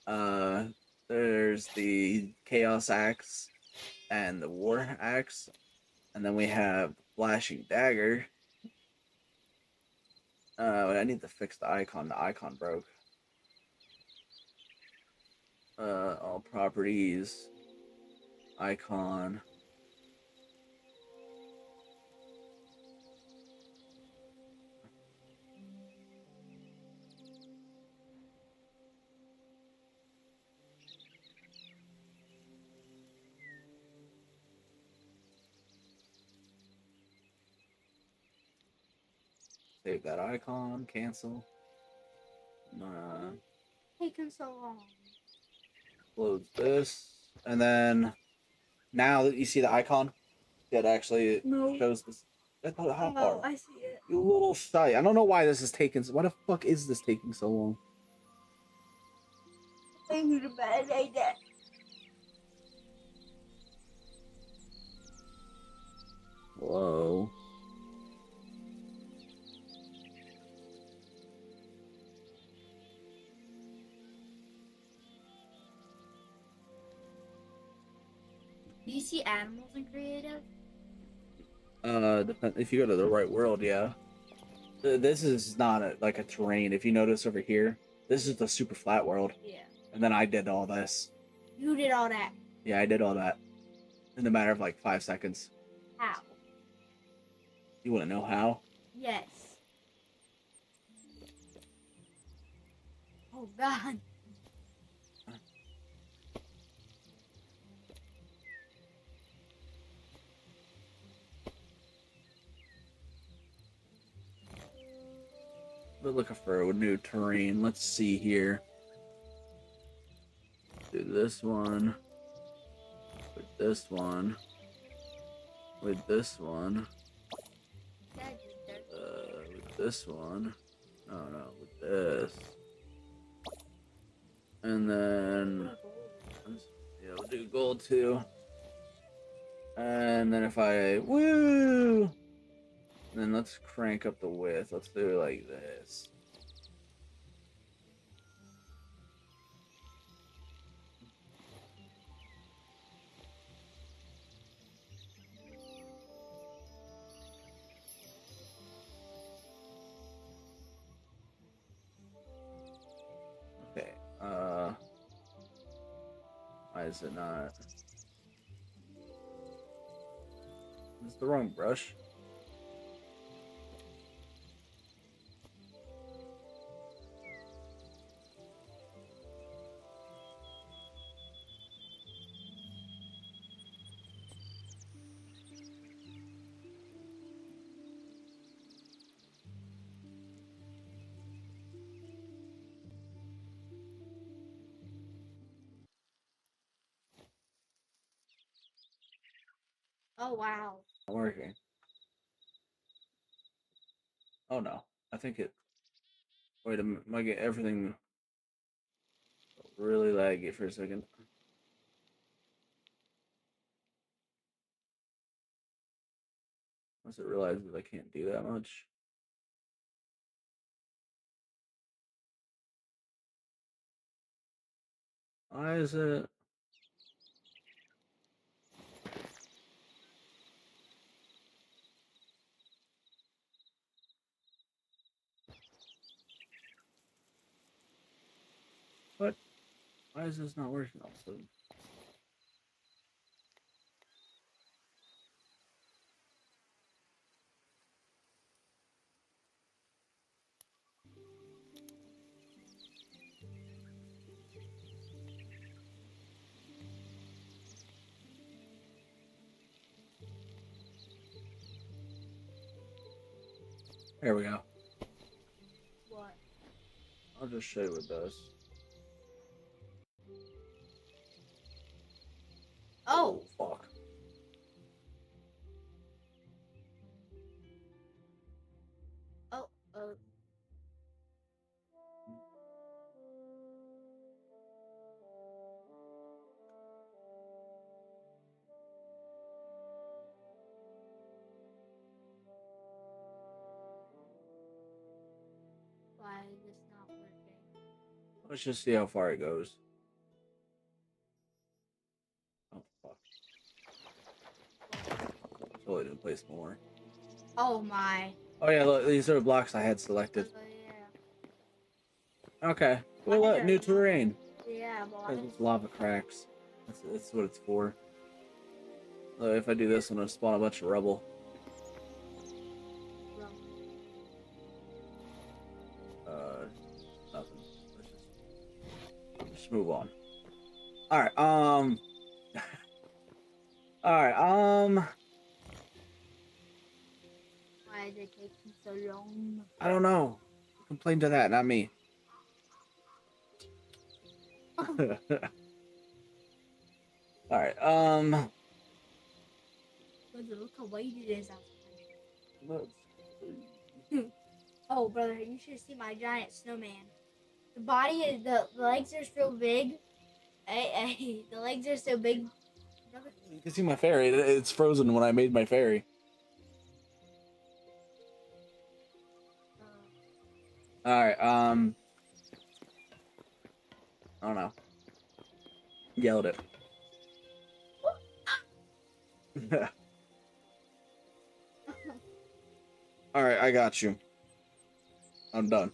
There's the chaos axe and the war axe, and then we have the flashing dagger. I need to fix the icon. The icon broke. All properties, icon. Save that icon, cancel.
Taking so long.
Close this, and then now that you see the icon, it actually
No.
shows this. How far?
I see it.
You little shy. I don't know why this is taking. Why the fuck is this taking so long?
I need a bad idea.
Whoa.
Do you see animals in creative?
If you go to the right world, yeah. This is not like a terrain. If you notice over here, this is the super flat world.
Yeah.
And then I did all this.
You did all that.
Yeah, I did all that in a matter of like 5 seconds.
How?
You want to know how?
Yes. Oh God.
we're looking for a new terrain. Let's see here. Do this one. With this one. With this one. With this one. Oh no, with this. And then, yeah, we'll do gold too. And then if I, woo! Then let's crank up the width. Let's do it like this. Okay, why is it not? It's the wrong brush.
Oh wow.
Not working. Oh no, I think it. Wait a minute, might get everything really laggy for a second. Once it realizes I can't do that much. Why is it? What? Why is this not working all of a sudden? There we go.
What?
I'll just show you what it does.
Oh.
Fuck.
Oh. Why is this not working?
Let's just see how far it goes. Oh fuck. Totally didn't place more.
Oh my.
Oh yeah, look, these are the blocks I had selected.
Yeah.
Okay. Well,
Wonder.
new terrain.
Yeah, well,
Because it's lava cracks. That's what it's for. So if I do this, I'm gonna spawn a bunch of rubble. Nothing. Let's just move on. All right. All right.
Why is it taking so long?
I don't know. Complain to that, not me. All right.
Look how white it is outside. Oh, brother, you should see my giant snowman. The body is the legs are so big. The legs are so big.
You can see my fairy. It's frozen when I made my fairy. All right. I don't know. Yelled it. All right, I got you. I'm done.